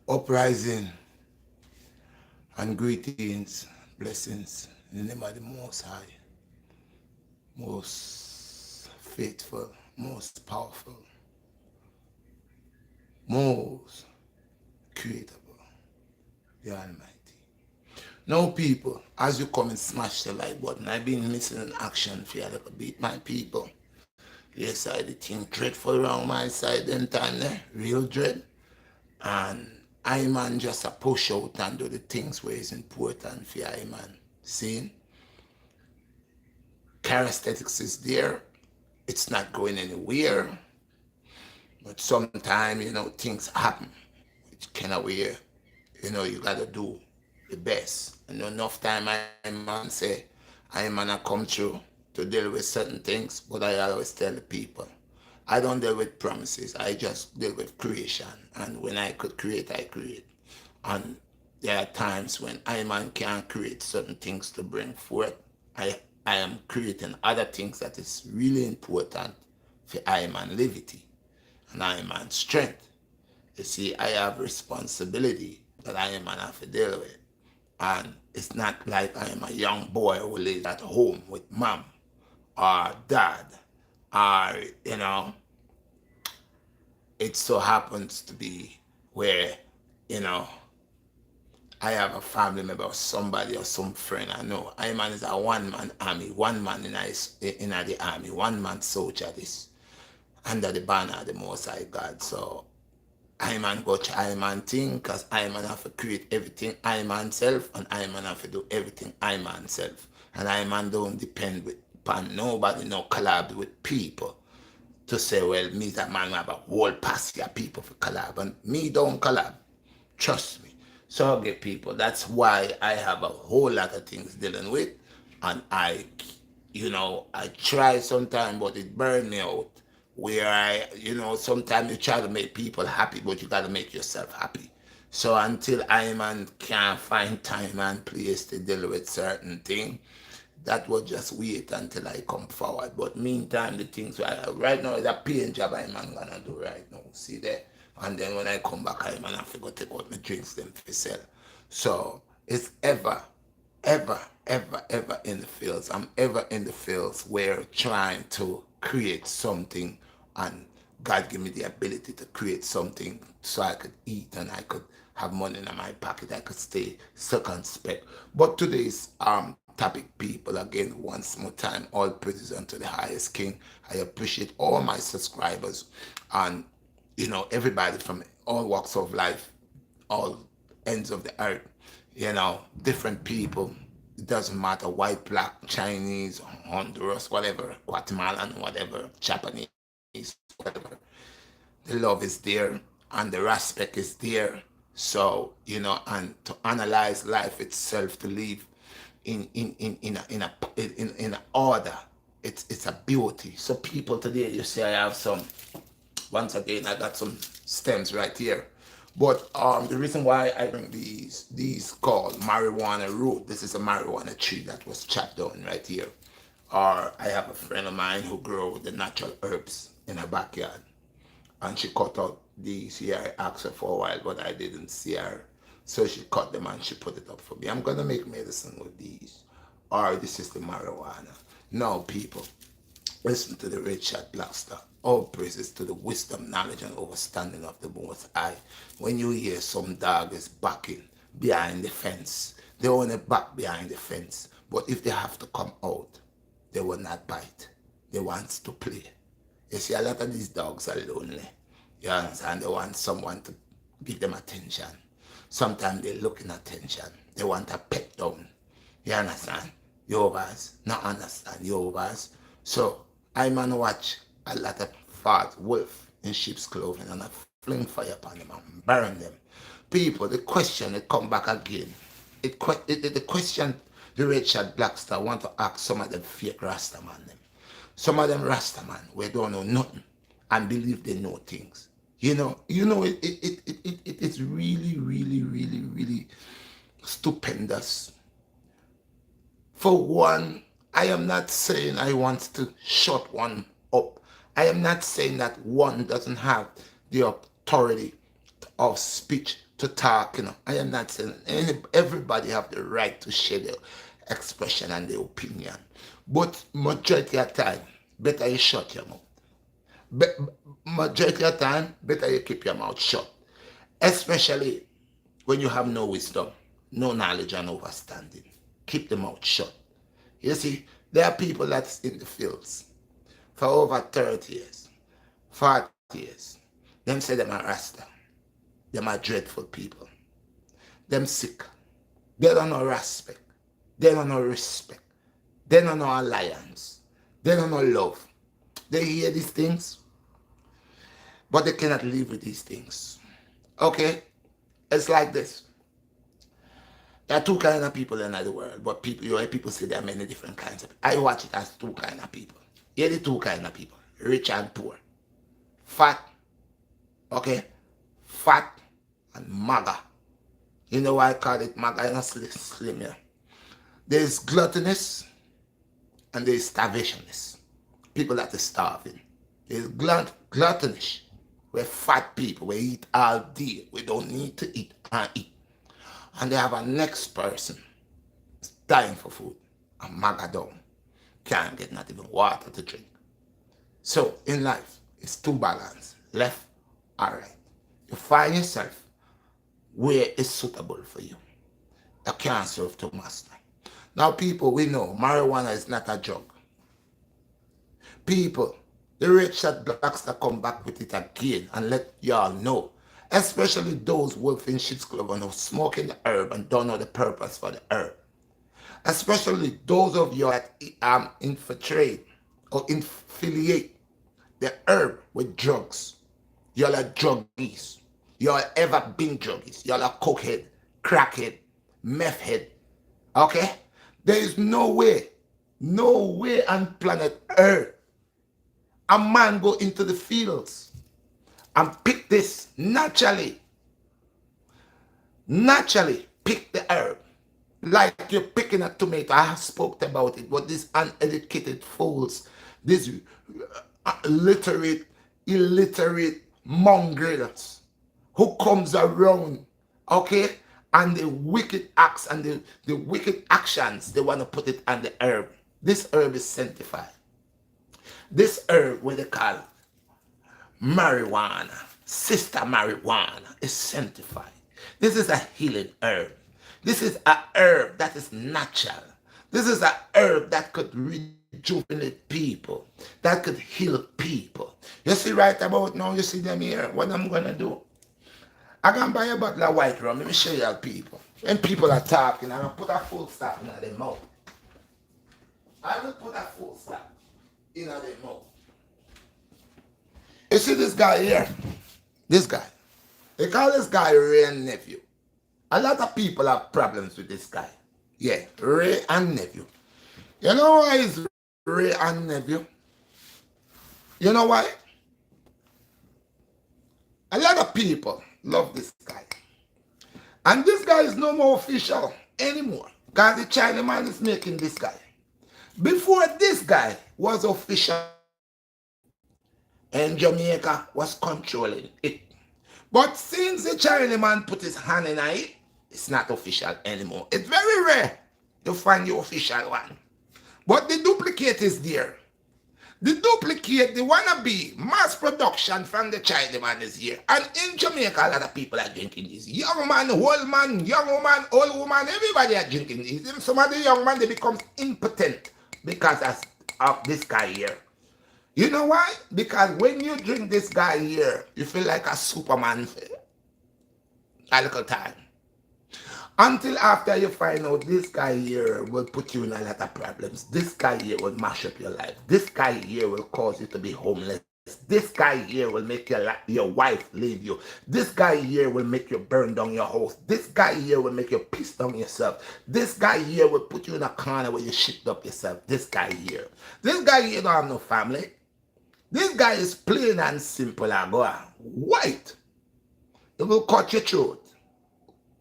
Uprising and greetings, blessings in the name of the Most High, most faithful, most powerful, most creatable, the Almighty. Now, people, as you come and smash the like button, I've been missing in action for a little bit, my people. Yes, I did think dreadful around my side them time there, real dread. And I man just a push out and do the things where it's important for I man. See? Charismatics is there. It's not going anywhere. But sometimes, things happen. It's kind of where, you gotta do the best. And enough time I man say, I man I come through to deal with certain things, but I always tell the people, I don't deal with promises. I just deal with creation. And when I could create, I create. And there are times when I man can't create certain things to bring forth. I am creating other things that is really important for I man levity and I man strength. You see, I have responsibility that I man have to deal with. And it's not like I am a young boy who lives at home with mom or dad or, it so happens to be where, you know, I have a family member or somebody or some friend I know. I man is a one-man army, one man in the army, one man soldier this under the banner of the Most High God. So I man go to I man thing because I man have to create everything I man self and I man have to do everything I man self. And I man don't depend upon nobody, no collab with people to say, well, me that man have a whole posse of people for collab. And me don't collab. Trust me. So okay, people, that's why I have a whole lot of things dealing with. And I try sometimes, but it burned me out. Where sometimes you try to make people happy, but you got to make yourself happy. So until I man can't find time and place to deal with certain thing, that will just wait until I come forward. But meantime, the things right now is a paying job I'm gonna do right now. See there? And then when I come back, I'm gonna have to go take out my drinks them for sell. So it's ever in the fields. I'm ever in the fields where trying to create something and God give me the ability to create something so I could eat and I could have money in my pocket. I could stay circumspect. But today's topic, people, again, once more time, all praises unto the highest King. I appreciate all my subscribers and everybody from all walks of life, all ends of the earth, different people. It doesn't matter, white, black, Chinese, Honduras, whatever, Guatemalan, whatever, Japanese, whatever. The love is there and the respect is there. So, and to analyze life itself, to live in a order. It's a beauty. So people today, you see, I have some. Once again, I got some stems right here. But the reason why I bring these called marijuana root. This is a marijuana tree that was chopped down right here. Or I have a friend of mine who grow the natural herbs in her backyard, and she cut out these here. I asked her for a while, but I didn't see her. So she cut them and she put it up for me. I'm gonna make medicine with these. Or this is the marijuana. Now, people, listen to the Redshot BlackStar. All praises to the wisdom, knowledge, and understanding of the Most High. When you hear some dog is backing behind the fence, they only back behind the fence. But if they have to come out, they will not bite. They want to play. You see, a lot of these dogs are lonely. You understand? They want someone to give them attention. Sometimes they're looking attention. They want a pet down. You understand? Yovas. Not understand Yovas. So I man watch a lot of fat wolf in sheep's clothing and I fling fire upon them and burn them. People, the question it come back again. The question the red shot blackstar want to ask some of them fake Rastaman them. Some of them Rastaman we don't know nothing and believe they know things. It's really, really, really, really stupendous. For one, I am not saying I want to shut one up. I am not saying that one doesn't have the authority of speech to talk, you know. I am not saying everybody have the right to share their expression and their opinion. But majority of time, better you shut your mouth. Be- Majority of time, better you keep your mouth shut. Especially when you have no wisdom, no knowledge and understanding. Keep the mouth shut. You see, there are people that's in the fields for over 30 years, 40 years. Them say them are Rasta. Them are dreadful people. Them sick. They don't know respect. They don't know respect. They don't know alliance. They don't know love. They hear these things, but they cannot live with these things. Okay? It's like this. There are two kinds of people in the world, but people, you hear people say there are many different kinds of people. I watch it as two kinds of people. Here the two kinds of people, rich and poor. Fat, okay? Fat and maga. You know why I call it maga? I'm not slim here. There's gluttonous and there's starvationists. People that are starving. There's gluttonish. We're fat people. We eat all day. We don't need to eat and eat. And they have a next person dying for food. A maga down. Can't get not even water to drink. So in life, it's two balance. Left or right. You find yourself where it's suitable for you. You can't serve two masters. Now people, we know marijuana is not a drug. People, the Redshot BlackStar come back with it again and let y'all know. Especially those wolf in shit's club and who smoking the herb and don't know the purpose for the herb. Especially those of you that infiltrate or affiliate the herb with drugs. Y'all are druggies. Y'all ever been druggies. Y'all are cokehead, crackhead, meth head. Okay? There is no way on planet Earth a man go into the fields and pick this naturally pick the herb like you're picking a tomato. I have spoke about it, but these uneducated fools, these illiterate mongrels who comes around, okay, and the wicked acts and the wicked actions, they want to put it on the herb. This herb is sanctified. This herb, what they call marijuana, sister marijuana, is sanctified. This is a healing herb. This is a herb that is natural. This is a herb that could rejuvenate people, that could heal people. You see right about now, you see them here, what I'm going to do? I'm going to buy a bottle of white rum. Let me show you people. When people are talking, I'm going to put a full stop in their mouth. I will put a full stop in their mouth. You see this guy here? This guy. They call this guy Ray and Nephew. A lot of people have problems with this guy. Yeah, Ray and Nephew. You know why it's Ray and Nephew? You know why? A lot of people love this guy. And this guy is no more official anymore. Because the Chinaman is making this guy. Before this guy was official, and Jamaica was controlling it. But since the Chinaman put his hand in it, it's not official anymore. It's very rare to find the official one. But the duplicate is there. The duplicate, the wannabe, mass production from the Chinaman is here. And in Jamaica, a lot of people are drinking this. Young man, old man, young woman, old woman, everybody are drinking this. Some of the young man, they become impotent because of this guy here. You know why? Because when you drink this guy here, you feel like a Superman for a little time. Until after you find out this guy here will put you in a lot of problems. This guy here will mash up your life. This guy here will cause you to be homeless. This guy here will make your wife leave you. This guy here will make you burn down your house. This guy here will make you piss down yourself. This guy here will put you in a corner where you shit up yourself. This guy here. This guy here don't have no family. This guy is plain and simple and go on. White. It will cut your throat,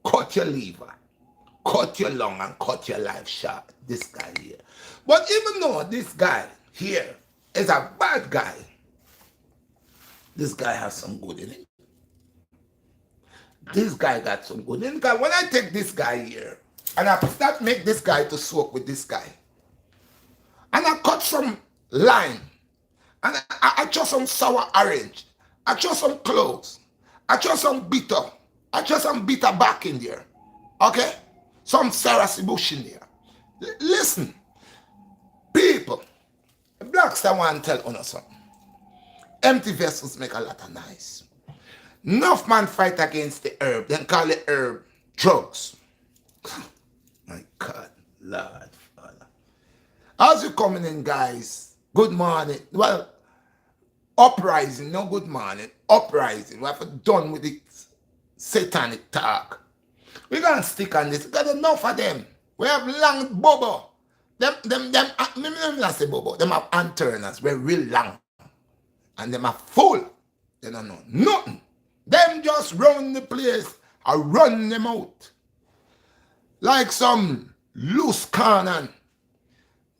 cut your liver, cut your lung, and cut your life short. This guy here. But even though this guy here is a bad guy, this guy has some good in it. This guy got some good. Then when I take this guy here, and I start make this guy to soak with this guy, and I cut some lime, and I chose some sour orange, I chose some cloves, I chose some bitter, I chose some bitter back in there, okay? Some Sarasi bush in there. Listen, people, BlackStar want to tell us something. Empty vessels make a lot of noise. Enough man fight against the herb, then call the herb drugs. My God, Lord, Father. As you coming in, guys, good morning. Well, uprising, no good morning, uprising. We have done with the satanic talk. We're going to stick on this. We got enough of them. We have long bobo. Them, not say bobo. Them have anturners. We're real long. And them are full. They don't know nothing. Them just run the place and run them out. Like some loose cannon.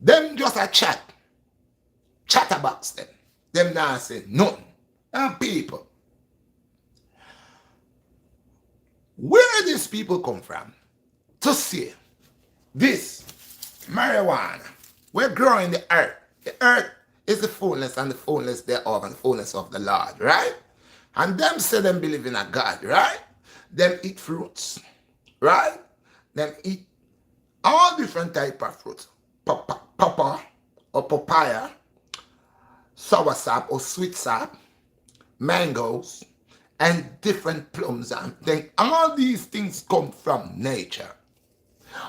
Them just a chat. Chatterbox them. Them not say nothing. And people. Where these people come from to see this marijuana? We're growing the earth. The earth is the fullness and the fullness thereof and the fullness of the Lord, right? And them say them believe in a God, right? Them eat fruits, right? Them eat all different type of fruits. Papa or papaya, sour sap or sweet sap, mangoes, and different plums. And then all these things come from nature.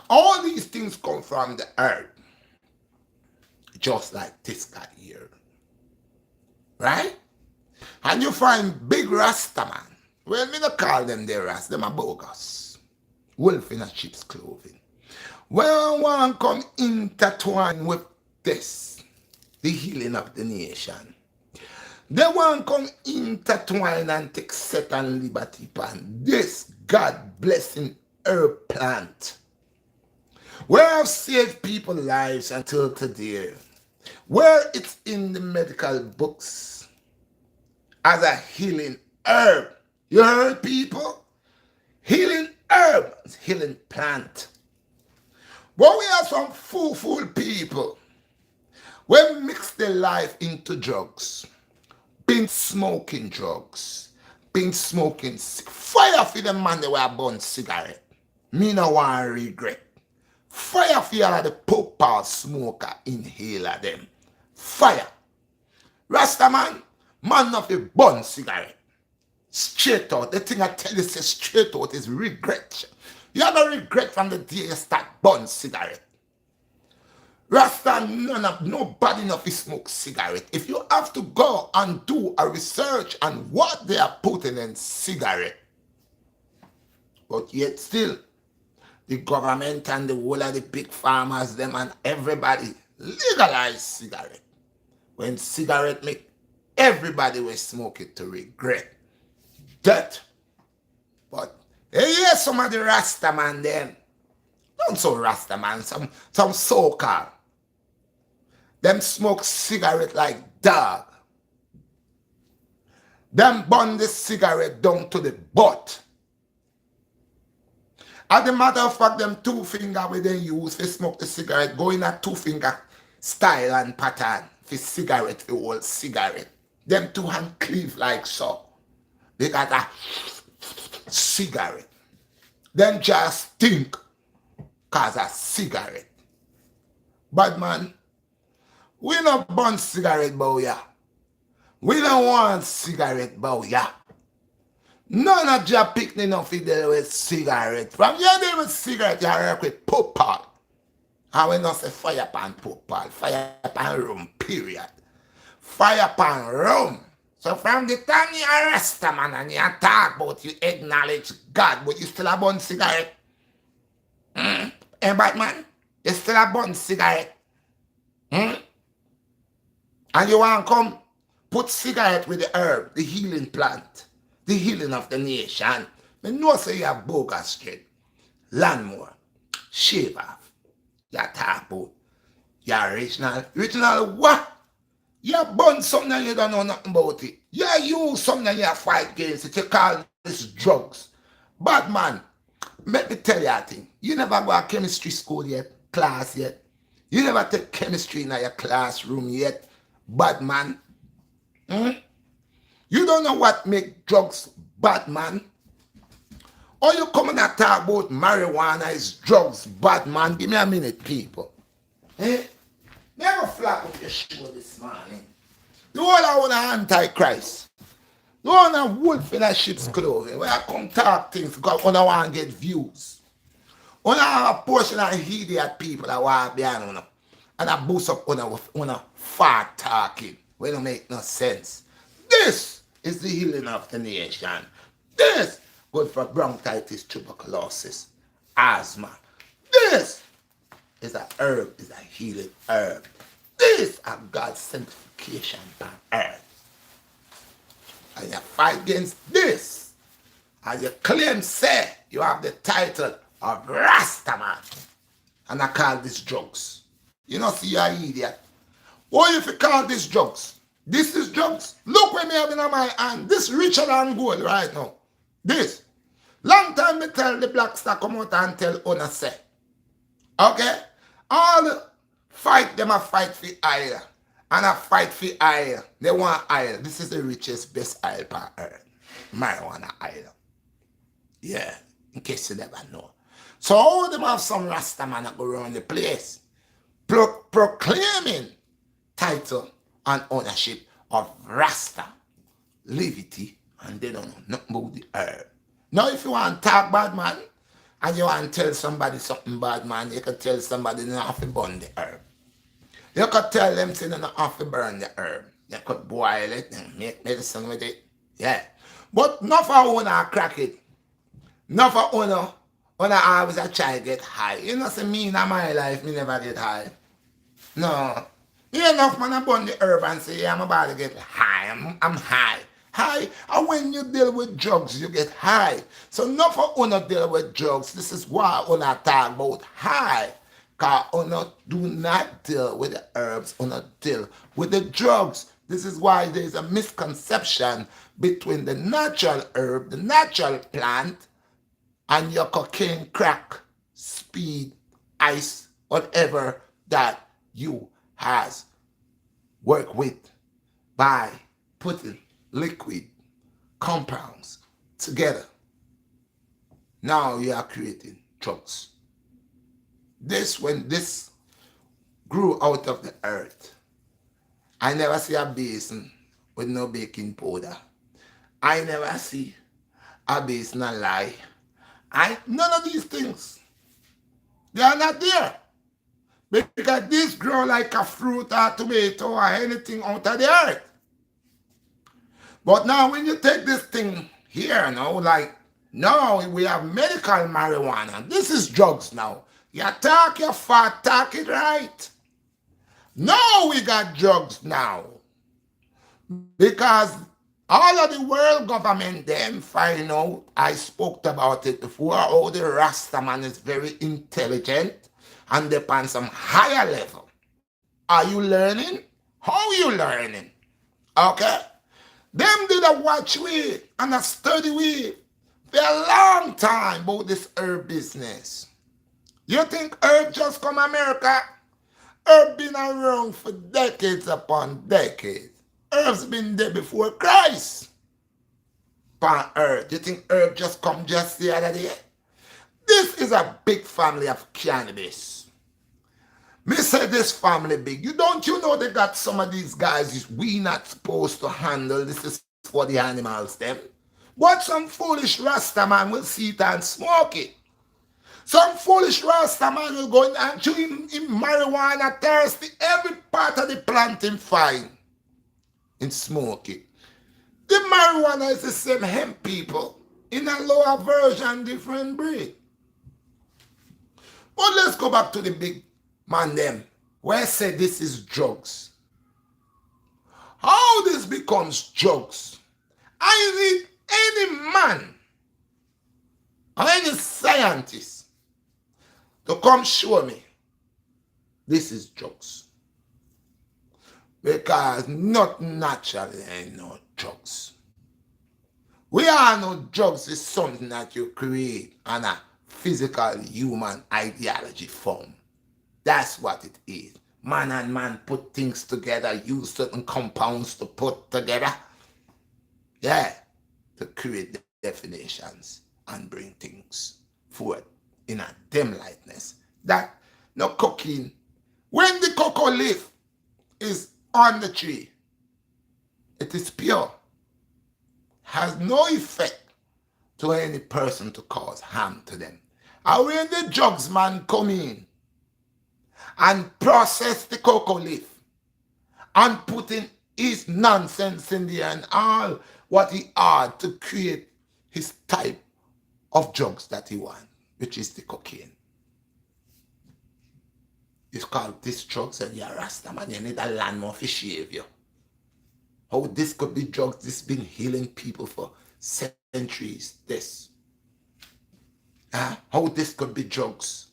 All these things come from the earth. Just like this guy here. Right? And you find big Rasta man. Well, me not call them the Rasta, them are bogus. Wolf in a sheep's clothing. Well, one come intertwine with this, the healing of the nation. They want come intertwine and take set and liberty upon this God blessing herb plant. Where I've saved people's lives until today. Where it's in the medical books as a healing herb. You heard, people? Healing herb, healing plant. But we have some fool people. We mix their life into drugs. Been smoking drugs. Been smoking fire for the man that were burn cigarette. Me no want regret. Fire for all of the popal smoker inhaler them. Fire. Rasta man not a burn cigarette. Straight out. The thing I tell you say straight out is regret. You have no regret from the day you start burn cigarette. Rasta nobody enough to smoke cigarette. If you have to go and do a research on what they are putting in cigarette, but yet still, the government and the whole of the big farmers, them and everybody legalize cigarette. When cigarette make everybody will smoke it to regret that. But yeah, some of the Rasta man them, not so Rasta man, some so-called. Them smoke cigarette like dog. Them burn the cigarette down to the butt. As a matter of fact, them two finger where they use to smoke the cigarette, go in a two finger style and pattern for cigarette, for old cigarette. Them two hand cleave like so. They got a cigarette. Them just think cause a cigarette. But man, we don't burn cigarette bow ya. We don't want cigarette bow ya. None of you picking enough to deal with cigarette. From you deal with cigarette, you work with popal. And we not say fire pan popal, fire pan rum, period. Fire pan rum. So from the time you arrest a man and you talk about you acknowledge God, but you still a burn cigarette. Hey Batman, you still a burn cigarette. And you want to come put cigarette with the herb, the healing plant, the healing of the nation. I know say you have bogus straight. Lawnmower, shave off. You talk about your original. Original what? You burn something and you don't know nothing about it. You use something and you fight against it. You call this drugs. Bad man, let me tell you a thing. You never go to chemistry school yet, class yet. You never take chemistry in your classroom yet, bad man. Hmm? You don't know what make drugs bad man. Or you come and talk about marijuana is drugs bad man. Give me a minute, people. Eh? Never flap up your shoe this morning. You all are on an antichrist. You want a wolf in a sheep's clothing. When I come talk things because I want to get views. When I have a portion of idiot people that want to be on you. And I boost up on a fat talking. When it make no sense. This is the healing of the nation. This good for bronchitis, tuberculosis, asthma. This is a herb, is a healing herb. This is God's sanctification on earth. And you fight against this. And you claim, say, you have the title of Rastaman. And I call this drugs. You know, see, you're an idiot. What if you call this drugs? This is drugs. Look what me have in my hand. This richer than gold right now. This. Long time me tell the BlackStar come out and tell owner say. Okay? All the fight them a fight for oil. And a fight for oil. They want oil. This is the richest, best oil on earth. Marijuana oil. Yeah. In case you never know. So all them have some Rasta man that go around the place. Proclaiming title and ownership of Rasta. Levity. And they don't know nothing about the herb. Now if you want to talk bad man, and you want to tell somebody something bad man, you can tell somebody you don't have to burn the herb. You could tell them say you don't have to burn the herb. You could boil it and make medicine with it. Yeah. But not for owner crack it. Not for owner always a try to get high. You know say me in my life, me never get high. No. You enough man I burn the herb and say, yeah, I'm about to get high. I'm high. High. And when you deal with drugs, you get high. So not for owner deal with drugs. This is why owner talk about high. Because owner do not deal with the herbs, owner deal with the drugs. This is why there is a misconception between the natural herb, the natural plant, and your cocaine, crack, speed, ice, whatever that you has worked with by putting liquid compounds together. Now you are creating drugs. When this grew out of the earth, I never see a basin with no baking powder. I never see a basin a lie. None of these things. They are not there. Because this grow like a fruit or tomato or anything out of the earth. But now when you take this thing here now, like now we have medical marijuana. This is drugs now. You talk your fat, talk it right. Now we got drugs now. Because all of the world government them find out, I spoke about it before, how the Rastaman is very intelligent and they're on some higher level. Are you learning? How you learning? Okay? Them did a watch we and a study we for a long time about this herb business. You think herb just come America? Herb been around for decades upon decades. Herb's been there before Christ. Upon earth. You think herb just come just the other day? This is a big family of cannabis. Me say this family big. You know they got some of these guys we not supposed to handle. This is for the animals them. But some foolish Rasta man will see it and smoke it. Some foolish Rasta man will go and chew him marijuana thirsty. Every part of the plant him fine. And smoke it. The marijuana is the same hemp, people. In a lower version, different breed. But let's go back to the big man them. Where I say this is drugs. How this becomes drugs? I need any man or any scientist to come show me this is drugs. Because not naturally ain't no drugs. We all know drugs is something that you create on a physical human ideology form. That's what it is. Man and man put things together, use certain compounds to put together. Yeah, to create definitions and bring things forward in a dim lightness. That no cocaine. When the cocoa leaf is on the tree, it is pure, has no effect to any person to cause harm to them. And when the drugs man come in and process the cocoa leaf and put in his nonsense in there and all what he had to create his type of drugs that he want, which is the cocaine. It's called this drugs and you're a Rasta man, you need a landmark to shave you. How this could be drugs, this been healing people for centuries, this. How this could be drugs.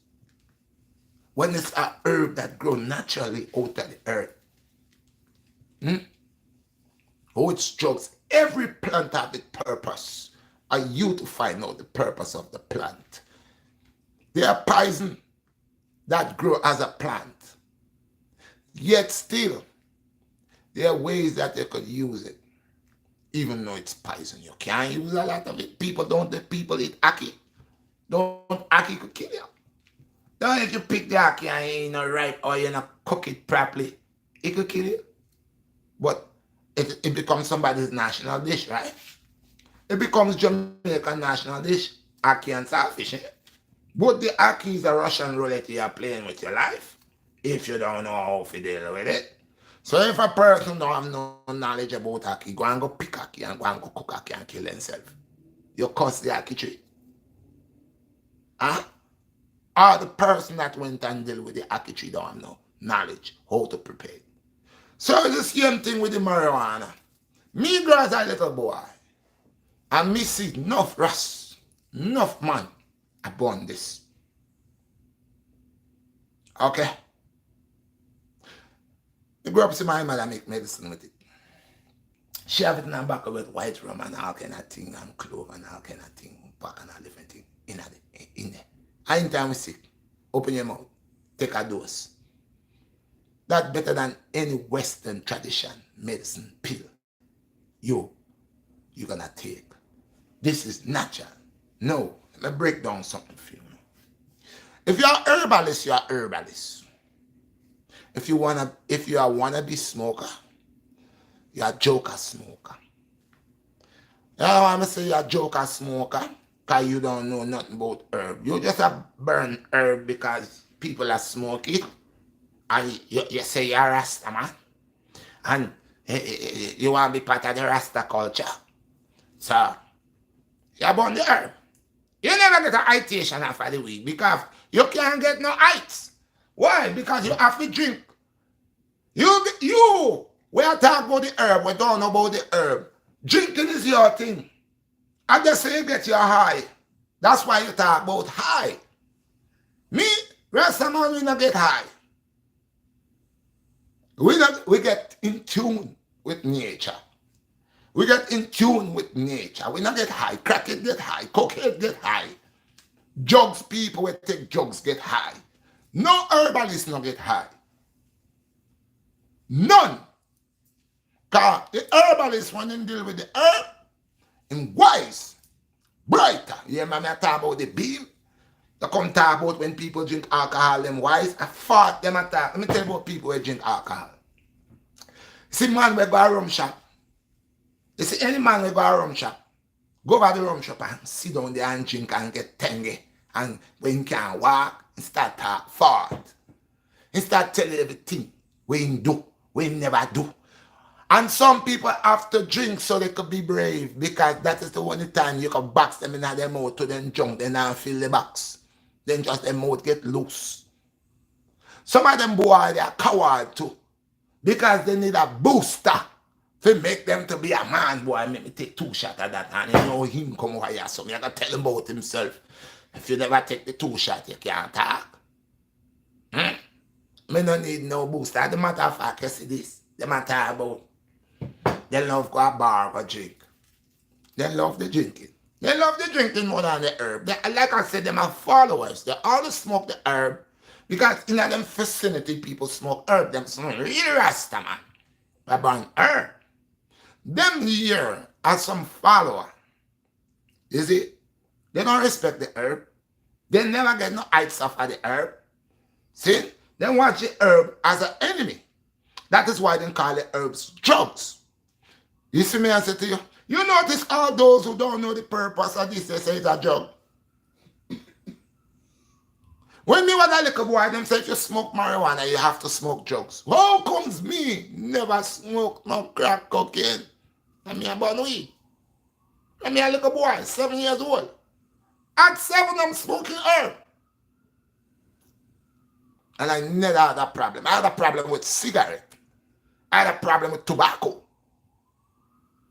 When it's a herb that grows naturally out of the earth. Oh, it's drugs. Every plant has its purpose. Are you to find out the purpose of the plant? They are poison that grow as a plant. Yet still, there are ways that you could use it. Even though it's poison, you can't use a lot of it. People eat ackee. Don't ackee could kill you. Don't if you pick the ackee and you not right or you not cook it properly, it could kill you. But it becomes somebody's national dish, right? It becomes Jamaican national dish, ackee and saltfish. Eh? But the ackee is a Russian roulette you are playing with your life if you don't know how to deal with it. So if a person don't have no knowledge about ackee, go and go pick ackee and go and go cook ackee and kill himself. You curse the ackee tree. Huh? Or the person that went and deal with the ackee tree don't have no knowledge how to prepare it. So it's the same thing with the marijuana. Me grow as a little boy, and me see enough rust, enough man upon this. Okay? I grew up to my mother make medicine with it. She have it in her back with white rum and all kind of thing, and clove and all kind of thing, pack and all different thing in there. Anytime we sick, open your mouth, take a dose. That's better than any Western tradition medicine pill you're gonna take. This is natural. No, let me break down something for you. If you're herbalist, you're herbalist. If you are a wannabe smoker, you're a joker smoker. You know what I'm saying? You're a joker smoker because you don't know nothing about herb. You just a burn herb because people are smoking it. And you say you're a Rasta man. And you want to be part of the Rasta culture. So, you burn the herb. You never get an itation after the week because you can't get no ites. Why? Because you have to drink. We are talking about the herb, we don't know about the herb. Drinking is your thing. I just say you get your high. That's why you talk about high. Me, Rasta man, we not get high. We get in tune with nature. We get in tune with nature. We not get high. Crack it get high. Cocaine get high. Drugs, people will take drugs get high. No herbalist not get high. None. Because the herbalist when they deal with the herb, in wise, brighter. You hear me talk about the beam? They come talk about when people drink alcohol, them wise. I fought them attack. Let me tell you about people who drink alcohol. See man we go a rum shop. You see any man we go a rum shop, go over the rum shop and sit down there and drink and get tengy. And when he can't walk, he start talk fart. He start telling everything what he do, what he never do. And some people have to drink so they could be brave because that is the only time you can box them in their mouth to then drunk, then and fill the box. Then just their mouth get loose. Some of them boy, they are coward too. Because they need a booster to make them to be a man. Boy, make me take 2 shots of that and you know him come over here. So me I gotta tell him about himself. If you never take the 2 shots, you can't talk. Me no need no booster. As a matter of fact, you see this. They matter about they love go a bar or drink. They love the drinking. They love the drinking more than the herb. They, like I said, them are followers. They always smoke the herb because in them vicinity, people smoke herb. Them smoke really rasta, man. They burn herb. Them here are some follower. You see? They don't respect the herb. They never get no heights off of the herb. See? They watch the herb as an enemy. That is why they call the herbs drugs. You see me, I say to you, you notice all those who don't know the purpose of this, they say it's a drug. When me was a little boy, them say if you smoke marijuana, you have to smoke drugs. How comes me never smoke no crack cocaine? And me a born weed. And me a little boy, 7 years old. At 7, I'm smoking herb. And I never had a problem. I had a problem with cigarette. I had a problem with tobacco.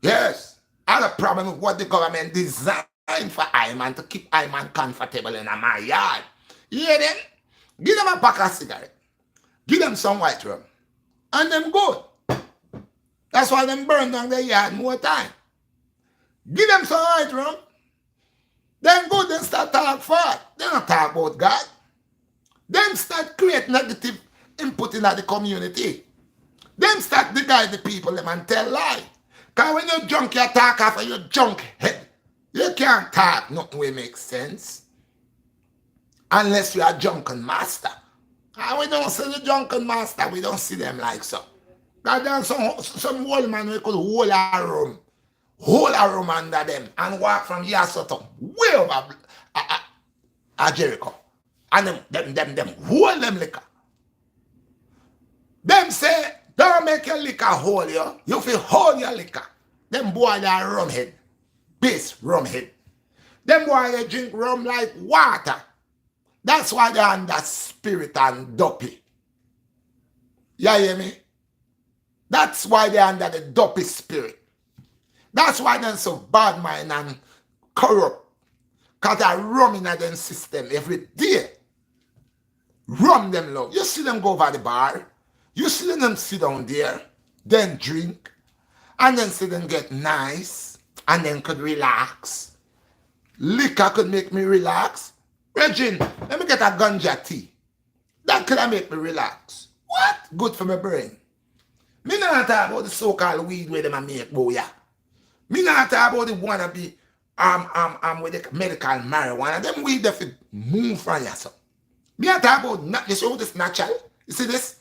Yes. I had a problem with what the government designed for Iman to keep Iman comfortable in my yard. You hear them? Give them a pack of cigarette. Give them some white rum. And them good. That's why them burn down their yard more time. Give them some white rum. Then go, then start talk fast. They don't talk about God. Then start create negative input in the community. Then start to guide the people them and tell lie. Because when you're drunk, you talk after your junk head. You can't talk nothing will make sense. Unless you are drunken master. And we don't see the drunken master, we don't see them like so. Because there's some old man we could hold a room under them and walk from Yasoto way over Jericho. And them hold them liquor. Them say, don't make your liquor hold you. You feel hold your liquor. Them boy they are rum head. Base rum head. Them boy they drink rum like water. That's why they're under spirit and dopey. You hear me? That's why they're under the dopey spirit. That's why they're so bad mind and corrupt. Because they're rumming at them system every day. Rum them love. You see them go over the bar. You see them sit down there. Then drink. And then see them get nice. And then could relax. Liquor could make me relax. Regine, let me get a ganja tea. That could make me relax. What? Good for my brain. Me not talk about the so-called weed where them make boya. Me not talk about the wannabe with the medical marijuana. Them weed that move from yourself. Me not talk about not this all this natural. You see this?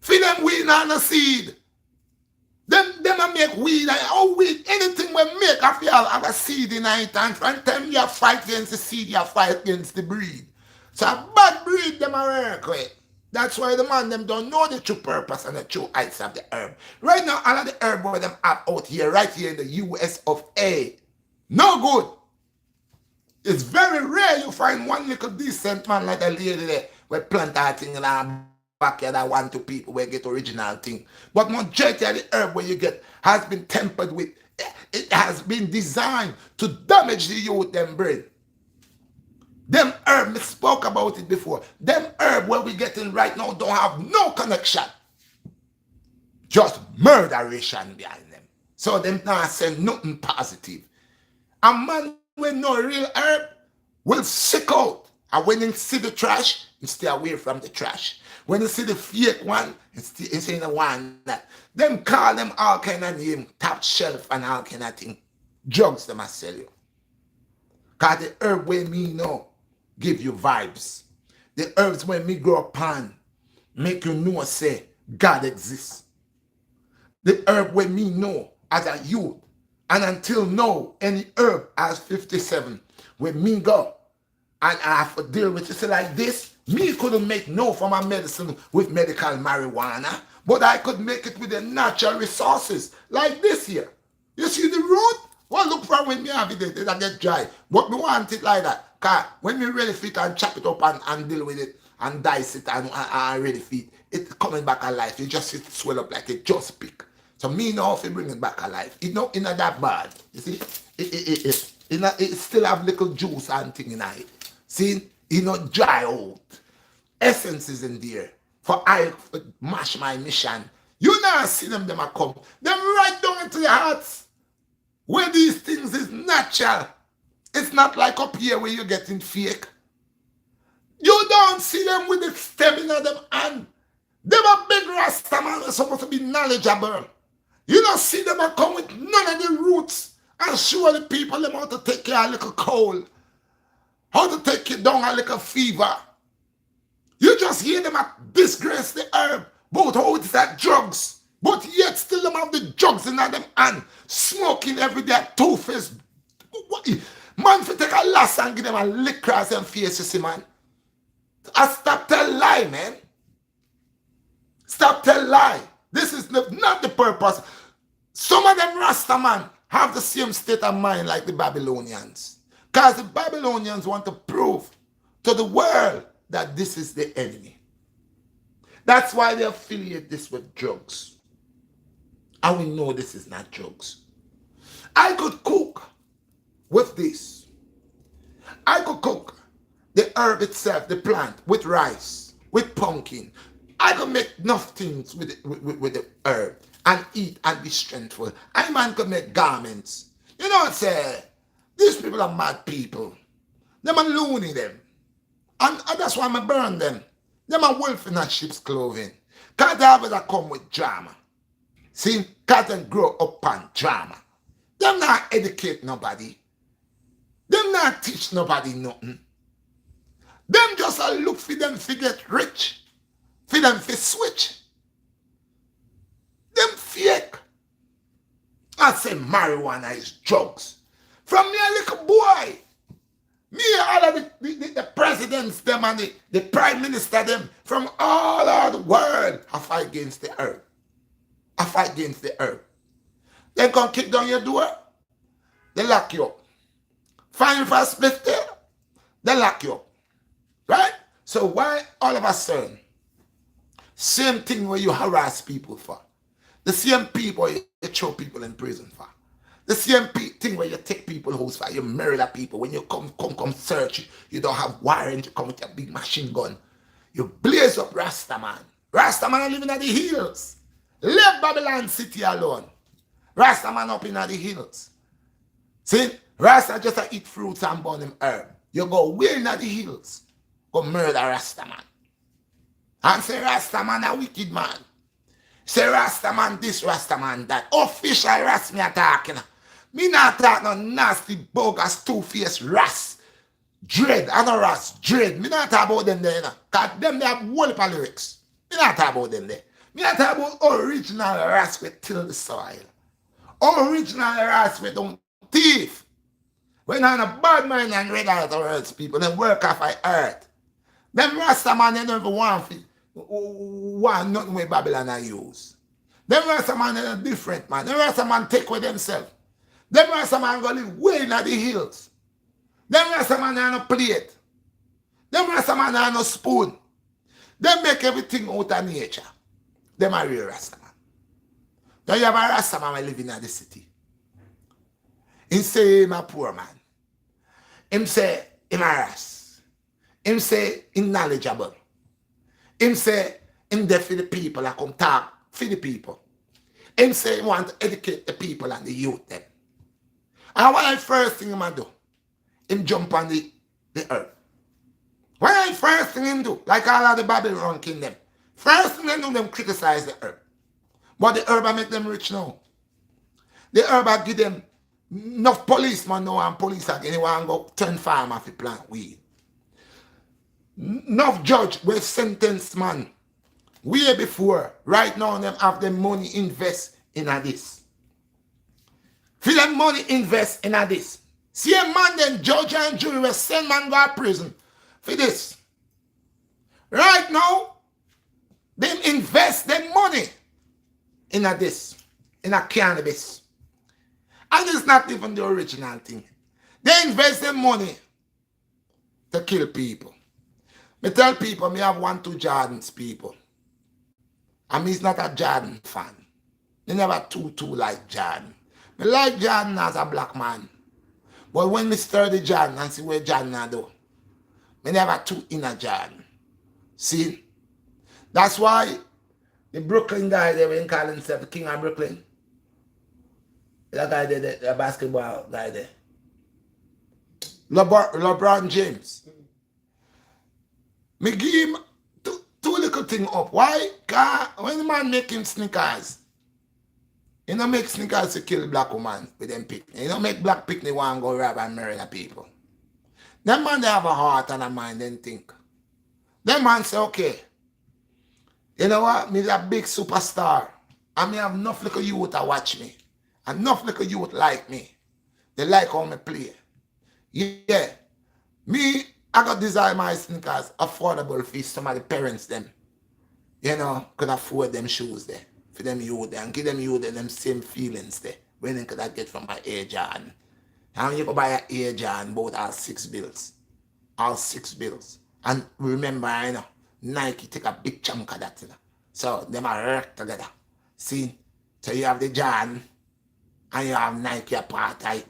Feed them weed and a seed. Them make weed and oh weed, anything we make after you have a seed in it, and from time you fight against the seed, you fight against the breed. So a bad breed them are work with. That's why the man them don't know the true purpose and the true heights of the herb. Right now, all of the herb where them have out here, right here in the US of A. No good. It's very rare you find one little decent man like a lady there where plant that thing in our backyard that want to people where get original thing. But majority of the herb where you get has been tempered with, it has been designed to damage the youth them brain. Them herb, we spoke about it before. Them herb where we getting right now don't have no connection. Just murderation behind them. So them not saying nothing positive. A man with no real herb will sick out. And when you see the trash, you stay away from the trash. When you see the fake one, it's in the one that them call them all kind of name, top shelf and all kind of thing. Drugs them must sell you. Because the herb when me know give you vibes. The herbs when me grow up on make you know say God exists. The herb when me know as a youth and until now any herb as 57 when me go and I have to deal with it like this, me couldn't make no for my medicine with medical marijuana, but I could make it with the natural resources like this here. You see the root? Well, look for when me have it, I get dry. But me want it like that. Because when me really fit and chop it up and deal with it and dice it and really fit, it's coming back alive. It just swell up like a just pick. So me know if you bring it back alive. It's not that bad. You see? It still have little juice and thing in it. See? It not dry out. Essence is in there. For I mash my mission. You now see them a come. Them right down into your hearts. Where these things is natural. It's not like up here where you're getting fake. You don't see them with the stem in them hand. Them a big rasta man are supposed to be knowledgeable. You don't see them a come with none of the roots and show the people them how to take care of a little cold. How to take it down a little fever. You just hear them at disgrace the herb, about how it's that drugs. But yet still them have the drugs in them hand, smoking every day, two-faced. Man, for take a lass and give them a lick across them face, you see, man. I stop tell lie, man. Stop tell lie. This is not the purpose. Some of them Rasta man have the same state of mind like the Babylonians. Because the Babylonians want to prove to the world that this is the enemy. That's why they affiliate this with drugs. And we know this is not drugs. I could cook with this. I could cook the herb itself, the plant, with rice, with pumpkin. I could make enough things with the herb and eat and be strengthful. I man could make garments. You know what I'm saying? These people are mad people. Them are loony them. And that's why I burn them. Them are wolf in a sheep's clothing. Can't have that come with drama. See? Can't grow up on drama. Them not educate nobody. Them not teach nobody nothing. Them just a look for them to get rich. For them to switch. Them fake. I say marijuana is drugs. From me a little boy. Me all of the presidents them and the prime minister them from all over the world I fight against the herb. I fight against the herb. They come kick down your door. They lock you up. Find you for a split there. They lock you up. Right? So why all of a sudden? Same thing where you harass people for. The same people you throw people in prison for. The same thing where you take people house for. You murder people. When you come search, you don't have warrant. You come with a big machine gun. You blaze up Rastaman. Rastaman are living at the hills. Leave Babylon City alone. Rastaman up in the hills. See? Rasta just eat fruits and burn them herb. You go way in the hills. Go murder Rastaman. And say Rastaman a wicked man. Say Rastaman this, Rastaman that. Official Rast me a talking. Me not talk no nasty, bogus, two-faced Rast. Dread, I know Rast, Dread. Me not talk about them there, you know. Because them they have whole of lyrics. Me not talk about them there. Me not talk about original Rast with till the soil. Original Rast with don't thief. When I'm a bad mind and red out of earth people, they work off of earth. Them Rasta man, they never want nothing with Babylon I use. Them Rasta man are different, man. Them Rasta man take with themselves. Them Rasta man go live way in the hills. Them Rasta man are no plate. Them Rasta man are no spoon. They make everything out of nature. Them are real Rasta man. Now you have a Rasta man living in the city. He say him a poor man. Him say him a ras. Him say him knowledgeable. Him say him there for the people and come talk for the people. Him say he want to educate the people and the youth them. And what the first thing him do? Him jump on the earth. What the first thing him do? Like all of the Babylon kingdom. First thing they do, them criticize the herb. But the herb make them rich now. The herb give them enough policemen now and police again. They want to go turn farmer to plant weed. Enough judge will sentence man way before. Right now them have them money invest in this. For them money invest in this. See a man then judge and jury will send man go to prison for this. Right now, them invest their money in this, in a cannabis. And it's not even the original thing. They invest their money to kill people. Me tell people, me have 1-2 Jordan's people. And me's not a Jordan fan. Me never too like Jordan. Me like Jordan as a black man. But when me study Jordan and see where Jordan do, me never too in a Jordan. See? That's why the Brooklyn guy, they were calling himself the king of Brooklyn. That guy there, the basketball guy there. LeBron James. Me give him two little thing up. Why? Cause when the man make him sneakers, he don't make sneakers to kill black woman with them pick. He don't make black pick they want to go rob and murder people. Them man they have a heart and a mind and think. Them man say, okay, you know what? Me a big superstar. And me have enough little youth to watch me. Enough little youth like me. They like how me play. Yeah. Me, I got design my sneakers affordable for some of the parents them. You know, could afford them shoes there. For them youth there. And give them youth them same feelings there. When they could I get from my Air Jordan. And you could buy an Air Jordan about all 6 bills. All 6 bills. And remember, you know, Nike take a big chunk of that. You know. So them are work together. See? So you have the Jordan and you have Nike apartheid.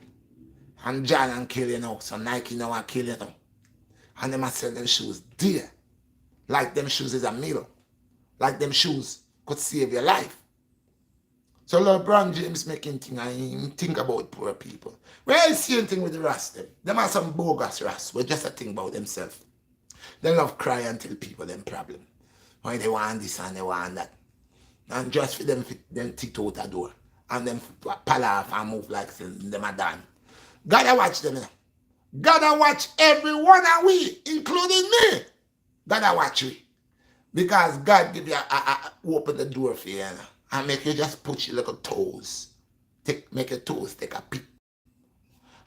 And Jordan kill you now. So Nike now will kill you now. And them are sell them shoes dear. Like them shoes is a meal. Like them shoes could save your life. So LeBron James making thing and think about poor people. Well, the same thing with the rest them. Them are some bogus rest. We just a think about themselves. They love cry and tell people them problem. Why they want this and they want that. And just for them tick out the door. And them pal off and move like them are done. Gotta watch them. Gotta watch every one of we, including me. Gotta watch we. Because God give you open the door for you and make you just put your little toes. Make your toes take a peep.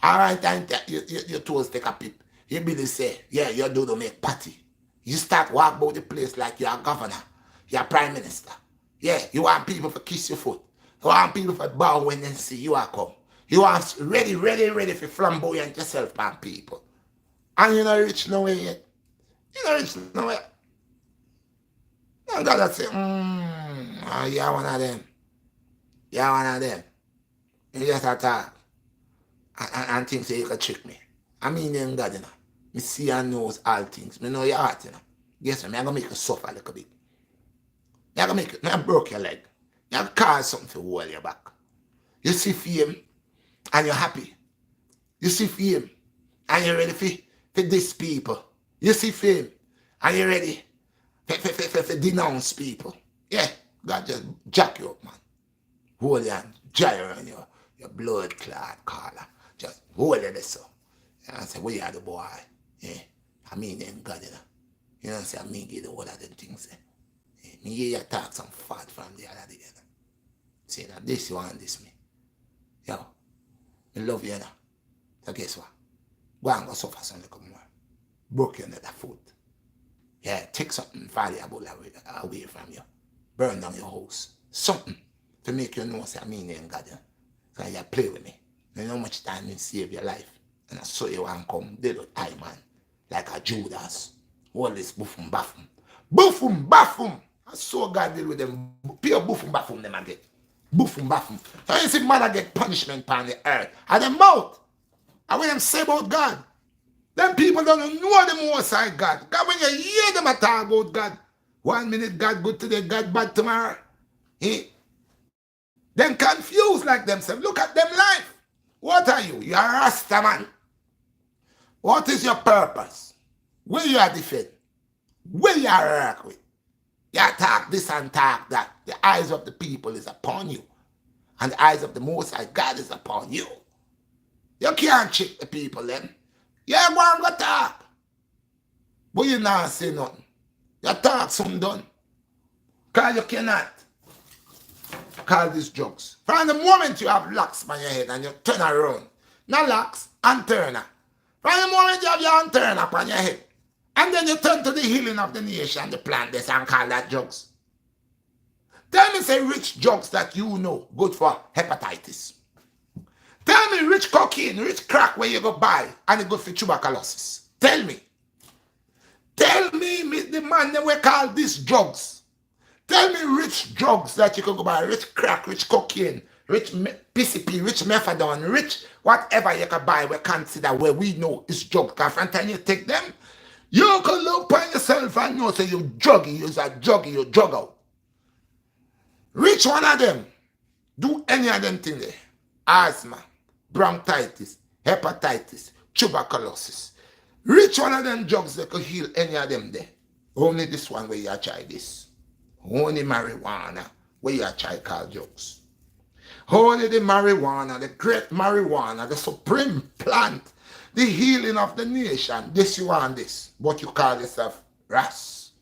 Alright, and your toes take a peep. You really say, yeah, you do to make party. You start walk about the place like you're a governor. You're a prime minister. Yeah, you want people to kiss your foot. You want people to bow when they see you are come. You want ready for flamboyant yourself on people. And you're not rich nowhere yet. You're not rich nowhere. You gotta say, you're one of them. You're one of them. You just attack. And think say you can trick me. I mean them God, you know. Me see and knows all things. Me know your heart, you know. Guess what? I'm gonna make you suffer a little bit. I'm gonna make you, I broke your leg. You have cause something to hold your back. You see fame and you're happy. You see fame and you're ready for these people. You see fame and you're ready for denounce people. Yeah, God just jack you up, man. Hold your hand, gyre on your blood clot collar. Just hold it so. And say, we are the boy. Yeah. I mean them God, you know. You know what I'm saying? I mean get the whole of them things. Yeah. Me hear you talk some fat from the other day, you know. Say that this you want this me. Yo. I love you, you know. So guess what? Go and go suffer some little more. Broke your another foot. Yeah, take something valuable away from you. Burn down your house. Something to make you know say I mean them God, you know. So you play with me. You know how much time you save your life. And I saw you want to come deal with I man. Like a Judas. All this buffum baffum. Buffum baffum. I saw God deal with them. Pure buffum baffum them again. Buffum baffum. So you see man get punishment upon the earth. And them mouth. And when them say about God. Them people don't know the most side God. God when you hear them talk about God. 1 minute God good today, God bad tomorrow. Them confused like themselves. Look at them life. What are you? You are a Rasta man. What is your purpose? Where you are defend? Where you are work with? You talk this and talk that. The eyes of the people is upon you. And the eyes of the Most High God is upon you. You can't trick the people then. You go and go talk. But you not say nothing. You talk some done. Because you cannot call these drugs. From the moment you have locks on your head and you turn around. Not locks, antenna. From the moment you have your antenna upon your head. And then you turn to the healing of the nation, the plant this and call that drugs. Tell me say rich drugs that you know good for hepatitis. Tell me rich cocaine, rich crack where you go buy and it good for tuberculosis. Tell me. Tell me the man that we call these drugs. Tell me rich drugs that you can go buy, rich crack, rich cocaine, rich PCP, rich methadone, rich whatever you can buy, we consider where we know is drugs. Because from the time you take them, you can look by yourself and know say you druggy, you drug out. Which one of them do any of them things there? Asthma, bronchitis, hepatitis, tuberculosis. Which one of them drugs that could heal any of them there? Only this one where you try this. Only marijuana where you try call drugs. Only the marijuana, the great marijuana, the supreme plant, the healing of the nation. This you want this, but you call yourself Ras.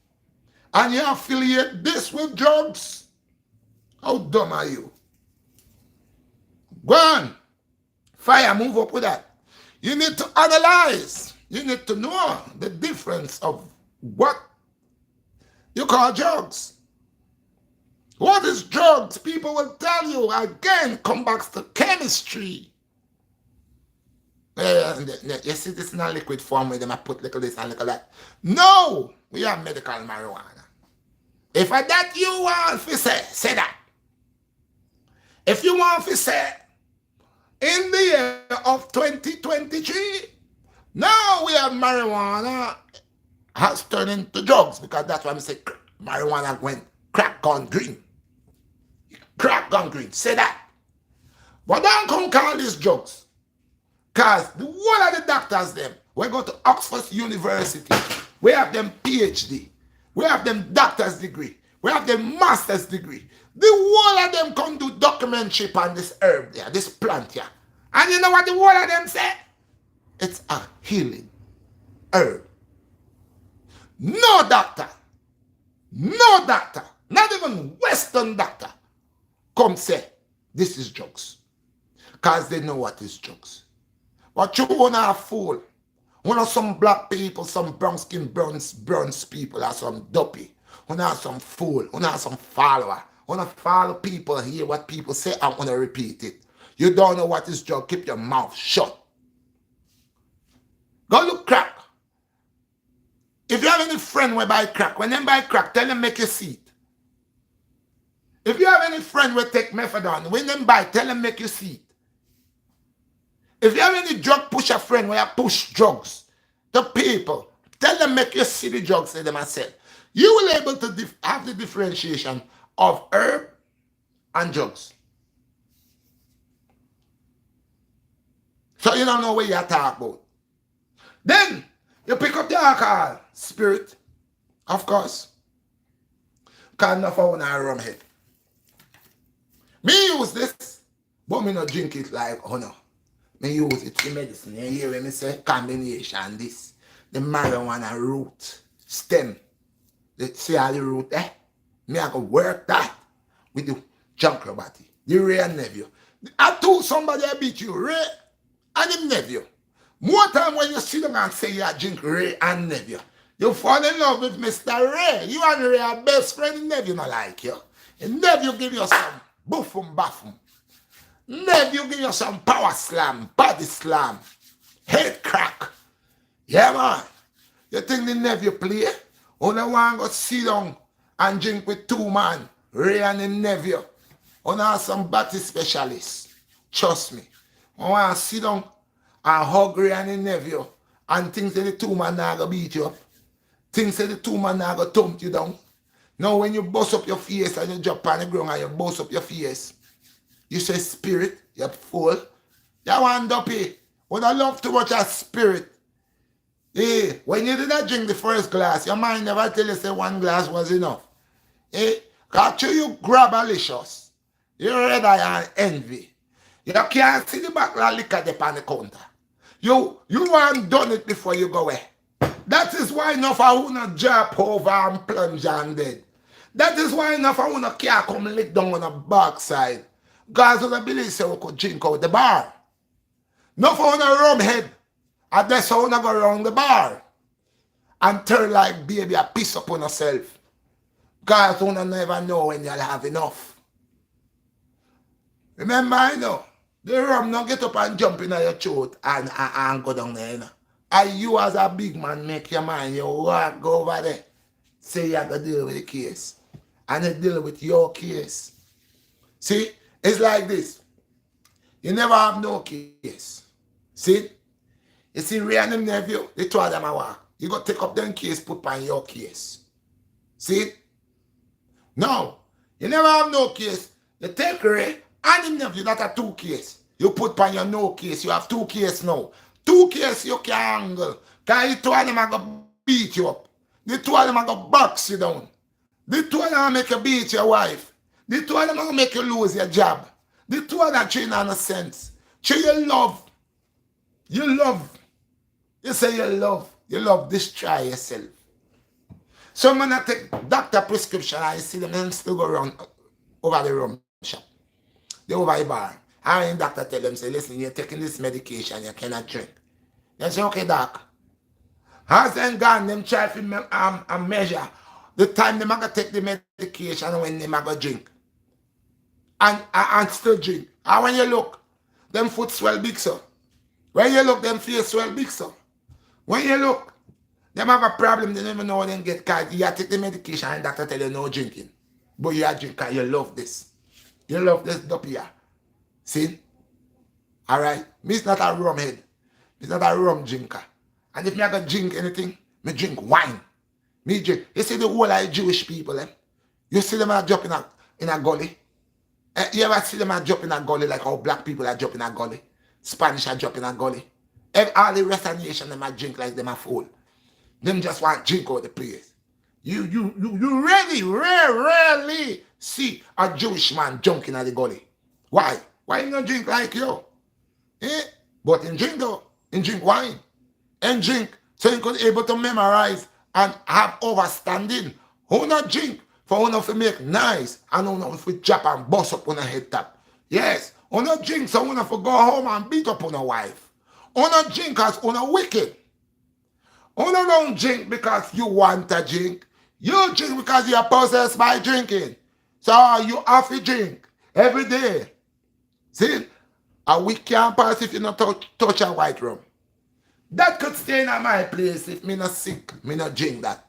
And you affiliate this with drugs? How dumb are you? Go on. Fire, move up with that. You need to analyze. You need to know the difference of what you call drugs. What is drugs? People will tell you again, come back to chemistry. You see this in a liquid form where I put little this and little that. No, we have medical marijuana. If I that you want to say that. If you want to say, in the year of 2023, now we have marijuana has turned into drugs, because that's why I'm saying marijuana went crack gone green. Crack gone green. Say that. But don't come call these drugs. Because the whole of the doctors them, we go to Oxford University. We have them PhD. We have them doctor's degree. We have them master's degree. The whole of them come do documentary on this herb there, this plant here. And you know what the whole of them say? It's a healing herb. No doctor, not even Western doctor, come say this is drugs. Because they know what is drugs. But you wanna a fool. Wanna some black people, some brown skin, bronze people, or some dopey. Wanna some fool, wanna some follower. Wanna follow people, hear what people say, and wanna repeat it. You don't know what is drug, keep your mouth shut. Go look crack. If you have any friend who buy crack, when they buy crack, tell them make you see it. If you have any friend who take methadone, when they buy, tell them make you see it. If you have any drug pusher friend where you push drugs, the people, tell them make you see the drugs they them sell. You will be able to have the differentiation of herb and drugs. So you don't know what you're talking about. Then you pick up the alcohol, spirit, of course. Because enough I want to rum head. Me use this, but me not drink it like honor. Me use it for medicine. You hear me say combination this. The marijuana root, stem. See all the root eh? Me I go work that with the junk body. The Ray and nephew. I told somebody I beat you, Ray and him nephew. More time when you sit down and say you drink Ray and nephew, you fall in love with Mr. Ray. You and Ray are best friend, nephew not like you. And nephew give you some buffum baffum. Nephew give you some power slam, body slam, head crack. Yeah man. You think the nephew play? Only one go sit down and drink with two man, Ray and him nephew. Only have some body specialists. Trust me. I want to sit down and hug Ray and his nephew and think that the two man are going to beat you up. Think that the two man are going to thump you down. Now when you bust up your face and you drop on the ground and you bust up your face, you say spirit, you fool. You want dopey. When I love too much of spirit. Eh, when you did not drink the first glass, your mind never tell you say one glass was enough. Eh, because you grab a licious. You red eye and envy. You can't see the back of liquor there on the counter. You want done it before you go away. That is why enough I wanna jump over and plunge and dead. That is why enough I wanna can't come lick down on the backside. Guys on the believe say we could drink out the bar. Enough I wanna rum head. And that's how I wanna go around the bar. And turn like baby a piss up on yourself. Guys wanna never know when you'll have enough. Remember I know. The rum not get up and jump in your throat and go down there. You know? And you as a big man make your mind, you walk go over there. Say you have to deal with the case. And they deal with your case. See? It's like this. You never have no case. See? You see Ray and them nephew, the two of them are walk. You got to take up them case, put on your case. See? No. You never have no case. You take Ray and him nephew, that are two case. You put on your no case. You have two case now. Two cases you can angle. Because the two of them are going to beat you up. The two of them are going to box you down. The two of them are going to make you beat your wife. The two of them are going to make you lose your job. The two of them treat no sense. So you love. You love. You say you love destroy yourself. Some man take doctor prescription, I see them still go around over the rum shop. They over the bar. And the doctor tell them, say, listen, you're taking this medication, you cannot drink. They say, okay, doc. As them gone, them try to measure the time they might take the medication when they might go drink. And still drink. And when you look, them foot swell big so. When you look, them face swell big so. When you look, them have a problem, they don't even know when they get caught. You take the medication and doctor tell you no drinking. But you are drinking, you love this. You love this up here. See? Alright? Me's not a rum head. Me's not a rum drinker. And if me I go drink anything, me drink wine. Me drink. You see the whole of Jewish people, eh? You see them are jump in a gully. You ever see them are jump in a gully like how black people are jump in a gully? Spanish are jump in a gully. All the rest of the nation them are drink like them are full. Them just want to drink out the place. You really, rarely see a Jewish man junking at the gully. Why? Why you not drink like you? Eh? But in drink though, in drink wine. And drink so you could able to memorize and have understanding. Who not drink for who not to make nice and who not to drop and bust up on a head top. Yes, who not drink so who not to go home and beat up on a wife. Who not drink as who not wicked. Who don't drink because you want to drink. You drink because you're possessed by drinking. So you have to drink every day. See? A week can't pass if you not touch a white rum. That could stay in my place if me not sick, me not drink that.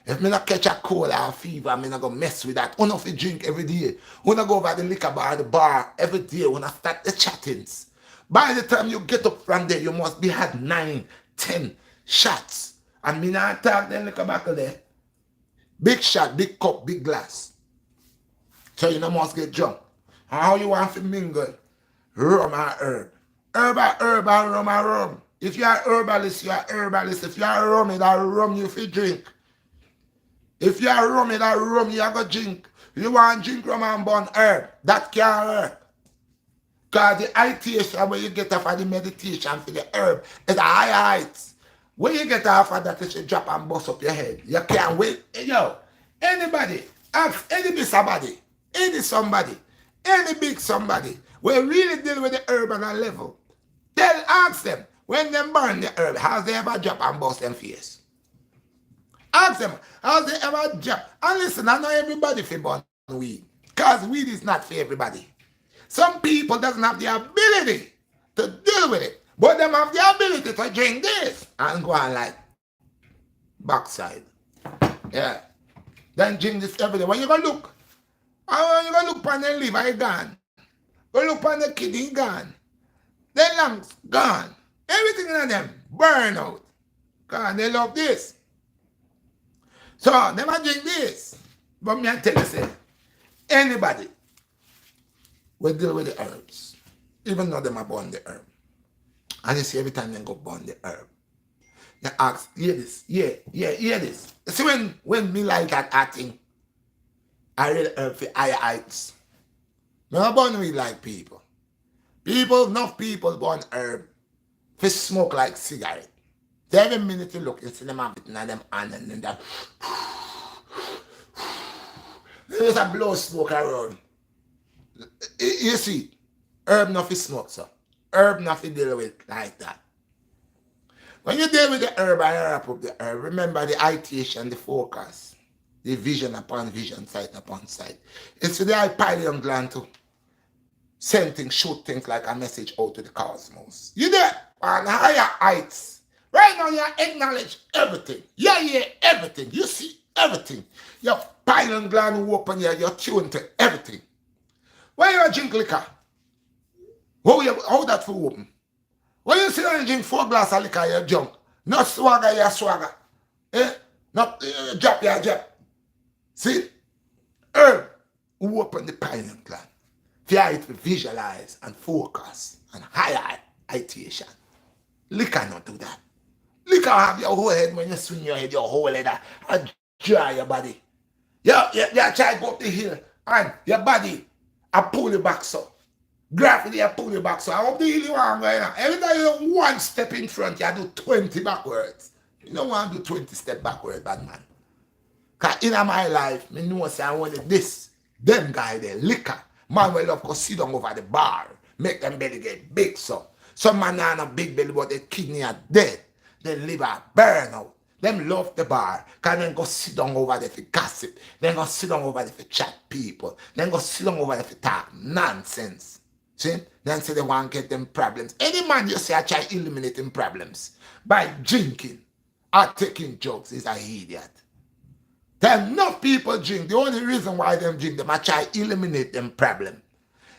If me not catch a cold or a fever, me not go mess with that. Who not fi drink every day. Who not go over the liquor bar, the bar every day. Who not start the chattings. By the time you get up from there, you must be had 9, 10 shots. And me not talk then liquor back there. Big shot, big cup, big glass. So you know must get drunk. And how you want to mingle? Rum and herb. Herb and herb and rum and rum. If you are herbalist, you are herbalist. If you are rummy, that rum you fi drink. If you are rummy, that rum you go drink. You want to drink rum and burn herb. That can't work. Because the heightation where you get off of the meditation for the herb is a high heights. When you get off of that, you should drop and bust up your head. You can't wait. Yo, anybody, ask any big somebody, any big somebody, will really deal with the herb on a level. Ask them, when they burn the herb, has they ever drop and bust them face? Ask them, has they ever drop? And listen, I know everybody fi burn weed. Because weed is not for everybody. Some people doesn't have the ability to deal with it. But them have the ability to drink this and go on like backside. Yeah. Then drink this every day. When you go look, when you go look on the liver, it gone. Go look on the kidney, gone. The lungs, gone. Everything in them, burn out. God, they love this. So, them a drink this. But me I tell you, say, anybody will deal with the herbs. Even though them are burn the herb. And you see every time they go burn the herb. You ask, hear this, hear this. You see when me like that thing, I read herb for higher heights. No burn weed like people. Enough people burn herb for smoke like cigarette. So every minute you look, you see them have it in them hand and then that. There's a blow smoke around. You see, herb not for smoke, so. Herb not to deal with like that. When you deal with the herb and you wrap up the herb, remember the ideation, the focus, the vision upon vision, sight upon sight. It's the eye pileal gland to send things, shoot things like a message out to the cosmos. You there on higher heights. Right now you acknowledge everything. You hear everything. You see everything. Your pileal gland open here, you're tuned to everything. When you drink liquor, how that for open? When you sit down and drink 4 glasses of liquor, you're drunk. Not swagger, you're swagger. Eh? Not drop, you're drop. See? Herb who open the pineal gland. For it to visualize and focus and higher ideation. Liquor not do that. Liquor have your whole head when you swing your head, your whole head and dry your body. You try to go up the hill and your body I pull you back so. Gravity I pull you back so. I hope the hill you want going on. Every time you do one step in front, you do 20 backwards. You don't want to do 20 step backward, bad man. Because in my life, I know say I wanted this. Them guy there, liquor. Man will love go sit down over the bar. Make them belly get big so. Some man have a big belly but their kidney are dead. Their liver burn out. Them love the bar. Can then go sit down over there for gossip. Then go sit down over there for chat people. Then go sit down over there for talk nonsense. See? Then say they want to get them problems. Any man you say I try eliminating problems by drinking or taking drugs is an idiot. There enough people drink. The only reason why them drink them, I try to eliminate them problem.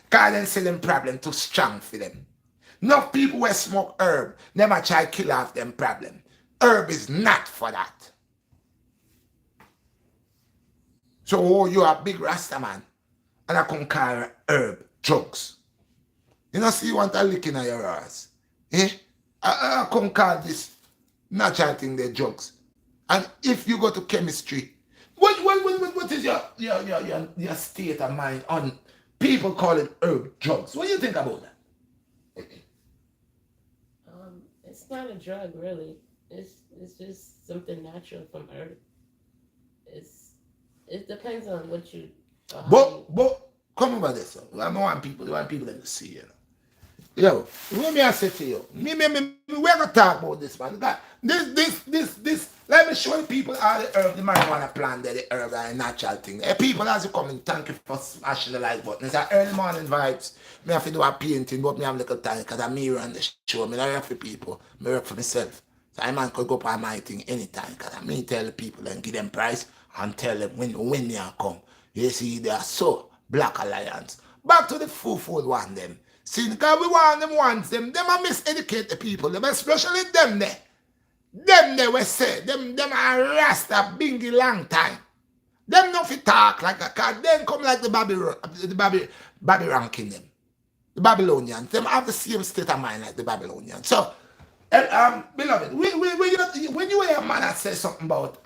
Because them say them problem too strong for them. Enough people who smoke herb, them I try to kill off them problem. Herb is not for that. So oh, you are a big Rasta man, and I can call herb drugs. You know, see you want a lick in your ass. Eh? I can call this natural thing the drugs. And if you go to chemistry, what is your state of mind on people calling herb drugs? What do you think about that? It's not a drug, really. It's just something natural from earth. It depends on what you. But come over this. I want people to see you. Yo, let me say to you, we're gonna talk about this, man. This, let me show you people how the herb, the marijuana plant, the herb, and natural thing. Hey, people, as you come in, thank you for smashing the like button. It's an early morning vibes. Me have to do a painting, but me have a little time, because I'm here on the show. Me not work for people, me work for myself. So I man could go on my thing anytime, because I mean tell the people and give them price, and tell them when they come. You see, they are so Black Alliance. Back to the fourfold one, them. See, because we want them once, them are miseducate the people, them especially them there. Them they will say, them are rasta bingy long time. Them not fit talk like a cat, them come like the Babylon kingdom. The Babylonians, them have the same state of mind like the Babylonians. So, beloved, when you hear a man that says something about,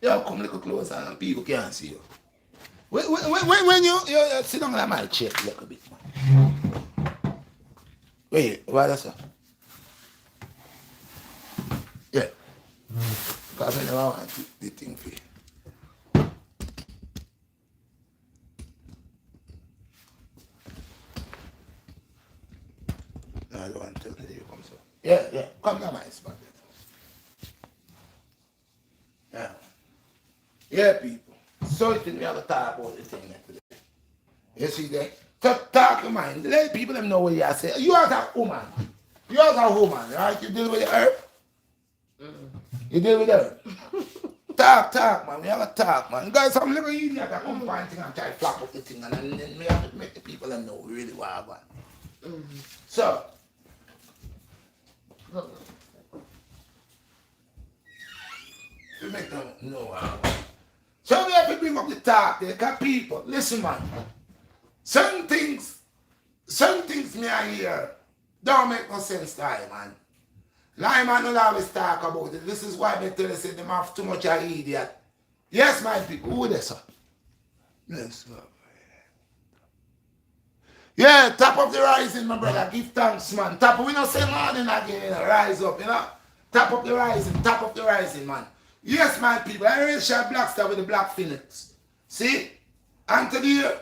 you come a little closer and people can't see you. When you sit down on my chair a little bit, man. Wait, what is that? Yeah. Because I never want the thing for you. No, I don't want to tell you come so. Yeah. Come to my spot. Yeah. Yeah, people. So you think we have to talk about this thing today. You see that? So talk your mind. Let people them know what you are saying. You are a woman. You are a woman, right? You deal with the herb. You deal with the herb. Talk, man. We have to talk, man. Guys, some little idiot that come find thing and try to flap up the thing, and then we have to make the people them know really what I want. So, to make them know what I want. So we have to bring up the talk there, because people, listen, man. Certain things me I hear don't make no sense to I, man. Like man will always talk about it. This is why they tell us that they have too much of idiot. Yes, my people, who they sir? Yes, sir. Yeah, top of the rising, my brother. Give thanks, man. Top, we don't say morning again, you know, rise up, you know. Top of the rising, man. Yes, my people. I really shot BlackStar with the Black Phoenix. See? And today,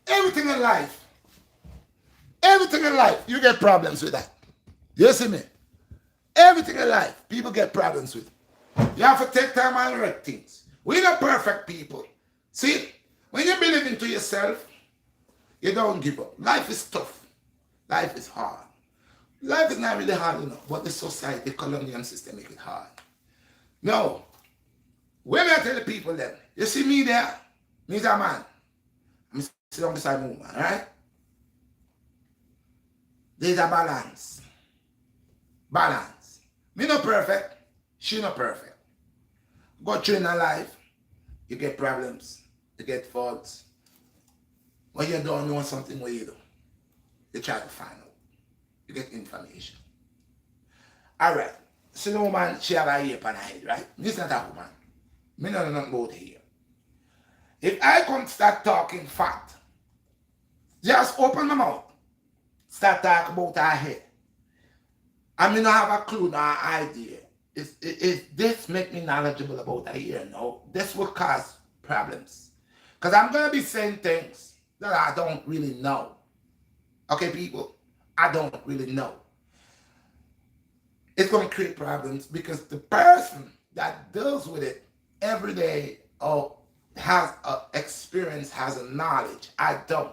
everything in life, you get problems with that. You see me? Everything in life, people get problems with. You have to take time and correct things. We're not perfect people. See? When you believe into yourself, you don't give up. Life is tough. Life is hard. Life is not really hard enough, but the society, the colonial system make it hard. No. When I tell the people that, you see me there, me's a man. I'm sitting on beside my woman, right? There's a balance. Balance. Me not perfect, she not perfect. Go through in her life, you get problems, you get faults. When you don't know something, what you do? You try to find out. You get information. Alright. So the woman, she have a ear on her head, right? This not a woman. Me no know nothing about here. If I come start talking fact, just open my mouth, start talking about her head. I mean, I have a clue, no idea. If this make me knowledgeable about her ear, no, this will cause problems. Because I'm going to be saying things that I don't really know. Okay, people? I don't really know. It's going to create problems because the person that deals with it every day or has a experience, has a knowledge. I don't.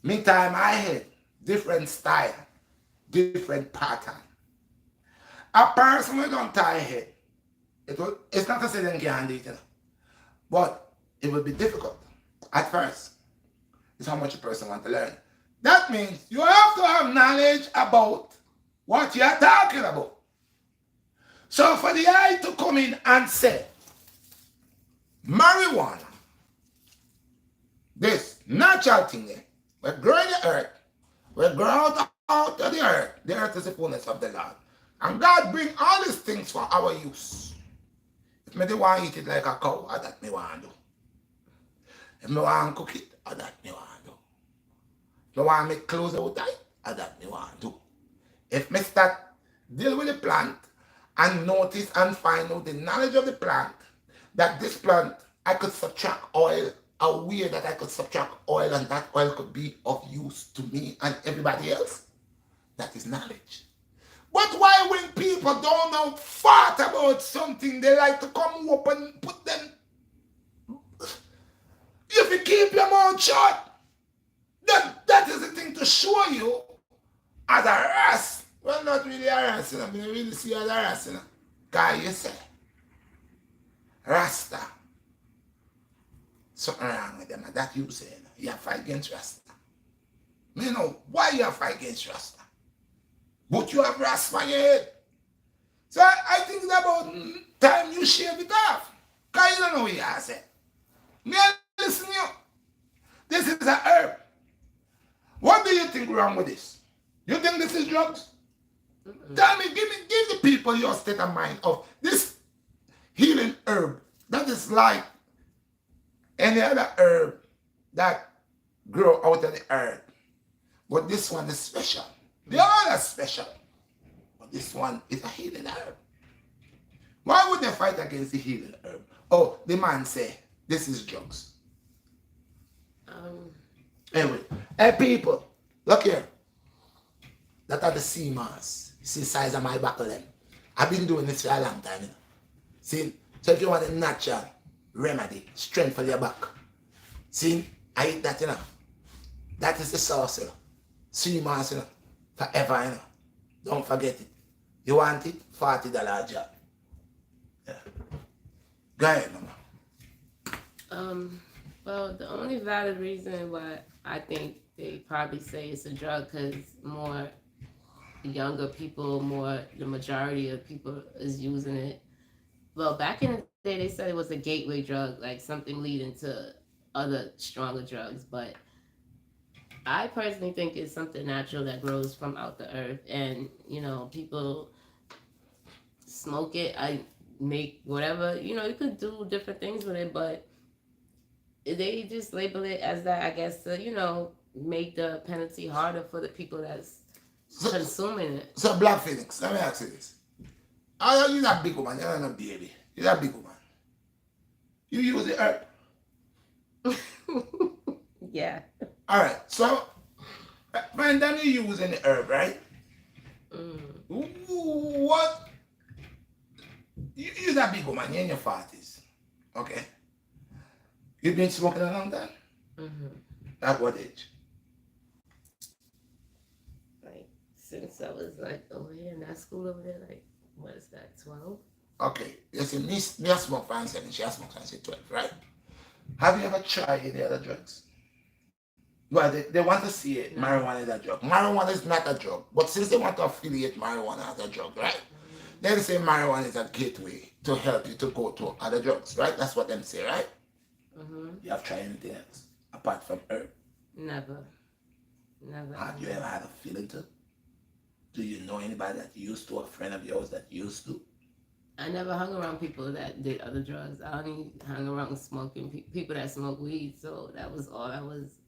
Me tie my head, different style, different pattern. A person who don't tie head, it's not to say they can't do it, you know, but it will be difficult at first. It's how much a person wants to learn. That means you have to have knowledge about what you're talking about. So for the eye to come in and say, marijuana, this natural thing there, we're growing the earth, we're growing out of the earth is the fullness of the Lord. And God bring all these things for our use. If me want to eat it like a cow, that me want to do. If me want to cook it, that me want to do. If me want to make clothes out of it, that me want to do. If me start deal with the plant and notice and find out the knowledge of the plant, that this plant, I could subtract oil, a way that I could subtract oil and that oil could be of use to me and everybody else, that is knowledge. But why when people don't know fart about something, they like to come up and put them... If you keep your mouth shut, then that is the thing to show you as a ras. Well, not really a ras, you know. I mean, really see as a ras, you know. Because you say, Rasta, something wrong with them, and that you say, you fight against Rasta. You know, why you fight against Rasta? But you have Rasta on your head. So I think it's about time you shave it off. Because you don't know what you are saying. Me listen to you. This is a herb. What do you think wrong with this? You think this is drugs? Tell me, give the people your state of mind of this healing herb that is like any other herb that grow out of the earth. But this one is special. They all are special. But this one is a healing herb. Why would they fight against the healing herb? Oh, the man say, this is drugs. Anyway, hey people, look here. That are the CMAs. See the size of my buckle them. I've been doing this for a long time, you know. See? So if you want a natural remedy, strength for your back. See? I eat that, you know. That is the sauce, you know. CMAs, you know. Forever, you know. Don't forget it. You want it? $40 job. Yeah. Go ahead, mama. Well, the only valid reason why I think they probably say it's a drug because more younger people, the majority of people is using it. Well, back in the day, they said it was a gateway drug, like something leading to other stronger drugs. But I personally think it's something natural that grows from out the earth. And, you know, people smoke it. I make whatever, you know, you could do different things with it, but they just label it as that, I guess, to, you know, make the penalty harder for the people that's consuming it. So, Black Phoenix, let me ask you this. You're not a big woman, you're not a baby. You're a big woman. You use the herb. Yeah. Alright, so, when then you using the herb, right? What? You're a big woman, you're in your 40s. Okay? You've been smoking a long time? At what age? Like, since I was like over here in that school over there, like, what is that, 12? Okay, you see, me I smoke for 7, she smokes for 12, right? Have you ever tried any other drugs? Well, they want to see it. Marijuana is a drug. Marijuana is not a drug. But since they want to affiliate marijuana as a drug, right? They say marijuana is a gateway to help you to go to other drugs, right? That's what them say, right? You have tried anything else apart from herb? Never. Never. Have you ever had a feeling to? Do you know anybody that used to, a friend of yours that used to? I never hung around people that did other drugs. I only hung around smoking people that smoke weed. So that was all I was,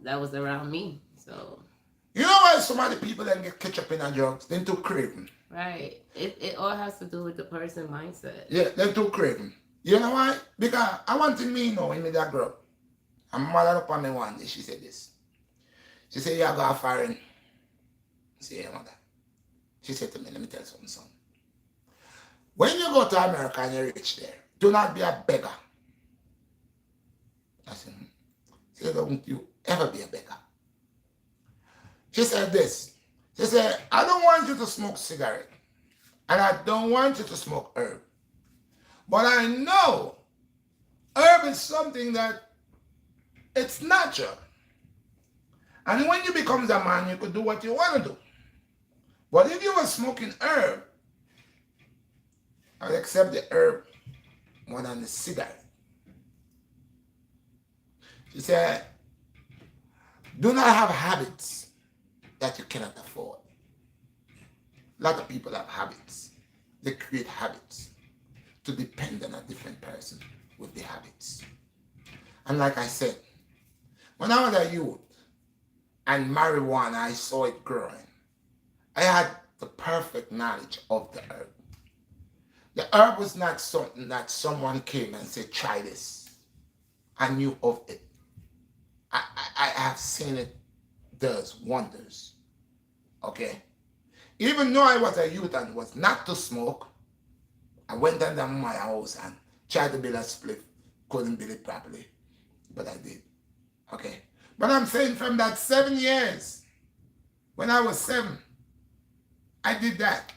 that was around me. So You know why so many people then get catch up in a drugs? They're too craving. right, it all has to do with the person mindset. Yeah, they're too craving. You know why? Because I want to me know when me that girl. I'm mother up on me one day, she said this. She said, yeah, go foreign. I said, yeah, mother. She said to me, let me tell you something, son. When you go to America and you reach there, do not be a beggar. I said, she said, don't you ever be a beggar. She said this. She said, I don't want you to smoke cigarette. And I don't want you to smoke herb. But I know herb is something that it's natural. And when you become a man, you could do what you want to do. But if you were smoking herb, I would accept the herb more than the cigarette. She said, do not have habits that you cannot afford. A lot of people have habits. They create habits to depend on a different person with the habits. And like I said, when I was a youth and marijuana, I saw it growing. I had the perfect knowledge of the herb. The herb was not something that someone came and said, try this. I knew of it. I have seen it does wonders. Okay? Even though I was a youth and was not to smoke, I went under my house and tried to build a split. Couldn't build it properly. But I did. Okay? But I'm saying from that 7 years, when I was 7, I did that.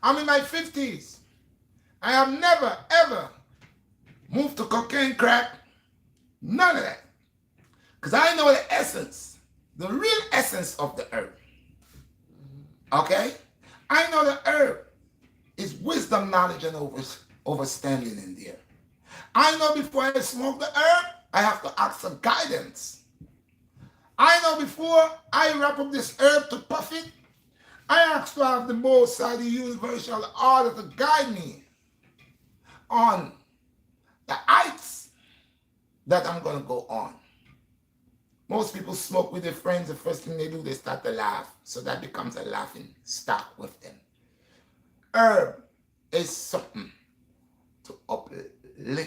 I'm in my 50s. I have never, ever moved to cocaine, crack. None of that. Because I know the essence, the real essence of the herb. Okay? I know the herb is wisdom, knowledge, and understanding in there. I know before I smoke the herb, I have to ask for guidance. I know before I wrap up this herb to puff it, I ask to have the Most High, the universal order to guide me on the heights that I'm going to go on. Most people smoke with their friends. The first thing they do, they start to laugh. So that becomes a laughing stock with them. Herb is something to uplift your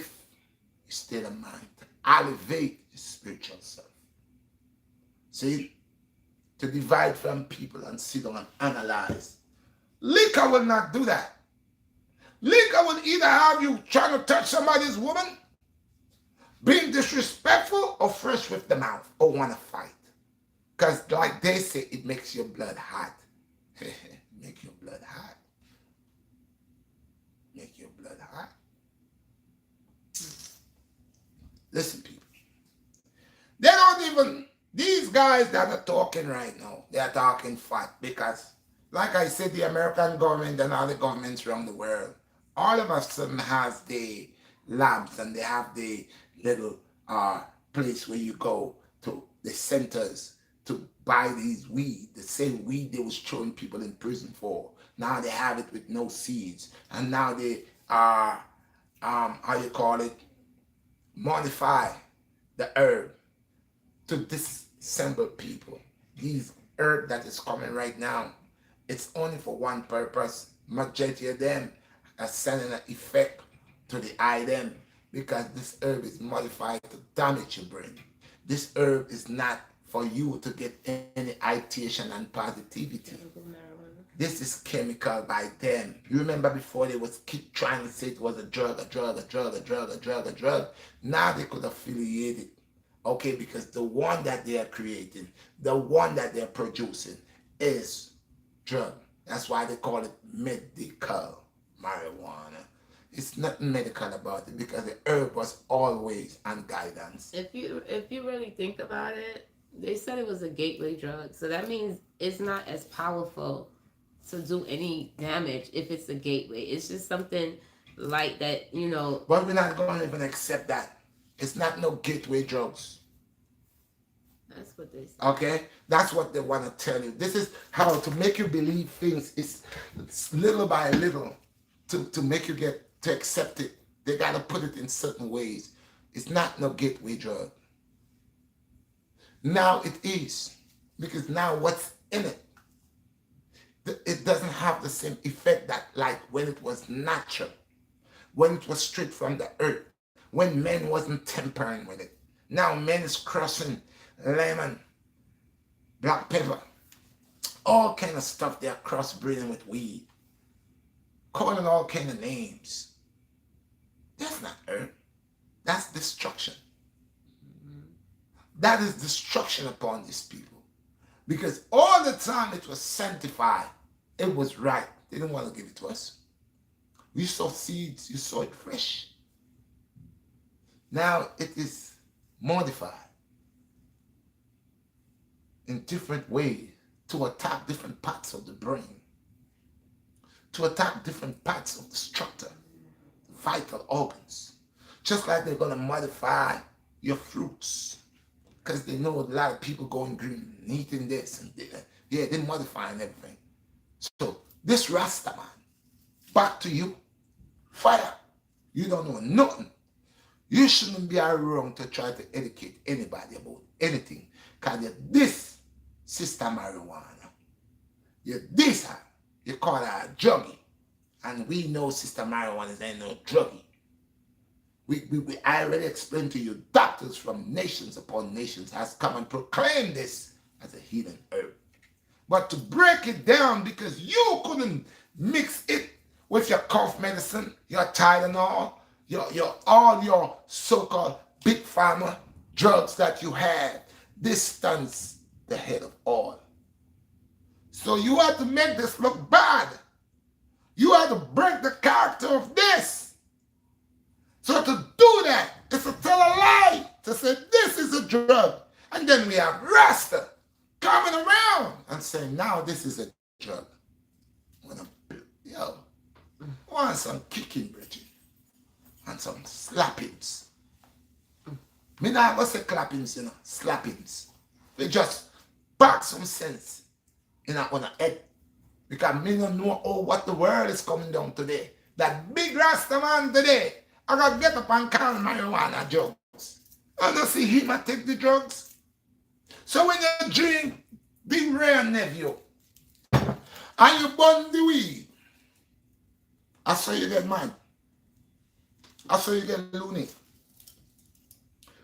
state of mind, to elevate your spiritual self. See? To divide from people and sit down and analyze. Liquor will not do that. Liquor will either have you trying to touch somebody's woman, being disrespectful, or fresh with the mouth, or want to fight. Because like they say, it makes your blood hot. Make your blood hot. Make your blood hot. Listen, people. They don't even, these guys that are talking right now, they are talking fat because, like I said, the American government and all the governments around the world, all of a sudden has the labs and they have the little place where you go to the centers to buy these weed, the same weed they was throwing people in prison for. Now they have it with no seeds, and now they are how you call it, modify the herb to disassemble people. These herb that is coming right now, it's only for one purpose. Majority of them are sending an effect to the eye them, because this herb is modified to damage your brain. This herb is not for you to get any ideation and positivity. This is chemical by them. You remember before they was keep trying to say it was a drug. Now they could affiliate it. Okay, because the one that they are creating, the one that they're producing is drug. That's why they call it medical marijuana. It's nothing medical about it because the herb was always on guidance. If you really think about it, they said it was a gateway drug. So that means it's not as powerful to do any damage if it's a gateway. It's just something like that, you know. But we're not going to even accept that. It's not no gateway drugs. That's what they say. Okay? That's what they want to tell you. This is how to make you believe things is little by little to make you get to accept it. They got to put it in certain ways. It's not no gateway drug. Now it is. Because now what's in it? It doesn't have the same effect that like when it was natural, when it was straight from the earth, when men wasn't tampering with it. Now men is crossing lemon, black pepper, all kind of stuff. They are crossbreeding with weed, calling all kind of names. That's not earth. That's destruction. That is destruction upon these people. Because all the time it was sanctified. It was right. They didn't want to give it to us. We saw seeds, you saw it fresh. Now it is modified in different ways to attack different parts of the brain, to attack different parts of the structure, vital organs. Just like they're going to modify your fruits. Because they know a lot of people going green, eating this and that. Yeah, they're modifying everything. So this Rasta man, back to you, fire. You don't know nothing. You shouldn't be around to try to educate anybody about anything. Because you're this sister marijuana. You're this, you call her a druggie. And we know sister marijuana ain't no druggie. I already explained to you, doctors from nations upon nations has come and proclaimed this as a healing herb. But to break it down because you couldn't mix it with your cough medicine, your Tylenol, all your so-called big pharma drugs that you had, this stunts the head of all. So you have to make this look bad. You have to break the character of this. So to do that is to tell a lie, to say this is a drug. And then we have Rasta coming around and saying now this is a drug. Yo, want some kicking, Bridget, and some slappings. Me not gonna say clappings, slappings. They just back some sense on the head. Because me don't know what the world is coming down today. That big Rasta man today, I gotta get up and call marijuana drugs. I don't see him take the drugs. So when you drink big rare nephew and you burn the weed, I saw you get mad. I saw you get loony.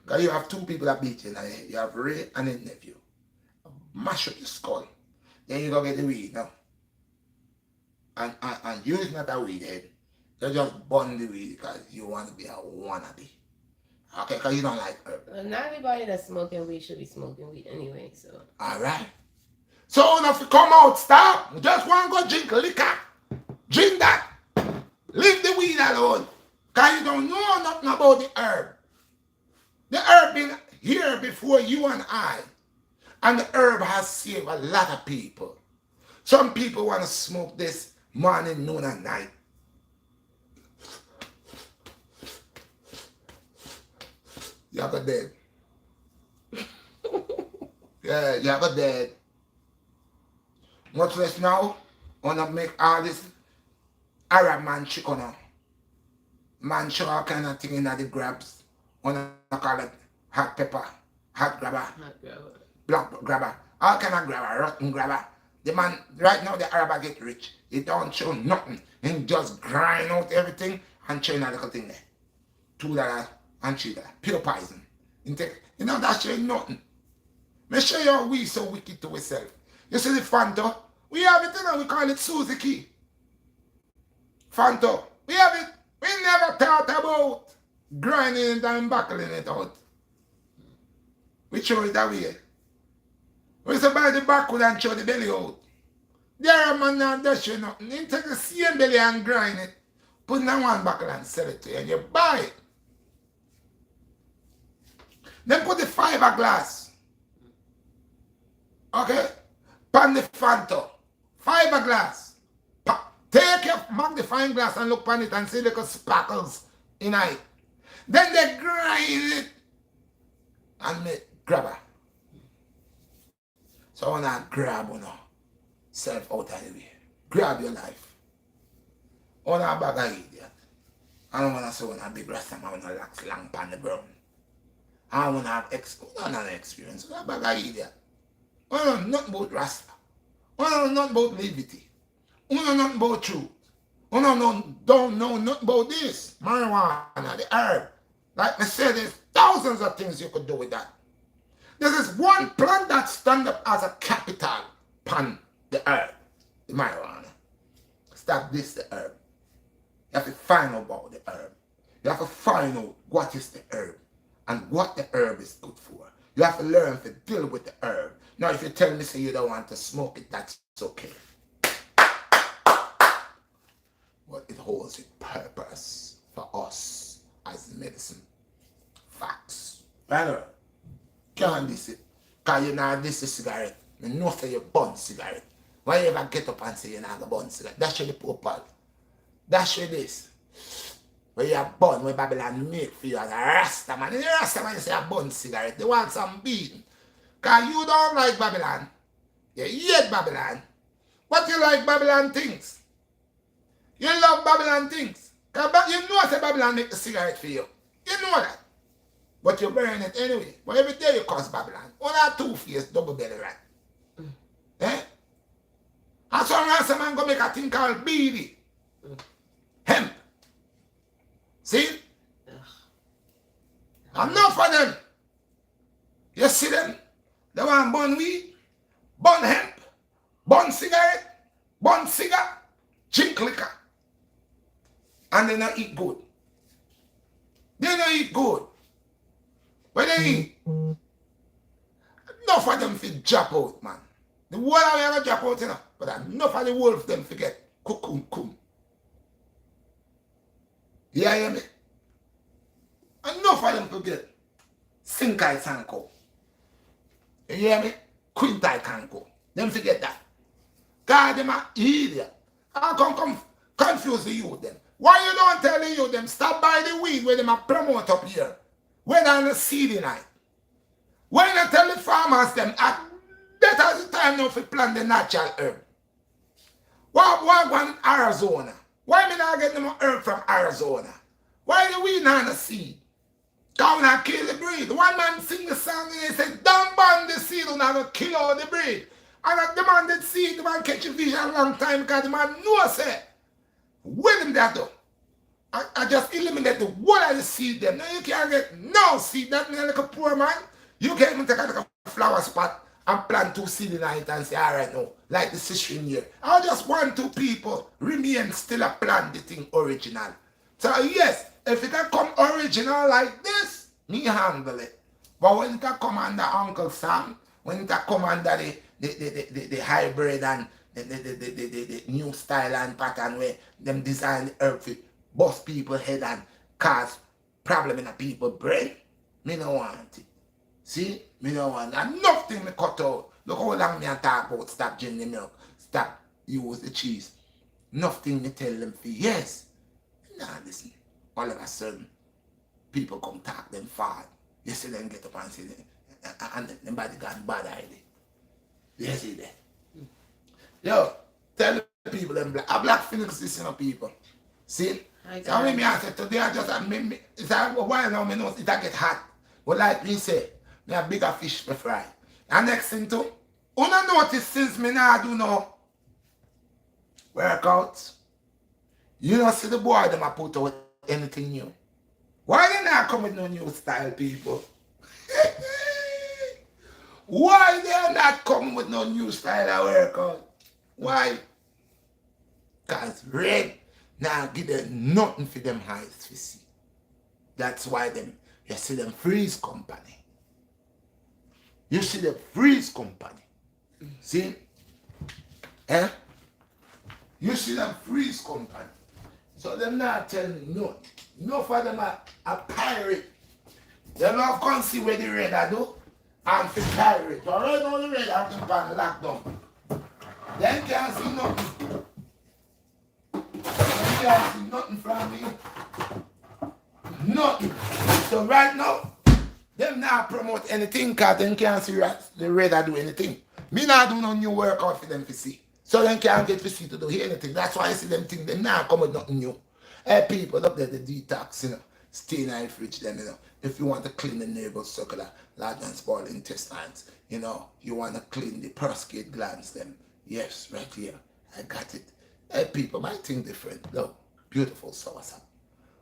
Because you have two people that beat you in the head. You have Ray and his nephew. Mash up your skull. Then you go get the weed now. And you is not a weed head. You just burn the weed because you want to be a wannabe. Okay, because you don't like herb. Well, not everybody that's smoking weed should be smoking weed anyway, so. Alright. So if you come out, stop. You just want to go drink liquor. Drink that. Leave the weed alone. Because you don't know nothing about the herb. The herb been here before you and I. And the herb has saved a lot of people. Some people want to smoke this morning, noon, and night. You got dead. Yeah, you got dead. Much less now, wanna make all this Arab man chicken now. Man show all kind of thing in the grabs. Wanna call it hot pepper, hot grabber, black grabber, all kind of grabber, rotten grabber. The man, right now the Arab get rich. He don't show nothing. He just grind out everything and chain a little thing there. $2 and $3. Pure poison. That shit nothing. Me show you how we so wicked to ourselves. You see the Fanta? We have it we call it Suzuki. Fanta. We have it. We never thought about grinding it and buckling it out. We throw it away. We say buy the backward and throw the belly out. There a man now does you nothing. He take the same belly and grind it. Put it in one buckle and sell it to you and you buy it. Then put the fiberglass. Okay? Pan the Fanta. Fiberglass. Take your magnifying glass and look on it and see little sparkles in it. Then they grind it and make grabber. So I wanna grab on self out of the way. Grab your life. On a bag of idiot. I don't wanna say on a big rasta man wanna lax long pan the ground. I don't wanna have experience. On a bag of idiot. I don't know nothing about rasta. I don't know nothing about liberty. I don't know nothing about truth. I don't know nothing about this. Marijuana, the herb. Like I said, there's thousands of things you could do with that. There is one plant that stands up as a capital upon the herb, the marijuana. Stop this, the herb. You have to find out about the herb. You have to find out what is the herb and what the herb is good for. You have to learn to deal with the herb. Now, if you tell me say you don't want to smoke it, that's okay. But it holds its purpose for us as medicine. Facts. Right? Can't diss it. Because you not diss a cigarette. You know say you burn cigarette. Why you ever get up and say you not going to burn cigarette? That's your purple. That's your this. Where you burn, where Babylon make for you as a Rasta man. In the Rasta man you say you burn cigarette. They want some beating. Because you don't like Babylon. You hate Babylon. But you like Babylon things. You love Babylon things. Because you know that Babylon make the cigarette for you. You know that. But you burn it anyway. But every day you curse Babylon. One or two-faced double belly rat. Eh? And some Rasta man go make a thing called beady. Hemp. See? Enough of them. You see them? They want burn weed, burn hemp, burn cigarette, burn cigar, drink liquor. And they don't eat good. They don't eat good. When they eat, enough of them fit drop out, man. The whole of them drop out, you know. But enough of the wolf them forget. Kukum. You hear me? Enough of them forget. Sinkai Sanko. You hear me? Quintai Kanko. Them forget that. God, them are idiot. How come confuse the youth them? Why you don't tell the youth them stop buy the weed where them are promote up here? When on the seedy night. Why you tell the farmers them at better the time now to plant the natural herb? Why go in Arizona? Why me not get them herb from Arizona? Why the weed not on the seed? Come and kill the breed. One man sing the song and he said, don't burn the seed, you're not going to kill all the breed. And the man did seed, the man catch a fish a long time because the man knows say, with him that though. I just eliminate the whole of the seed them. Now you can't get no seed. That means like a poor man. You can't even take a flower spot and plant 2 seeds in it and say, all right now, like the sister here. I just want 2 people remain still a plant the thing original. So yes, if it can come original like this, me handle it. But when it can come under Uncle Sam, when it can come under the hybrid and the new style and pattern where them design the herb to bust people head and cause problem in a people brain, me no want it. See? Me no want that. Nothing me cut out. Look how long me talk about stop drinking the milk, stop use the cheese. Nothing me tell them for yes. Nah, listen. All of a sudden, people come talk them far. You see them get up and say, and them body got bad idea. You see that? Yo, tell the people them black Phoenix listen to people. See? So when me answer today, I just it's a while now, me know it get hot. But like me say, me a bigger fish me fry. And next thing too, you don't notice since me now do no workout. You don't see the boy them a put out anything new. Why they not come with no new style, people? Why they are not coming with no new style of workout? Why? Because red now give them nothing for them eyes to see. That's why you see them freeze company. You see the freeze company. See? Eh? You see them freeze company. So them not telling no. No for them a pirate. They don't come see where the red I do. And for pirate. So right now the red I keep on lockdown. They can't see nothing. They can't see nothing from me. Nothing. So right now, them not promote anything because they can't see the red I do anything. Me not do no new workout for them to see. So them can't get to see to do anything. That's why I see them think they not come with nothing new. Hey people up there, the detox, stay in the fridge them, If you want to clean the nasal circular, large and small intestines, you want to clean the prostate glands them. Yes, right here. I got it. Hey people, my thing different. Look, beautiful soursop.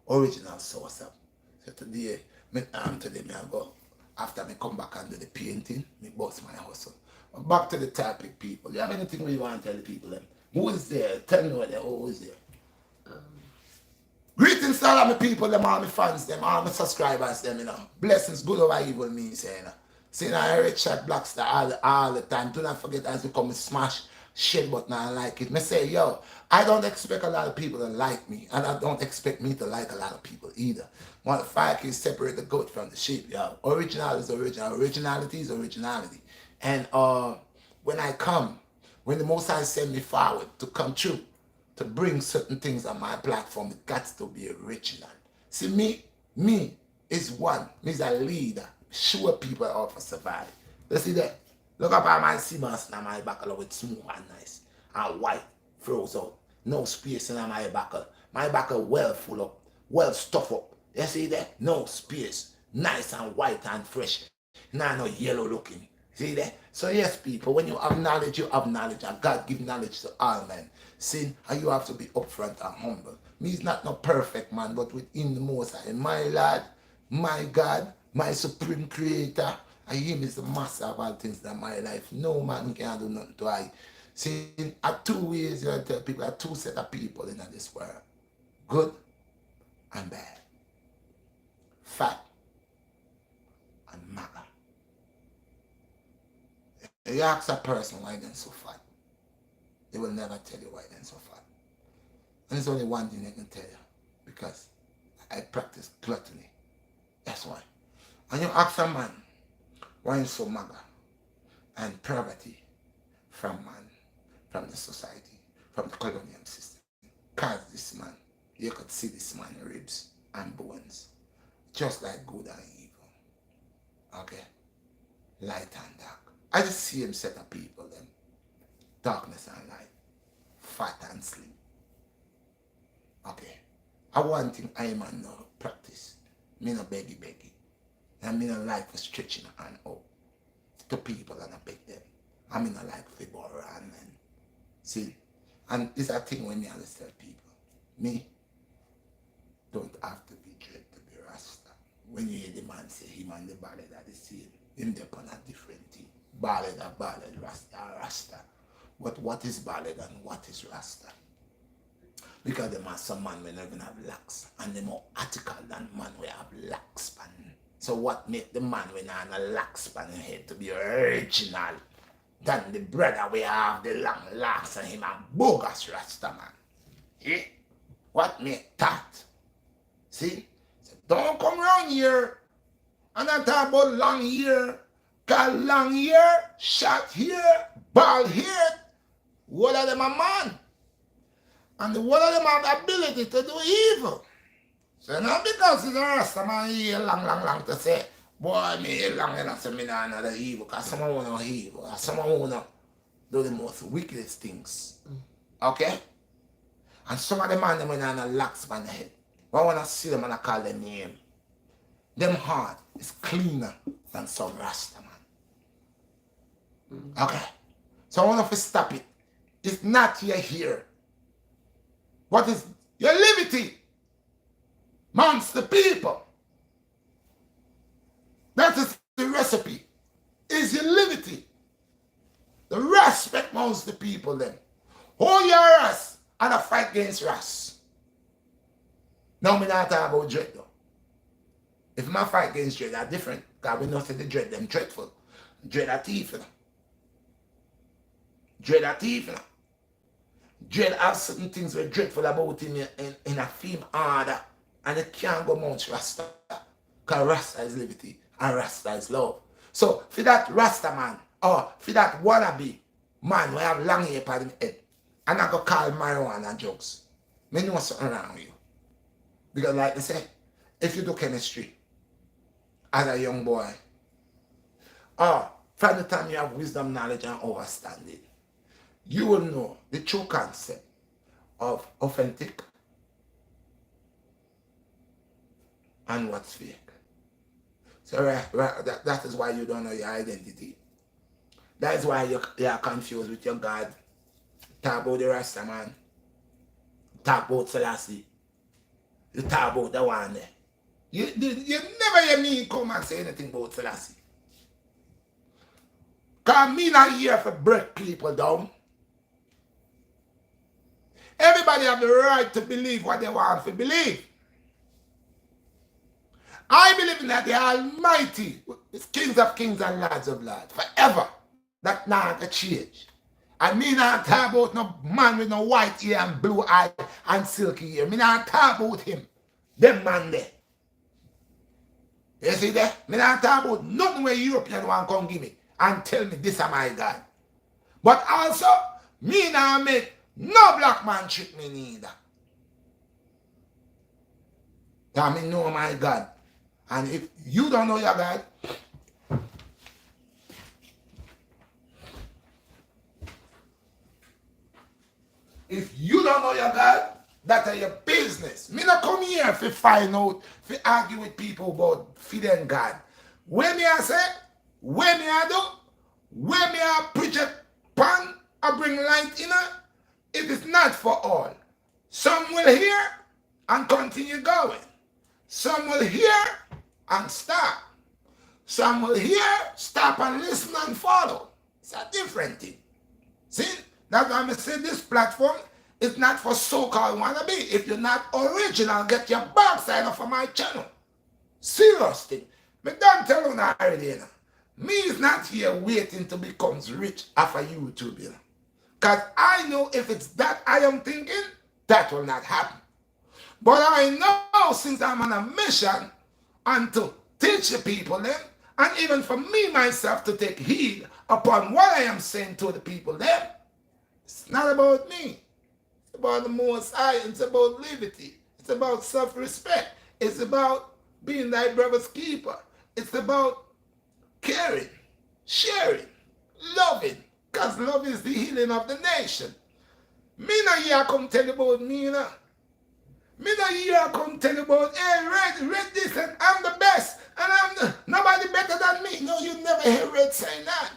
Original soursop. So today, today I go, after I come back and do the painting, me bust my hustle. But back to the topic, people. You have anything you want to tell the people them? Who is there? Tell me what they're always there. Greetings to all of my people, them, all my fans, them, all my subscribers, them, Blessings, good over evil means, saying I Redshot BlackStar all the time. Do not forget as we come and smash share button and like it. Me say, yo, I don't expect a lot of people to like me, and I don't expect me to like a lot of people either. One of the fire can separate the goat from the sheep, yo. Original is original. Originality is originality. And when the Most High send me forward to come true, to bring certain things on my platform, it got to be original. See, me is one. Me is a leader. Sure people how to survive. You see that? Look up at my seamoss and my buckle with smooth and nice. And white, froze out. No space in my buckle. My buckle well full up, well stuffed up. You see that? No space. Nice and white and fresh. Now no yellow looking. See that? So yes, people, when you have knowledge, you have knowledge. And God give knowledge to all men. See, and you have to be upfront and humble. Me is not no perfect man, but within the Most High, my Lord, my God, my supreme creator, and him is the master of all things in my life. No man can do nothing to I. See, at two ways you tell people, there are two set of people in this world. Good and bad. Fat and maga. You ask a person why they're so fat, they will never tell you why they're so fat. And there's only one thing they can tell you, because I practice gluttony. That's why. And you ask a man why he's so maga, and poverty from man, from the society, from the colonial system. Cause this man, you could see this man ribs and bones, just like good and evil. Okay? Light and dark. I just see him set of people then. Darkness and light. Fat and slim. Okay. I one thing I man no practice. Me no beggy. And me no like for stretching and out to people and I beg them. I mean I like for borrow and men. See? And it's a thing when me always tell people. Me don't have to be dread to be Rasta. When you hear the man say him and the ballad are the same, him depend on a different thing. Ballad, Rasta. But what is ballad and what is Rasta? Because them are some man when even have locks, and they more article than man we have lock span. So what make the man when have a lock span head to be original than the brother we have the long locks and him a bogus Rasta man? Eh? What make that? See? So don't come around here and I talk about long hair. Cause long hair, short hair, bald head, all of them are man. And all of them have the ability to do evil. So not because it's a Rasta man here long to say, boy, me here long enough so me not another evil. Because someone want to evil. Or someone want to do the most wickedest things. Okay? And some of the man them when they have locks on the head. I want to see them and I call them name. Them heart is cleaner than some Rasta man. Okay? So I want to stop it. It's not your here. What is your liberty amongst the people? That is the recipe. Is your liberty. The respect amongst the people then. Hold your ass and a fight against Ras. Now me not talk about dread though. If my fight against dread are different, because we know that the dread them dreadful. Dread are thief, you know. Dread are thief, you know. Dread have certain things we're dreadful about him in a film order. And it can't go amongst Rasta. Because Rasta is liberty and Rasta is love. So for that Rasta man, or for that wannabe man who have long hair on him head, and I go call marijuana drugs, me know something wrong with you. Because like I say, if you do chemistry as a young boy, or From the time you have wisdom, knowledge, and understanding, you will know the true concept of authentic and what's fake. So that is why you don't know your identity. That is why you are confused with your God. Talk about the Rasta man. Talk about Selassie. You talk about the one there. You never hear me come and say anything about Selassie. Because me not here to break people down. Everybody have the right to believe what they want to believe. I believe in that the Almighty is kings of kings and lords of lords forever. That not a change. I mean not talk about no man with no white hair and blue eye and silky hair. Me not talk about him. Them man there. You see there? Me not talk about nothing where European one come give me and tell me this is my God. But also, me not make no black man trick me neither. Because me know my God. And if you don't know your God, if you don't know your God, that's your business. Me not come here to find out, to argue with people about feeding God. When me I say, when me I do, when me I preach a pan, I bring light in it is not for all. Some will hear and continue going. Some will hear and stop. Some will hear, stop and listen and follow. It's a different thing. See, that's why I say this platform is not for so-called wannabe. If you're not original, get your backside off of my channel. Serious thing. Me don't tell you that already, you know. Me is not here waiting to become rich after YouTube, you know. Because I know if it's that I am thinking, that will not happen. But I know since I'm on a mission and to teach the people them, and even for me myself to take heed upon what I am saying to the people them, it's not about me. It's about the Most High. It's about liberty. It's about self-respect. It's about being thy brother's keeper. It's about caring, sharing, loving. Because love is the healing of the nation. Me not here come tell you about me, you know. Me not here come tell you about, hey, Red this, and I'm the best, and nobody better than me. No, you never hear Red saying that.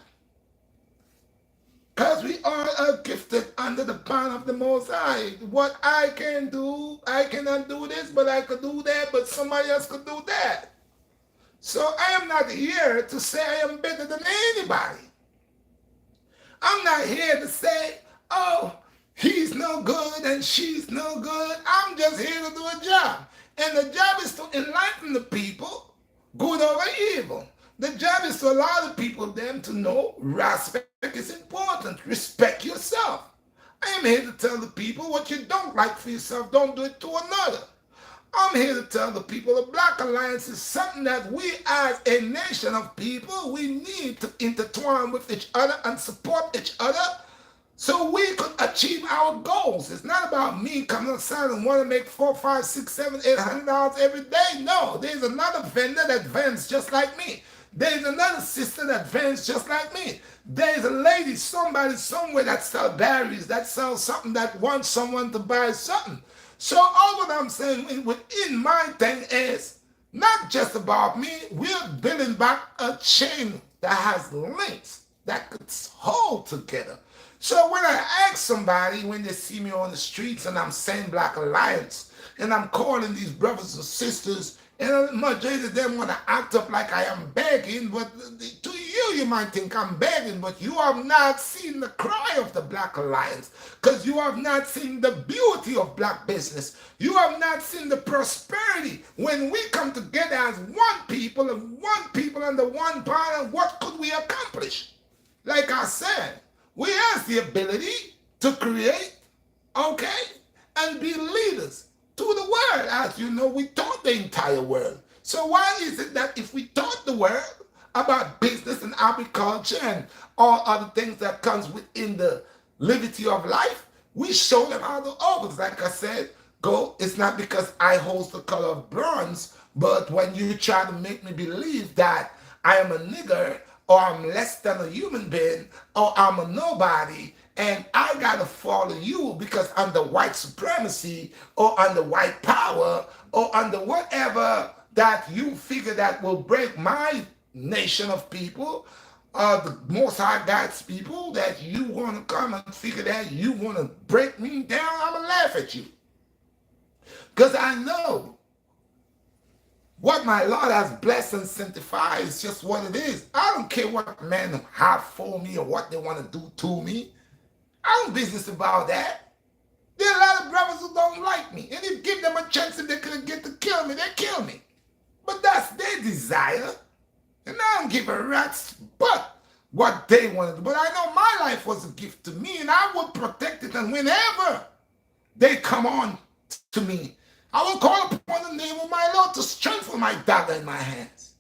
Because we all are gifted under the ban of the Most High. What I can do, I cannot do this, but I could do that, but somebody else could do that. So I am not here to say I am better than anybody. I'm not here to say, oh, he's no good and she's no good. I'm just here to do a job. And the job is to enlighten the people, good over evil. The job is to allow the people them to know respect is important. Respect yourself. I am here to tell the people what you don't like for yourself, don't do it to another. I'm here to tell the people the Black Alliance is something that we as a nation of people, we need to intertwine with each other and support each other so we could achieve our goals. It's not about me coming outside and want to make $400, $500, $600, $700, $800 every day. No, there's another vendor that vends just like me. There's another sister that vends just like me. There's a lady, somebody somewhere that sells berries, that sells something, that wants someone to buy something. So all what I'm saying within my thing is not just about me. We're building back a chain that has links that could hold together. So when I ask somebody when they see me on the streets and I'm saying Black Alliance and I'm calling these brothers and sisters, and the majority of them want to act up like I am begging, but to you might think I'm begging, but you have not seen the cry of the Black Alliance, because you have not seen the beauty of black business. You have not seen the prosperity. When we come together as one people under one banner, what could we accomplish? Like I said, we have the ability to create, okay, and be leaders to the world. As you know, we taught the entire world. So why is it that if we taught the world about business and agriculture and all other things that comes within the liberty of life, we show them how to open? Like I said, it's not because I hold the color of bronze, but when you try to make me believe that I am a nigger or I'm less than a human being, or I'm a nobody, and I gotta follow you because under white supremacy, or under white power, or under whatever that you figure that will break my nation of people, the Most High God's people, that you want to come and figure that you want to break me down, I'm going to laugh at you. Because I know what my Lord has blessed and sanctified is just what it is. I don't care what men have for me or what they want to do to me. I don't business about that. There are a lot of brothers who don't like me. And if you give them a chance, if they could get to kill me, they kill me. But that's their desire. And I don't give a rat's but what they want to do. But I know my life was a gift to me, and I will protect it. And whenever they come on to me, I will call upon the name of my Lord to strengthen my dagger in my hands.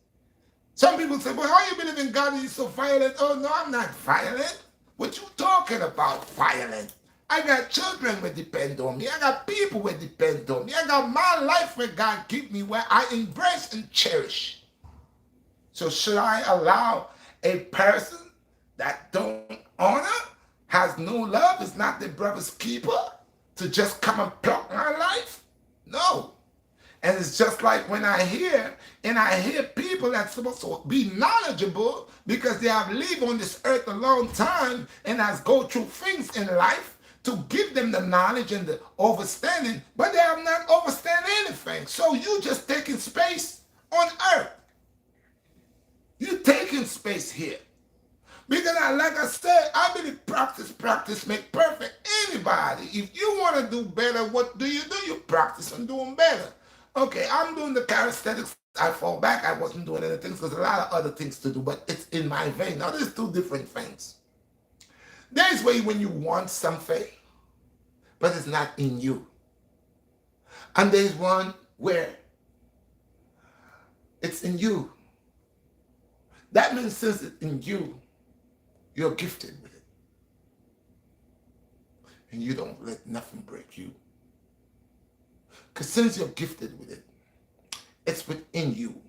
Some people say, well, how you believe in God and you're so violent? Oh, no, I'm not violent. What you talking about, violent? I got children who depend on me. I got people who depend on me. I got my life where God give me, where I embrace and cherish. So should I allow a person that don't honor, has no love, is not their brother's keeper, to just come and pluck my life? No. And it's just like when I hear people that's supposed to be knowledgeable because they have lived on this earth a long time and has go through things in life to give them the knowledge and the understanding, but they have not understand anything. So you just taking space on earth. You taking space here. Because like I said, I believe practice make perfect. Anybody, if you want to do better, what do? You practice on doing better. Okay, I'm doing the calisthenics. I fall back. I wasn't doing anything because a lot of other things to do, but it's in my vein. Now, there's two different things. There's way when you want something, but it's not in you. And there's one where it's in you. That means since it's in you, you're gifted with it. And you don't let nothing break you. Because since you're gifted with it, it's within you.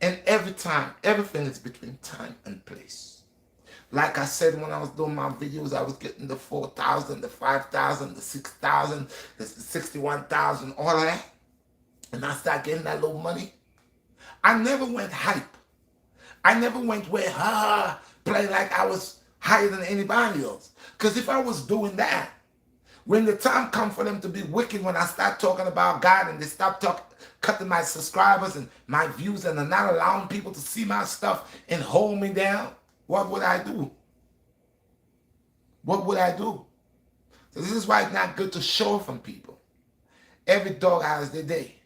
And every time, everything is between time and place. Like I said, when I was doing my videos, I was getting the 4,000, the 5,000, the 6,000, the 61,000, all of that. And I started getting that little money. I never went hype. I never went where, play like I was higher than anybody else. Because if I was doing that, when the time comes for them to be wicked, when I start talking about God and they stop cutting my subscribers and my views and not allowing people to see my stuff and hold me down, what would I do? What would I do? So this is why it's not good to show from people. Every dog has their day.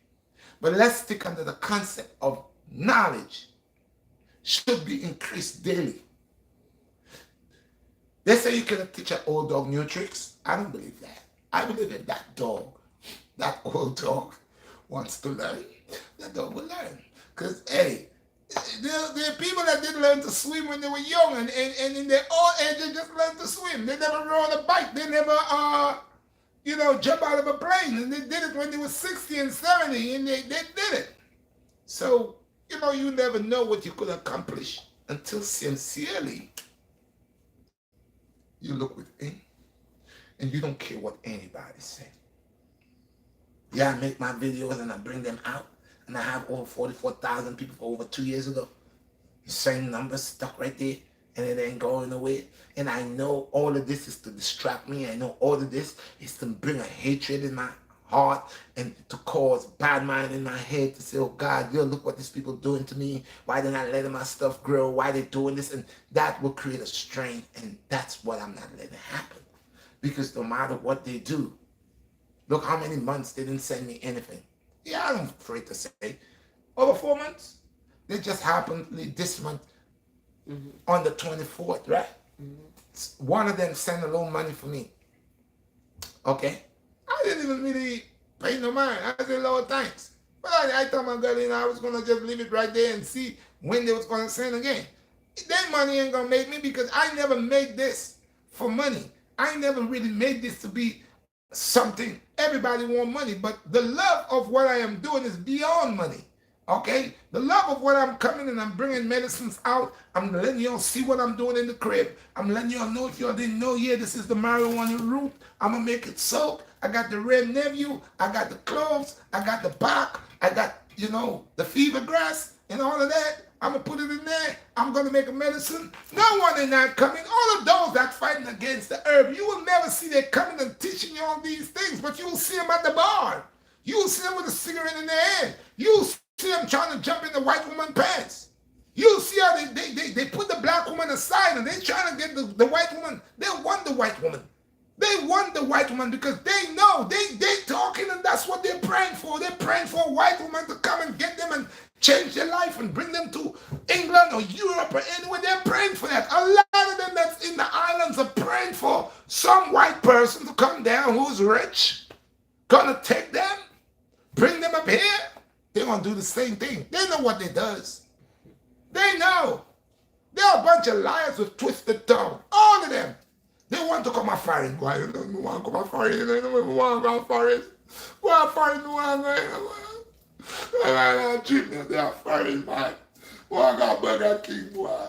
But let's stick under the concept of knowledge should be increased daily. They say you cannot teach an old dog new tricks. I don't believe that. I believe that that old dog wants to learn. That dog will learn. Because, hey, there are people that didn't learn to swim when they were young, and in their old age, they just learned to swim. They never rode a bike. They never, jump out of a plane. And they did it when they were 60 and 70, and they did it. So, you never know what you could accomplish until sincerely you look within and you don't care what anybody says. Yeah, I make my videos and I bring them out and I have over 44,000 people for over 2 years ago. The same numbers stuck right there and it ain't going away. And I know all of this is to distract me. I know all of this is to bring a hatred in my heart and to cause bad mind in my head to say, oh God, look what these people doing to me. Why they're not letting my stuff grow? Why they doing this? And that will create a strain, and that's what I'm not letting happen. Because no matter what they do, look how many months they didn't send me anything. Yeah, I'm afraid to say. Over 4 months. They just happened this month on the 24th, right? One of them sent a little money for me. Okay? I didn't even really pay no mind. I said, Lord, thanks. But I told my girl, I was going to just leave it right there and see when they was going to send again. That money ain't going to make me because I never made this for money. I never really made this to be something. Everybody want money, but the love of what I am doing is beyond money. Okay? The love of what I'm coming and I'm bringing medicines out. I'm letting y'all see what I'm doing in the crib. I'm letting y'all know if y'all didn't know, yeah, this is the marijuana root. I'm going to make it soak. I got the red nephew. I got the cloves. I got the bark. I got, the fever grass and all of that. I'm going to put it in there. I'm going to make a medicine. No one is not coming. All of those that fighting against the herb, you will never see they coming and teaching you all these things, but you will see them at the bar. You will see them with a cigarette in their hand. You will see them trying to jump in the white woman pants. You see how they put the black woman aside and they trying to get the white woman. They want the white woman. They want the white woman because they know they talking and that's what they're praying for. They're praying for a white woman to come and get them and change their life and bring them to England or Europe or anywhere. They're praying for that. A lot of them that's in the islands are praying for some white person to come down who's rich, gonna take them, bring them up here. They're gonna do the same thing. They know what they does. They know. They're a bunch of liars with twisted tongue. All of them. They want to come a foreign. Why you don't want to come a foreign? They don't want to come a foreign. Why foreign? Why treat me? They are foreign, man. Why got Burger King, boy?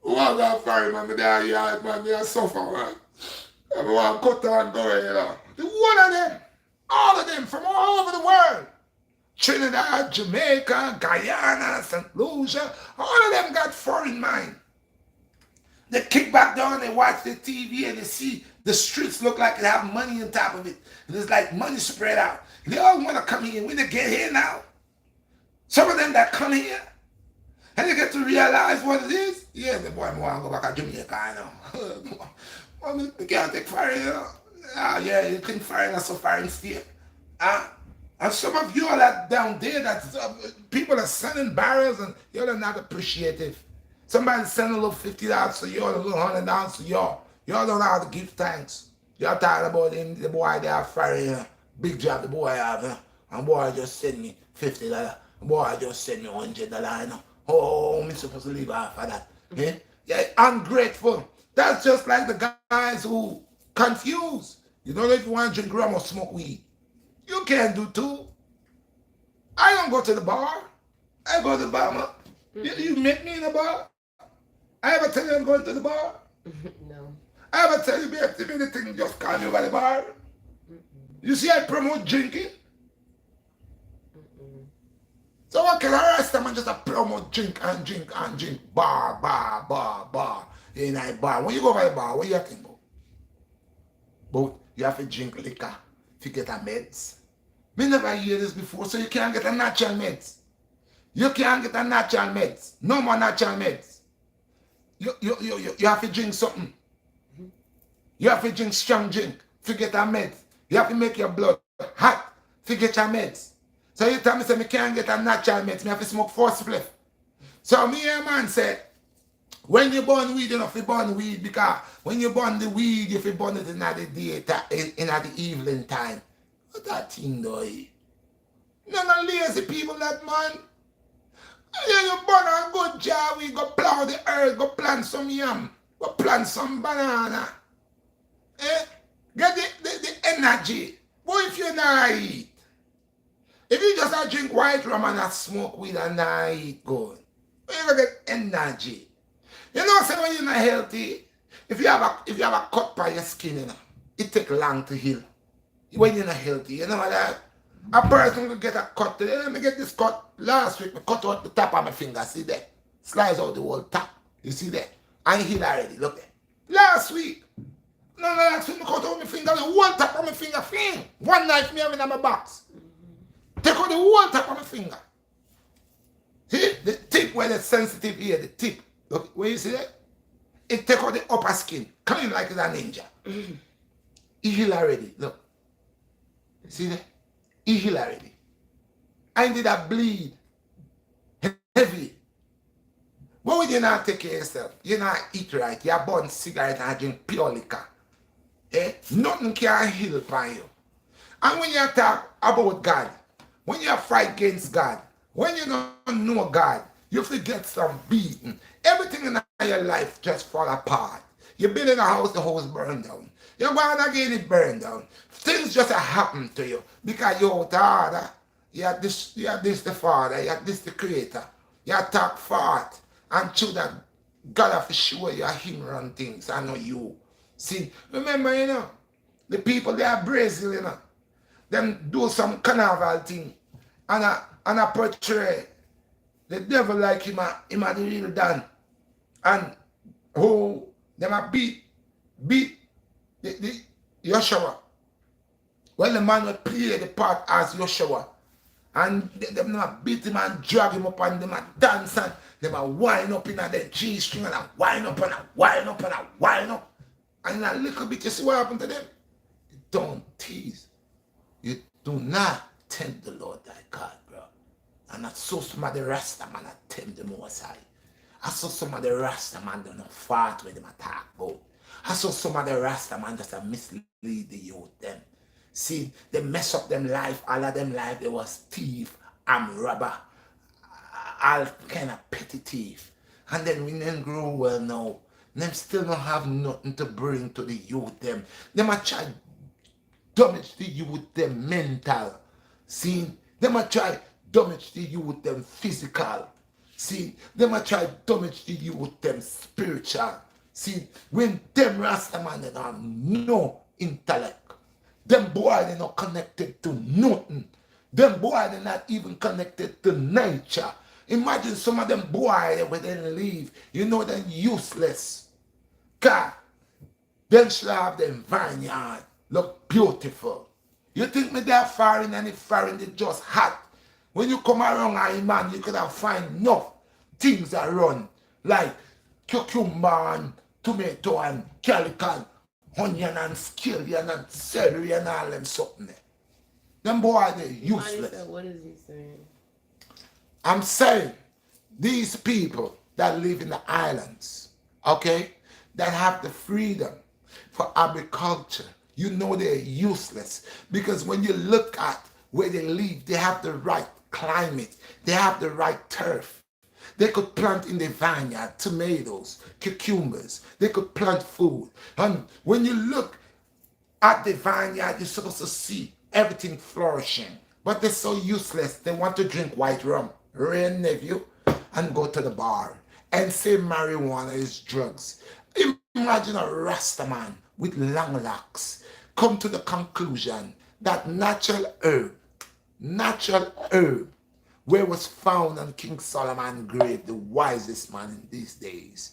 Why got foreign, man? They are yard, man. They are suffer, man. I want to cut and go, The one of them, all of them from all over the world. Trinidad, Jamaica, Guyana, St. Lucia, all of them got foreign mind. They kick back down, they watch the TV and they see the streets look like they have money on top of it. And it's like money spread out. They all want to come here. When they get here now, some of them that come here, and they get to realize what it is, yeah, the boy, I want to go back to Jamaica, I know. You can't take foreign, yeah, you think foreign, that's a foreign state. And some of you are that down there that people are sending barrels and you're not appreciative. Somebody send a little $50 to you, a little $100 to y'all. Y'all don't know how to give thanks. Y'all talking about him, the boy they are firing, big job the boy have, and boy just send me $50. Boy just send me $100. Oh, I'm supposed to live off of that. Yeah, ungrateful. That's just like the guys who confused. You don't know if you want to drink rum or smoke weed. You can't do two. I don't go to the bar. I go to the bar. You meet me in the bar? I ever tell you I'm going to the bar? No. I ever tell you, babe, if anything, just call me over the bar? You see, I promote drinking. So what can I rest them and just promote drink and drink and drink? Bar, bar, bar, bar. In a bar. When you go over the bar, what you think about? But you have to drink liquor to get a meds. Me never hear this before, so you can't get a natural meds. You can't get a natural meds. No more natural meds. You have to drink something. You have to drink strong drink to get a meds. You have to make your blood hot to get your meds. So you tell me, say, me can't get a natural meds. Me have to smoke 4 spliff. So me and man said, when you burn weed, you have to burn weed because when you burn the weed, you have to burn it in the evening time. What that thing though? None of lazy people that man. Yeah, you burn a good job, we go plow the earth, go plant some yam, go plant some banana. Get the energy. But if you not eat, if you just drink white rum and smoke weed and not eat good, you gonna get energy. You know, say when you're not healthy, if you have a cut by your skin, it take long to heal. When you're not healthy, you know that? A person will get a cut today. Let me get this cut. Last week, I cut out the top of my finger. See that? Slice out the whole top. You see that? I heal already. Look there. Last week. No, last week, I cut out my finger. The whole top of my finger. Fing. One knife me having in my box. Take out the whole top of my finger. See? The tip where the sensitive here, the tip. Look, where you see that? It take out the upper skin. Clean like a ninja. He heal already. Look. See that? He heal already. I did a bleed heavy. But when you not take care of yourself, you not eat right, you burn cigarette and drink pure liquor. Nothing can heal for you. And when you talk about God, when you fight against God, when you don't know God, you forget some beating. Everything in your life just fall apart. You build in a house, the house burn down. You go on again, it burn down. Things just happen to you because you're out of order. you are this the Father, you are this the Creator. You talk fart and through that God have to show you him run things. I know you. See, remember, the people they are Brazil, them do some carnival thing and I portray the devil like him a the real Dan. And who them a beat the Joshua. Well, the man will play the part as Joshua. And them not beat him and drag him up and them a dance and them a wind up in the G string and a wind up and a wind up and a wind up. And in a little bit, you see what happened to them? You don't tease. You do not tempt the Lord thy God, bro. And I saw some of the Rasta man attempt the Most High. I saw some of the Rasta man don't know fart with them attack about. I saw some of the Rasta man just mislead the youth them. See, they mess up them life, all of them life, they was thief and robber, all kind of petty thief. And then when them grow well now, them still don't have nothing to bring to the youth them. Them a try damage the youth them mental. See, them a try damage the youth them physical. See, them a try damage the youth them spiritual. See, when them Rasta man they don't have no intellect. Them boy they not connected to nothing. Them boy they not even connected to nature. Imagine some of them boy when they leave, they're useless. God, them should have them vineyard look beautiful. You think me they're foreign and if foreign they just hot. When you come around man, you could have find enough things that run like cucumber and tomato and calican, onion and scallion and celery and all them something there. Them boy they useless. What is he saying? I'm saying these people that live in the islands, okay, that have the freedom for agriculture, they're useless. Because when you look at where they live, they have the right climate, they have the right turf. They could plant in the vineyard tomatoes, cucumbers. They could plant food. And when you look at the vineyard, you're supposed to see everything flourishing. But they're so useless. They want to drink white rum, rain nephew, and go to the bar and say marijuana is drugs. Imagine a Rasta man with long locks come to the conclusion that natural herb, where was found on King Solomon's grave, the wisest man in these days,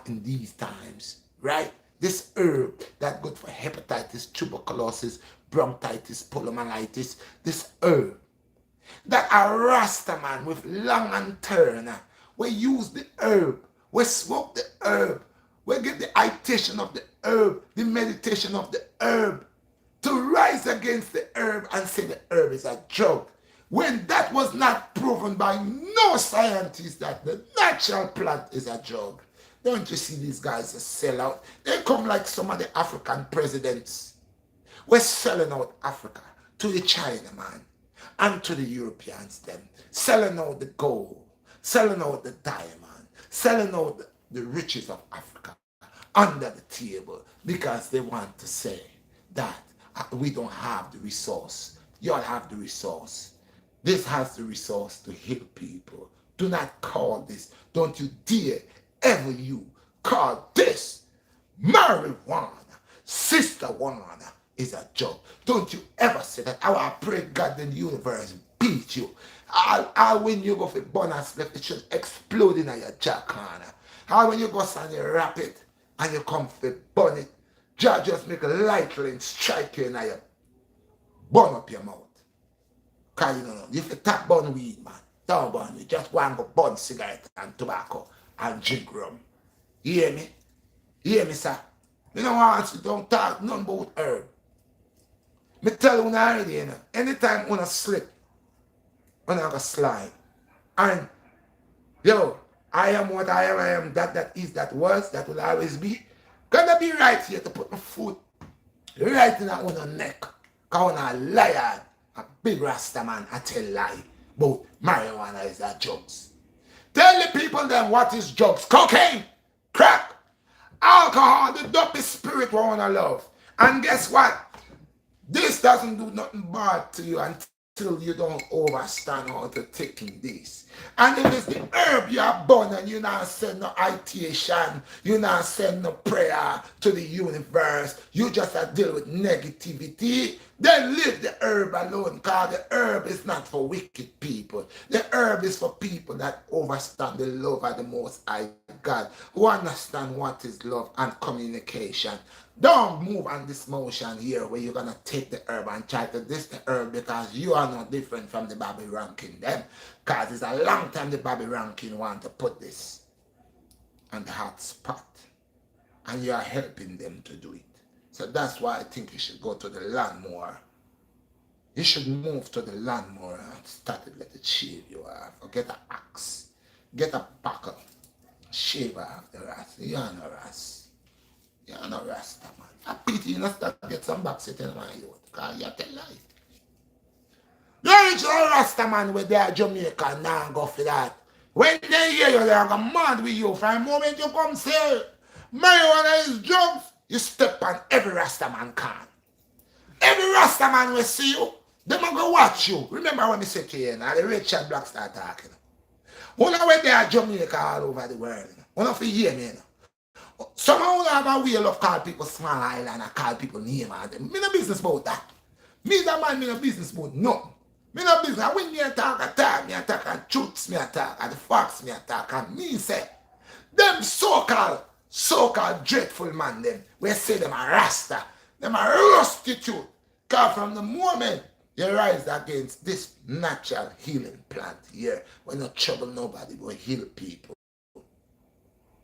in these times, right? This herb that good for hepatitis, tuberculosis, bronchitis, poliomyelitis, this herb, that a Rasta man with long and turn, we use the herb, we smoke the herb, we get the itation of the herb, the meditation of the herb, to rise against the herb and say the herb is a drug. When that was not proven by no scientist that the natural plant is a drug. Don't you see these guys a sell out? They come like some of the African presidents. We're selling out Africa to the China man and to the Europeans them. Selling out the gold, selling out the diamond, selling out the riches of Africa under the table because they want to say that we don't have the resource. Y'all have the resource. This has the resource to heal people. Do not call this. Don't you dare ever you call this marijuana. Sister Juana is a joke. Don't you ever say that. I pray God the universe beat you. I'll when you go for bonus left, it should explode in your jaw corner. How when you go and you wrap it and you come for burn it, just make a light lane strike you in your burn up your mouth. Cause if you tap burn weed, man, don't burn weed. Just go and go burn cigarette and tobacco and drink rum. You hear me? You hear me, sir? You know what? Don't talk nothing about herb. Me tell you already, anytime when I slip, when I go slide, and I am what I am, that is, that was, that will always be. Gonna be right here to put my foot right in that one neck. Cause when I liar, a big Rasta man, I tell lie. But marijuana is that drugs. Tell the people then what is drugs. Cocaine, crack, alcohol, the dopey spirit we wanna love. And guess what? This doesn't do nothing bad to you until until you don't understand how to take in this. And if it's the herb you are born and you not send no itation, you not send no prayer to the universe, you just deal with negativity, then leave the herb alone, because the herb is not for wicked people. The herb is for people that understand the love of the Most High God, who understand what is love and communication. Don't move on this motion here where you're going to take the herb and try to diss the herb, because you are not different from the Bobby Rankin them. Because it's a long time the Bobby Rankin want to put this on the hot spot. And you are helping them to do it. So that's why I think you should go to the land more. You should move to the land more and start to let it shave you off. Or get an axe. Get a packer. Shave off the rest. You are no rest. You are no rasta, man. I pity you not start to get some back sitting on my youth. Because you tell lie. You reach a rasta man with their Jamaica now go for that. When they hear you, they're going mad with you. From the moment you come say, marijuana is drugs, you step on every rasta man can. Every rasta man will see you, they going to watch you. Remember when I said to you, now the Redshot BlackStar talking. When I went there, Jamaica all over the world. When I hear me, some of them have a way of call people small island and call people name and them. Me no business about that. Me that man, me no business about nothing. Me no business. When me attack, me attack, and truths me attack, and the facts me attack, and me say, them so-called dreadful man them, we say them a rasta, them a prostitute. Because from the moment you rise against this natural healing plant here, we not trouble nobody, we heal people.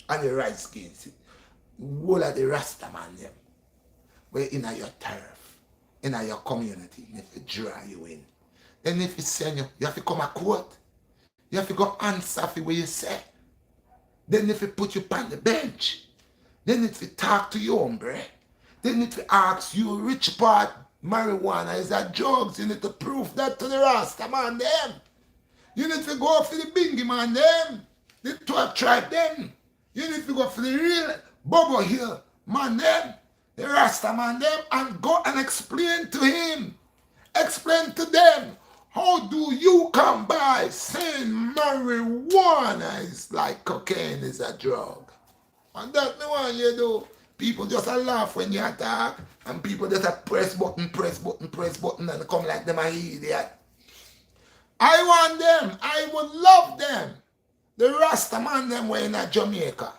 And you rise against it. All of the rasta man them, we in your turf, in your community, if it draw you in. Then if it send you, you have to come a court. You have to go answer for what you say. Then if it put you on the bench, then if it talk to you, hombre. Then if it ask you which part marijuana is that drugs, you need to prove that to the Rasta man them. You need to go for the Bingy man them, the 12 tribe them. You need to go for the real Bobo Hill man them, the Rasta man them, and go and explain to him. Explain to them, how do you come by saying marijuana is like cocaine is a drug? And that's the one you do. People just laugh when you attack, and people just press button, and come like them an idiot. I want them. I would love them. The Rasta man them were in Jamaica.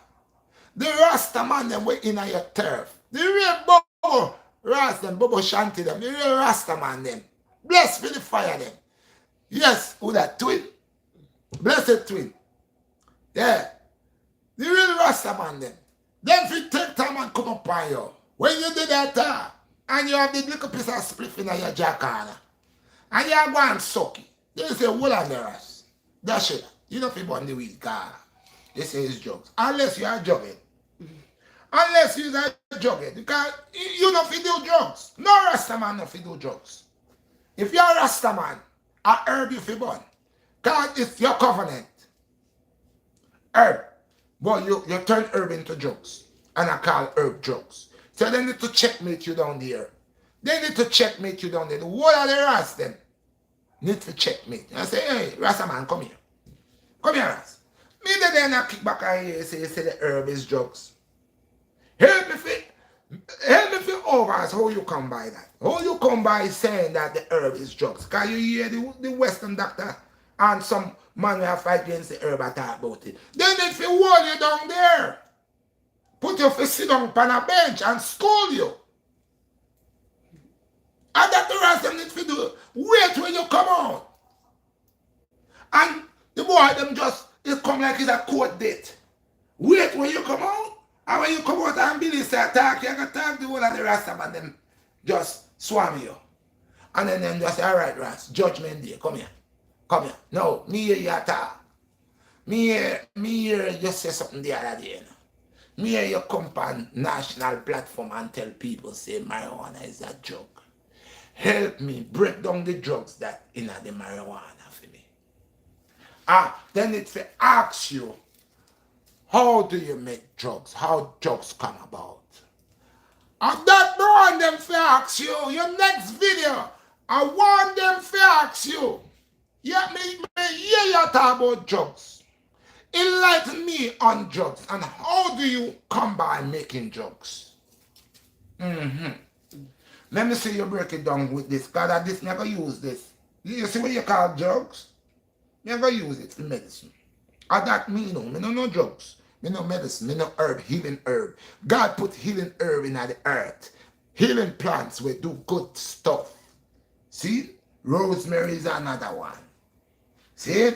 The Rasta man them were in your turf. The real Bobo Rasta them, Bobo Shanti them, the real Rasta man them. Bless for the fire them. Yes, who that twin? Blessed twin. Yeah. The real Rasta man them. Then if you take time and come up on you, when you do that, and you have the little piece of spliff in your jackana, and you are going to suck it, they say, wool on the rest. That's it. You don't feel on the weed car. They say it's drugs. Unless you are jogging. Unless you are jogging. Because you don't feel do drugs. No Rasta man don't feel do drugs. If you are a Rasta man, a herb you feel burn. God is your covenant. Herb. But you turn herb into drugs. And I call herb drugs. So they need to checkmate you down there. They need to checkmate you down there. What are the Ras them? Need to checkmate. I say, hey, Rasta man, come here. Come here, Ras. Me they not kick back and you say the herb is drugs. Help me for over as how you come by that. How you come by saying that the herb is drugs. Because you hear the Western doctor and some man will fight against the herb and talk about it. Then if you hold you down there, put your face sit down on a bench and scold you. And that the rest them need to do. Wait when you come out. And the boy them just, it come like it's a court date. Wait when you come out. And when you come out and Billy say attack, you can talk the whole of the rest of them and them just swam you. And then them just say, all right, Ras, judgment day, come here. Come here. No, me hear you attack. Me hear you say something the other day. You know? Me hear you come on national platform and tell people say marijuana is a drug. Help me break down the drugs that in the marijuana for me. Then it will ask you, how do you make drugs? How drugs come about? And that the one them for ask you, your next video, I want them to ask you. Yeah, me hear you talk about drugs. Enlighten me on drugs and how do you come by making drugs? Let me see you break it down with this. God, I this never use this. You see what you call drugs? Never use it for medicine. I that me no no drugs. Me no medicine, me no herb, healing herb. God put healing herb in the earth. Healing plants will do good stuff. See? Rosemary is another one. See?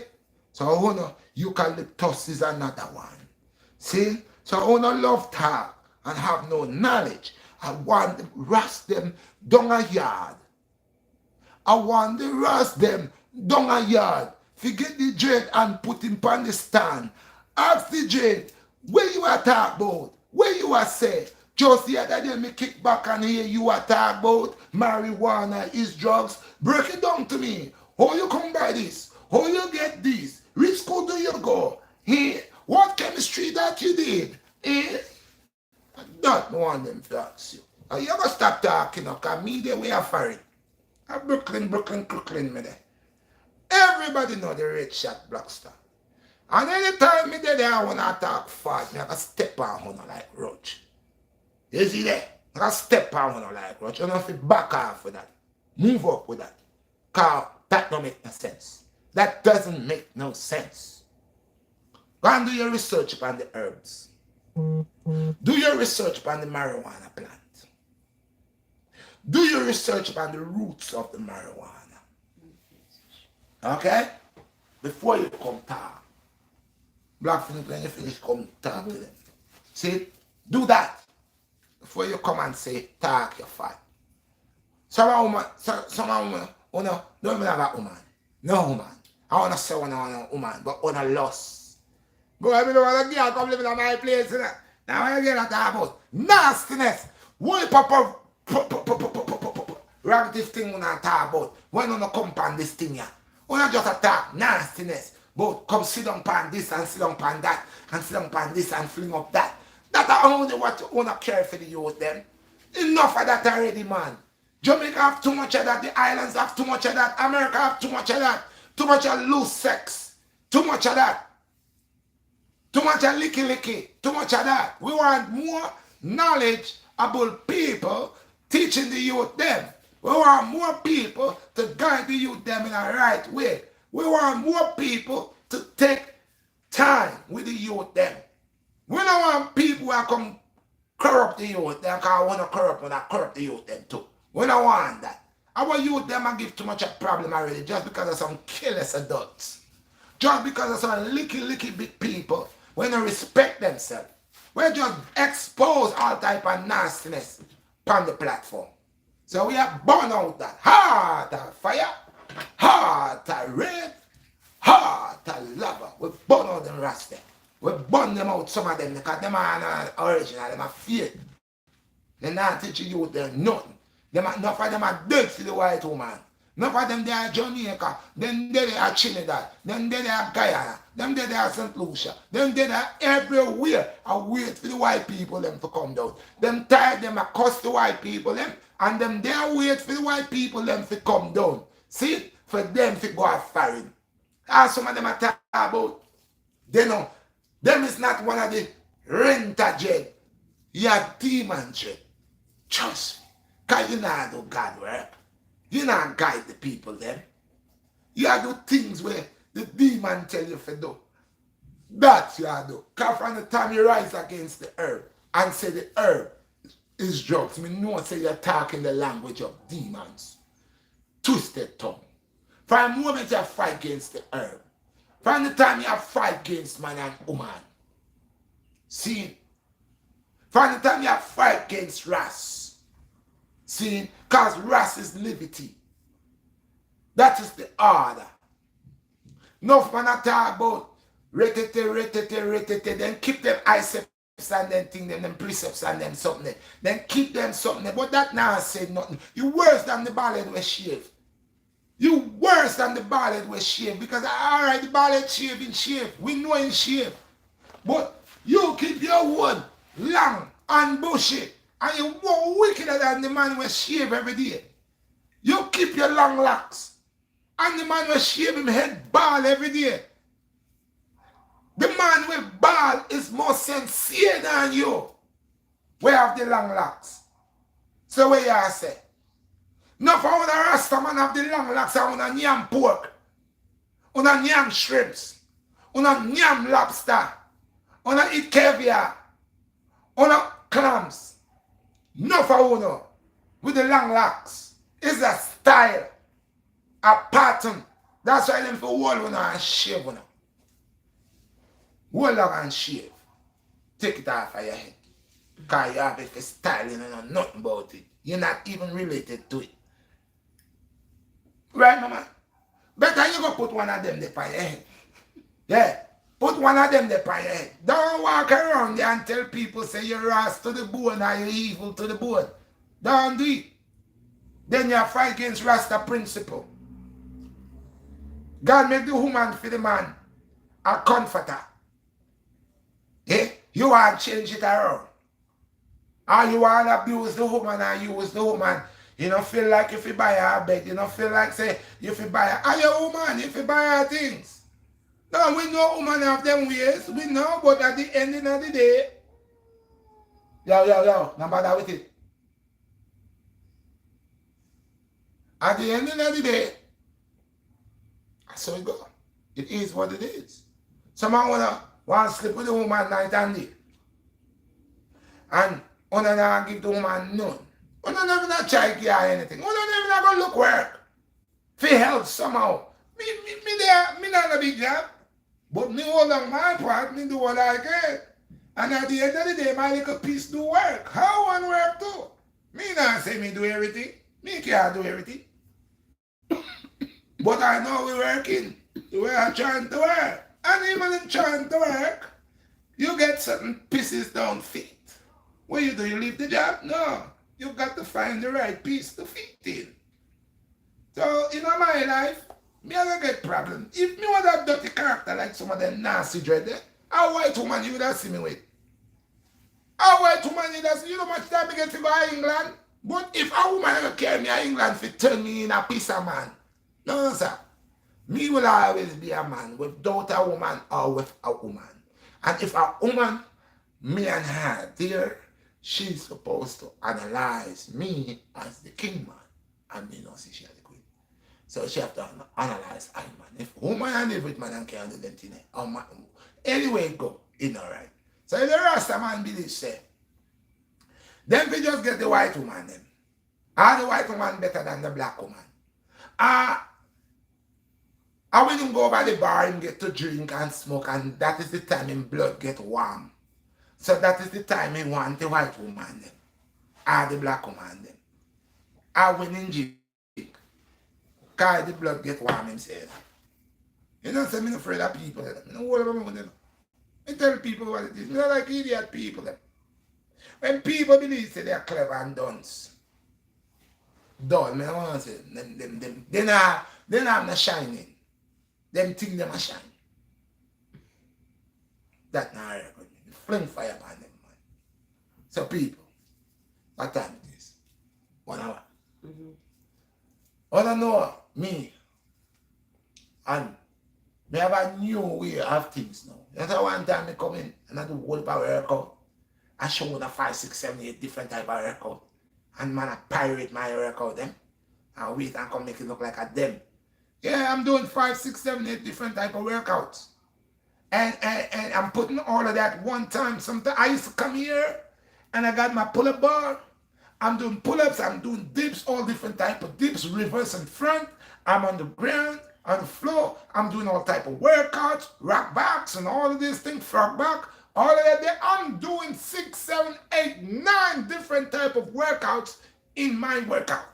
So eucalyptus is another one. See? So I wanna love talk and have no knowledge. I want to rust them down a yard. I want to rust them down a yard. Forget the dread and put him on the stand. Ask the dread, where you are talk about? Where you are say? Just the other day me kick back and hear you are talk about marijuana is drugs. Break it down to me. How you come by this? How you get this? Which school do you go? Hey, what chemistry that you did? Eh? That one them to ask you. You ever stop talking, because me the way I fight. Brooklyn, me there. Everybody know the red shot BlackStar. And anytime me there, I want to talk fast, me I can step on one like roach. You see there? I can step on one like roach. You don't have to back off with that. Move up with that. Because that don't make no sense. That doesn't make no sense. Go and do your research upon the herbs. Do your research upon the marijuana plant. Do your research upon the roots of the marijuana. Okay? Before you come talk. Black Phoenix, when you finish, come talk to them. See? Do that. Before you come and say, talk your fight. Some woman, don't even have a woman. No woman. I want to say one a woman, but on a loss. But I don't want to get come living in my place. Now I get that talk about nastiness. Why papa rabbit thing when I talk about? Why not come on this thing here? Why not just attack nastiness? But come sit down on this and sit down on that and sit down on this and fling up that. That's only what you want to care for the youth them. Enough of that already, man. Jamaica have too much of that. The islands have too much of that. America have too much of that. Too much of loose sex. Too much of that. Too much of licky. Too much of that. We want more knowledge about people teaching the youth them. We want more people to guide the youth them in a right way. We want more people to take time with the youth them. We don't want people who come corrupt the youth them, because I want to corrupt the youth them too. We don't want that. Our youth them and give too much a problem already just because of some careless adults. Just because of some licky big people when they respect themselves. We just expose all type of nastiness on the platform. So we have burn out that heart of fire, heart of red, heart of lava. We burn out them rasta. We burn them out, some of them, because them are not original, them are fake. They're not teaching you them nothing. Enough of them are dead to the white woman. Enough of them they are Jamaica. Then they are Trinidad. Then they are Guyana. Then they are St. Lucia. Then they are everywhere. I wait for the white people them to come down. Them tired them are cuss the white people them. And them they are wait for the white people them to come down. See? For them to go out foreign. As some of them are talking about. They know. Them is not one of the renter dread. You are demon dread. Trust me. Because you not do God work. You not guide the people then. You do things where the demon tell you to do. That you do. Because from the time you rise against the herb and say the herb is drugs, me know say you're talking the language of demons. Twisted tongue. From the moment you fight against the herb, from the time you fight against man and woman, see, from the time you fight against race, see, because race is liberty. That is the order. Enough man I talk about retete, then keep them iceps and then thing them precepts and them something. Then keep them something. But that now say nothing. You worse than the ballad was shaved. You worse than the ballad was shaved. Because alright, the ballad shave. We know in shave. But you keep your wood long and bushy. And you more wickeder than the man was shave every day. You keep your long locks. And the man will shave him head bald every day. The man with bald is more sincere than you. We have the long locks. So what you say? No for when a Rasta man have the long locks and when a yam pork, when a yam shrimps, when a yam lobster, when a eat caviar, when a clams. No for uno with the long locks. It's a style, a pattern. That's why them for hold uno and shave uno. Hold up and shave. Take it off of your head. Because you have it for styling and know nothing about it. You're not even related to it. Right, mama? Better you go put one of them there on your head. Yeah. Put one of them there on your head. Don't walk around there and tell people say you're ras to the bone or you're evil to the bone. Don't do it. Then you fight against Rasta principle. God made the woman for the man a comforter. Yeah? You want to change it around. Or you want to abuse the woman and use the woman. You don't feel like if you buy her a bed. You don't feel like say if you buy her. Are you a woman if you buy her things? No, we know women have them ways. We know, but at the ending of the day, yo, no bother with it. At the ending of the day, that's how it goes. It is what it is. Someone want to sleep with the woman night and day. And one not give the woman none. One never not try to give her anything. One never not go look work. For help somehow. Me not a big job. But me hold on my part, me do what I can. And at the end of the day, my little piece do work. How one work too? Me not say me do everything. Me can't do everything. But I know we're working. We are trying to work. And even in trying to work, you get certain pieces don't fit. What you do? You leave the job? No. You got to find the right piece to fit in. So in my life, me I don't get problem. If me was a dirty character like some of them nasty dread, a white woman you would have seen me with. A white woman you would have seen, you know how much time I get to go to England? But if a woman ever carry me to England to turn me in a piece of man, no sir. Me will always be a man without a woman or with a woman. And if a woman, me and her there, she's supposed to analyze me as the king man. And me not see she as the queen. So she have to analyze I man. If woman and live with man and can't do them thing, anyway go, it's alright. So if the Rasta man believe say, then we just get the white woman then. Are the white woman better than the black woman? I when him go over the bar and get to drink and smoke, and that is the time his blood get warm. So that is the time he want the white woman then. Or the black woman then. I when him drink, because the blood get warm himself. You know, so I'm not afraid of people. I don't worry about them. I tell people what it is. I don't like idiot people. When people believe say they are clever and dunce, dull, I want to say, they're not shining. Them think them a shine. That not right. Fling fire upon them, man. So people, what time it is? 1 hour. I don't know me. And me have a new way of things now. That's why one time I come in and I do whole power workout. I show them 5, 6, 7, 8 different type of workout. And man, I pirate my workout them. And wait and come make it look like a them. Yeah, I'm doing 5, 6, 7, 8 different type of workouts. And I'm putting all of that one time. Sometimes I used to come here and I got my pull-up bar. I'm doing pull-ups, I'm doing dips, all different type of dips, reverse and front. I'm on the ground, on the floor. I'm doing all type of workouts, rock backs and all of these things, frog back. All of that there. I'm doing 6, 7, 8, 9 different type of workouts in my workout.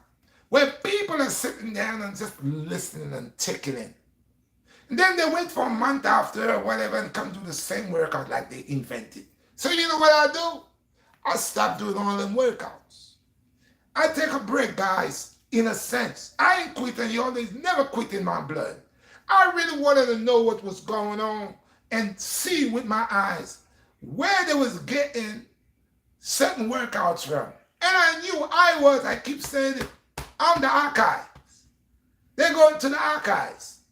Where people are sitting down and just listening and taking in. And then they wait for a month after or whatever and come do the same workout like they invented. So you know what I do? I stop doing all them workouts. I take a break, guys, in a sense. I ain't quitting. You always never quit in my blood. I really wanted to know what was going on and see with my eyes where they was getting certain workouts from. And I knew I keep saying it, I'm the archives. They go into the archives.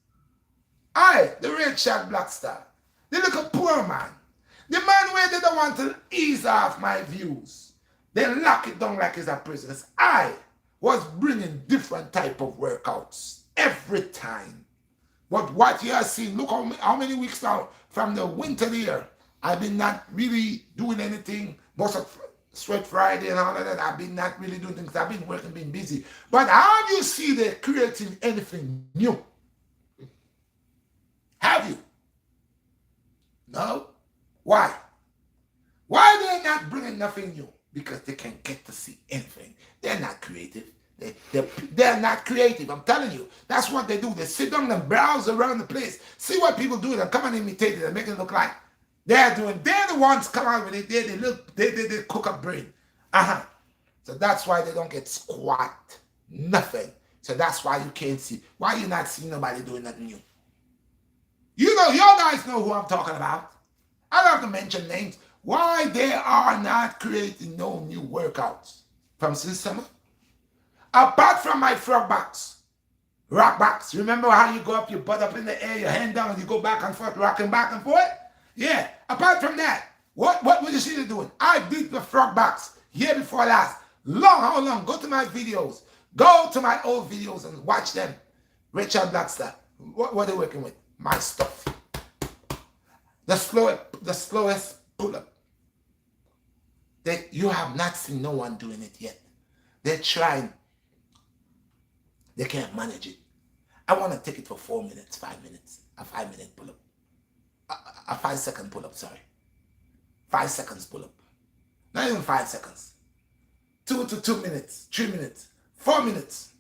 I, the Redshot Blackstar, the little poor man, the man where they don't want to ease off my views. They lock it down like it's a prison. I was bringing different type of workouts every time. But what you are seeing, look how many weeks now from the winter year, I've been not really doing anything. Most of Sweat Friday and all of that, I've been not really doing things. I've been working, been busy. But how do you see they creating anything new? Have you? No? Why? Why they're not bringing nothing new? Because they can't get to see anything. They're not creative. They're not creative. I'm telling you. That's what they do. They sit down and browse around the place. See what people do and come and imitate it and make it look like they're doing. They're the ones come out with it. They cook up brain. So that's why they don't get squat. Nothing. So that's why you can't see. Why you not seeing nobody doing nothing new? You know, y'all guys know who I'm talking about. I don't have to mention names. Why they are not creating no new workouts from since summer? Apart from my frog box, rock box. Remember how you go up, your butt up in the air, your hand down, and you go back and forth, rocking back and forth? Yeah. Apart from that, what would you see them doing? I did the frog box year before last. How long? Go to my videos. Go to my old videos and watch them. Redshot Blackstar. What are they working with? My stuff. The slowest pull-up. You have not seen no one doing it yet. They're trying. They can't manage it. I want to take it for 4 minutes, 5 minutes. A 5-minute pull-up. A 5-second pull-up, sorry. 5 seconds pull-up. Not even 5 seconds. 2 to 2 minutes, 3 minutes, 4 minutes.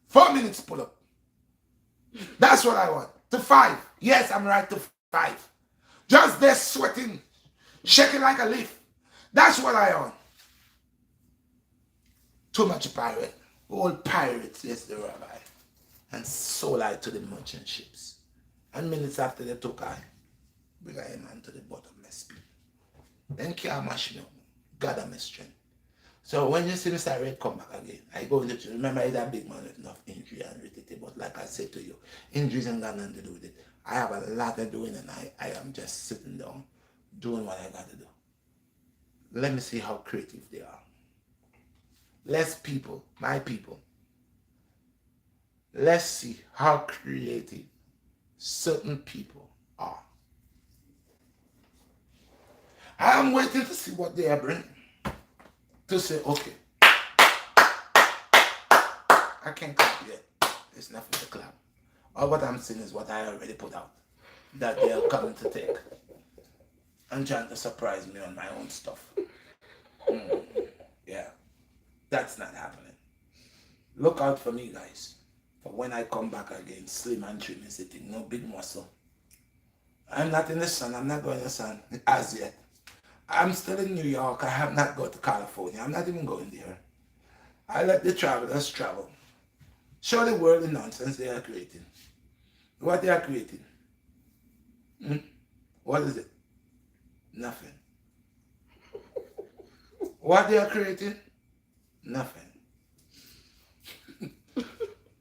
4 minutes pull-up. That's what I want. To 5. Yes, I'm right, to 5. Just there sweating, shaking like a leaf. That's what I want. Too much pirate. All pirates, yes, the rabbi. And sold I to the merchant ships. And minutes after they took I, bring I man to the bottomless pit. Then can't mash me up. God am my strength. So when you see Mr. Red come back again, I go in the remember he's a big man with enough injury and everything, but like I said to you, injuries ain't got nothing to do with it. I have a lot to do and I am just sitting down, doing what I got to do. Let me see how creative they are. Let's people, my people, let's see how creative certain people are. I'm waiting to see what they are bringing. To say, okay, I can't clap yet. There's nothing to clap. All what I'm saying is what I already put out. That they are coming to take. And trying to surprise me on my own stuff. Yeah. That's not happening. Look out for me, guys. For when I come back again, slim and trim is the thing. No big muscle. I'm not in the sun. I'm not going to the sun as yet. I'm still in New York. I have not gone to California. I'm not even going there. I let the travelers travel. Show the world the nonsense they are creating. What they are creating. What is it? Nothing. What they are creating? Nothing.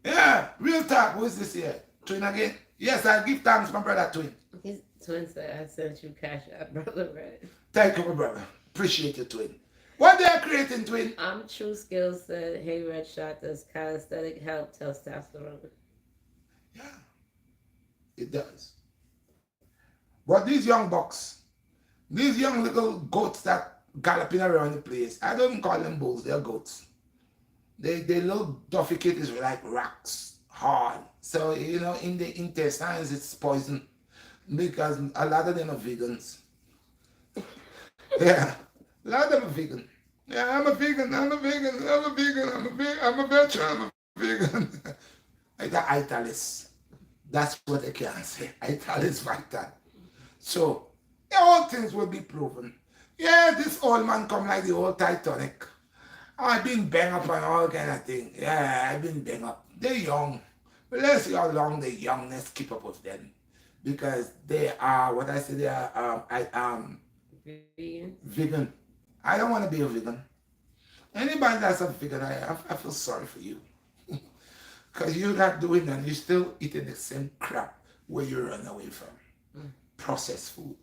Yeah, real talk. Who is this here? Twin again? Yes, I give thanks, my brother Twin. His twin said I sent you cash out, brother Red. Thank you, my brother. Appreciate you, Twin. What they are creating, Twin? True Skills said, hey, Redshot, does calisthenic help testosterone? Yeah, it does. But these young bucks, these young little goats that galloping around the place, I don't call them bulls, they're goats. They little duffy kids like rocks, hard. So, you know, in the intestines, it's poison because a lot of them are vegans. Yeah, a lot of them are vegan. Yeah, I'm a vegan, I'm a vegan, I'm a vegan, I'm a veteran, I'm a vegan. Like the Italis. That's what they can say. Italis vital. So, all things will be proven. Yeah, this old man come like the old Titanic. I've been bang up on all kind of thing. Yeah, I've been bang up. They're young. But let's see how long the youngness keep up with them. Because they are, what I say, they are, Vegan. vegan. I don't want to be a vegan. Anybody that's a figure, I feel sorry for you. Because you're not doing that. You're still eating the same crap where you run away from. Processed food.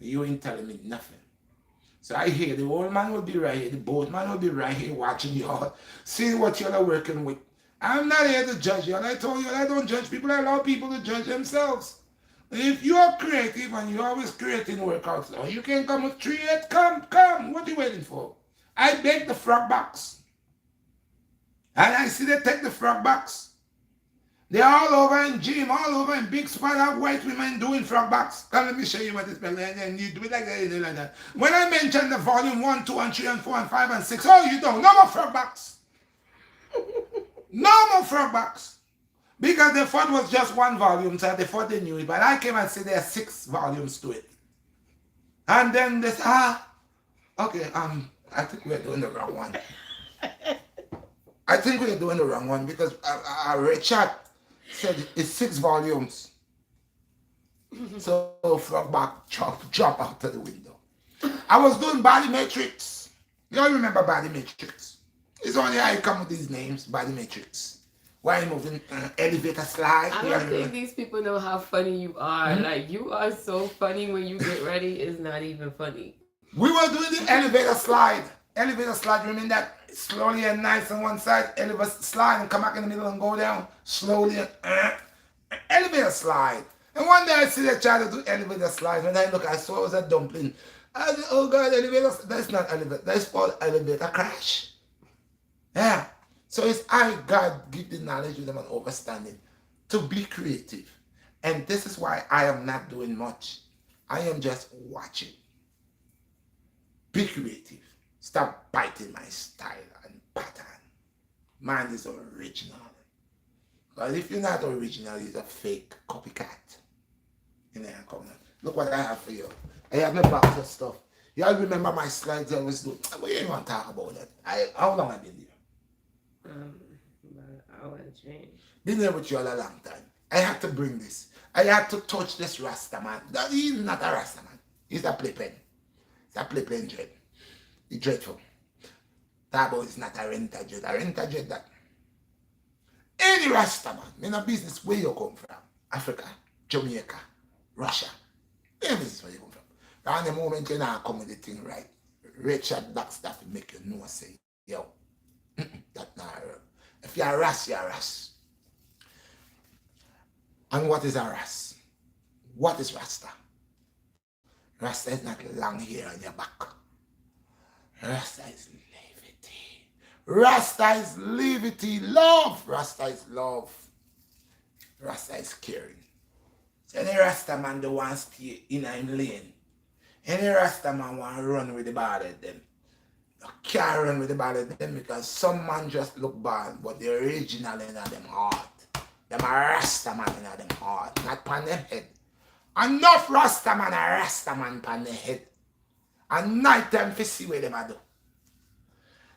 You ain't telling me nothing. So I hear the old man will be right here, the boat man will be right here watching y'all, seeing what y'all are working with. I'm not here to judge y'all. I told you I don't judge people. I allow people to judge themselves. If you are creative and you're always creating workouts, now you can come with 3-8. Come. What are you waiting for? I bake the frog box. And I see they take the frog box. They're all over in gym, all over in big spot of white women doing frog box. Come, let me show you what it's spelling. And you do it like that, you do it like that. When I mention the volume 1, 2, and 3, and 4, and 5, and 6, oh, you don't. No more frog box. No more frog box. Because they thought it was just 1 volume, so they thought they knew it. But I came and said there are 6 volumes to it. And then they said, okay, I think we're doing the wrong one. I think we're doing the wrong one because Redshot said it's 6 volumes. So frog back drop out of the window. I was doing body matrix. You all remember body matrix? It's only I come with these names, body matrix. Why are you moving elevator slide? I don't think these people know how funny you are. Like, you are so funny when you get ready. It's not even funny. We were doing the elevator slide. Elevator slide, remember that? Slowly and nice on one side, elevator slide and come back in the middle and go down. Slowly elevator slide. And one day I see they try to do elevator slide. When I look, I saw it was a dumpling. I said, oh God, elevator, that's not elevator. That's called elevator crash. Yeah. So it's God give the knowledge with them and understanding to be creative. And this is why I am not doing much. I am just watching. Be creative. Stop biting my style and pattern. Mine is original. But if you're not original, you're a fake copycat. Look what I have for you. I have my box of stuff. Y'all remember my slides I always do. But you ain't want to talk about that. How long have I been here? I want to change. Been here with you all a long time. I had to bring this. I had to touch this Rasta man. He's not a Rasta man. He's a playpen. He's a playpen dread. He's dreadful. Tabo is not a renter dread. A renter dread that. Any Rasta man, in a business where you come from. Africa, Jamaica, Russia. Any business where you come from. And the moment you now come with the thing right, Redshot BlackStar will make you know say, yo, that's not real. If you're a Ras, you're a Ras. And what is a Ras? What is Rasta? Rasta is not long hair on your back. Rasta is levity. Rasta is levity. Love. Rasta is love. Rasta is caring. So any Rasta man don't want to stay in him lane. Any Rasta man want to run with the ball at them. You can't run with the ball at them because some man just look bad, but the original in them heart. Them a Rasta man in them heart, not pan them head. Enough Rasta man a Rasta man pan the head. And night time for see what them a do.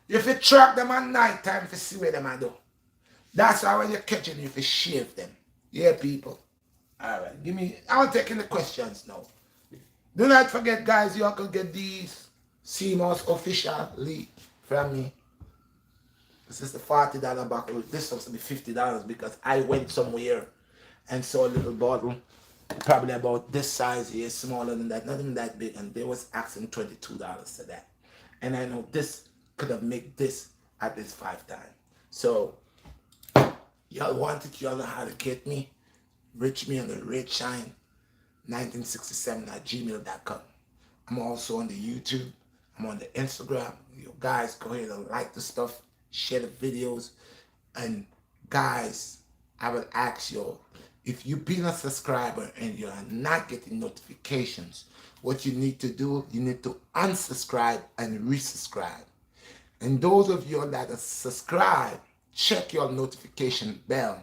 If you track them at night time for see what them a do. That's why when you catch them, you shave them. Yeah, people. Alright, I'll take in the questions now. Do not forget, guys, you all can get these CMOS officially from me. This is the $40 bottle. This is supposed to be $50 because I went somewhere and saw a little bottle, probably about this size here, smaller than that, not even that big, and they was asking $22 for that. And I know this could have made this at least 5 times. So, y'all want it, y'all know how to get me. Reach me on the Redshine 1967 at gmail.com. I'm also on the YouTube. I'm on the Instagram. You guys go ahead and like the stuff, share the videos. And guys, I will ask you, if you've been a subscriber and you're not getting notifications, what you need to do, you need to unsubscribe and resubscribe. And those of you that are subscribed, check your notification bell.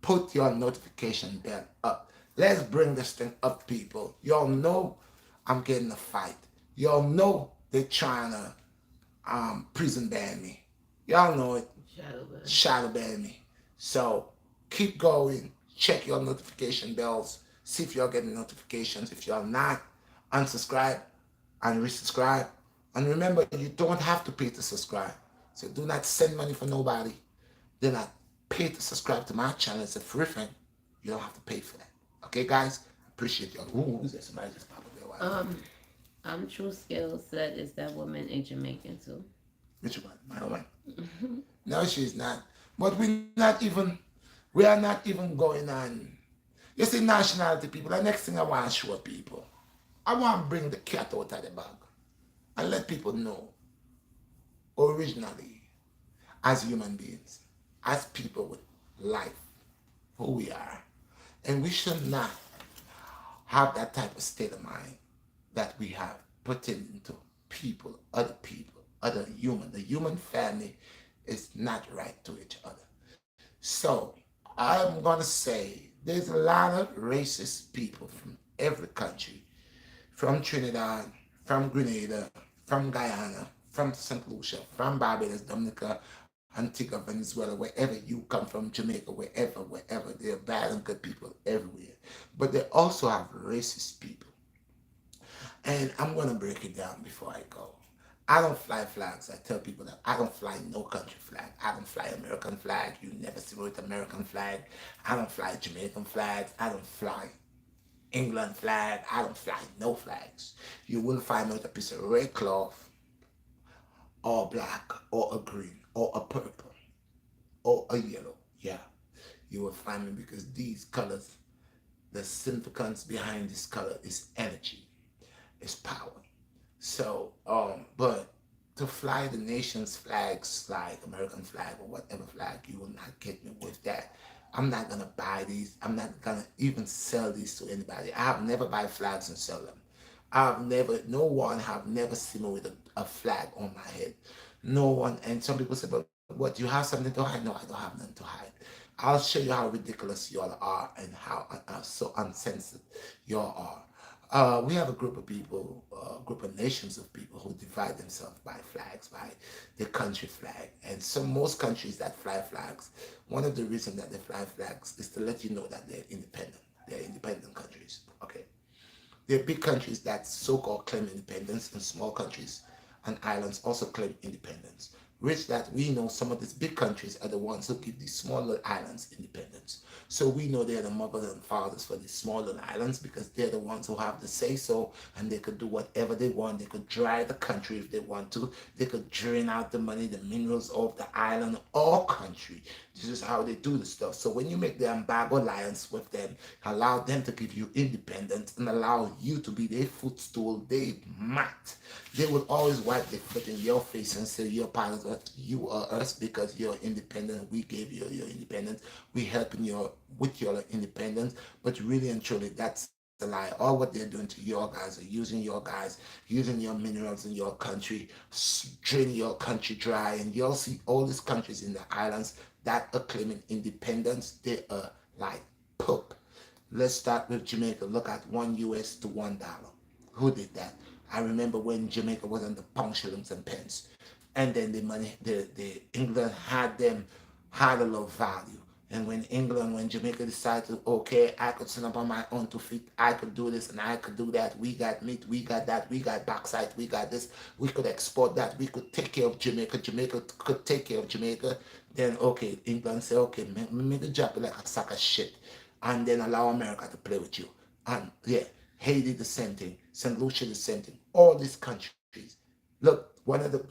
Put your notification bell up. Let's bring this thing up, people. Y'all know I'm getting a fight. Y'all know they're trying to prison ban me. Y'all know it. Shadow ban me. So keep going. Check your notification bells. See if you're getting notifications. If you're not, unsubscribe and resubscribe. And remember, you don't have to pay to subscribe. So do not send money for nobody. Do not pay to subscribe to my channel. It's a free thing. You don't have to pay for that. Okay, guys? Appreciate y'all. Ooh, who's that? Somebody just popped up there. Why? Um, I'm True Skill said is that woman a Jamaican too. Which one? My one. No, she's not. But we are not even going on. You see, nationality people, the next thing I want to show people, I want to bring the cat out of the bag and let people know originally, as human beings, as people with life, who we are. And we should not have that type of state of mind that we have put into people, other human. The human family is not right to each other. So I'm gonna say there's a lot of racist people from every country, from Trinidad, from Grenada, from Guyana, from St. Lucia, from Barbados, Dominica, Antigua, Venezuela, wherever you come from, Jamaica, wherever. There are bad and good people everywhere. But they also have racist people. And I'm going to break it down before I go. I don't fly flags. I tell people that I don't fly no country flag. I don't fly American flag. You never see me with American flag. I don't fly Jamaican flags. I don't fly England flag. I don't fly no flags. You will find me with a piece of red cloth or black or a green or a purple or a yellow. Yeah, you will find me because these colors, the significance behind this color is energy, is power. So, but to fly the nation's flags like American flag or whatever flag, you will not get me with that. I'm not gonna buy these. I'm not gonna even sell these to anybody. I have never buy flags and sell them. No one have never seen me with a flag on my head. No one, and some people say, but what, you have something to hide? No, I don't have nothing to hide. I'll show you how ridiculous y'all are and how so uncensored y'all are. We have a group of people, a group of nations of people who divide themselves by flags, by the country flag. And most countries that fly flags, one of the reasons that they fly flags is to let you know that they're independent. They're independent countries. Okay. There are big countries that so-called claim independence, and small countries and islands also claim independence. Which that we know some of these big countries are the ones who give these smaller islands independence. So we know they're the mothers and fathers for these smaller islands because they're the ones who have the say so, and they could do whatever they want. They could dry the country if they want to. They could drain out the money, the minerals of the island or country. This is how they do the stuff. So when you make the embargo alliance with them, allow them to give you independence and allow you to be their footstool, they might. They will always wipe their foot in your face and say you're part of us, you are us because you're independent. We gave you your independence. We helping you with your independence. But really and truly, that's a lie. All what they're doing to your guys are using your minerals in your country, draining your country dry, and you'll see all these countries in the islands that are claiming independence. They are like poop. Let's start with Jamaica. Look at $1 to $1. Who did that? I remember when Jamaica was on the pound, shillings, and pence, and then the money, the England had a low value. And when Jamaica decided to, okay, I could stand up on my own 2 feet, I could do this and I could do that. We got meat, we got that, we got bauxite, we got this. We could export that. We could take care of Jamaica. Jamaica could take care of Jamaica. Then okay, England say, okay, make the job like a sack of shit, and then allow America to play with you. And yeah, Haiti the same thing, St. Lucia the same thing. All these countries. Look,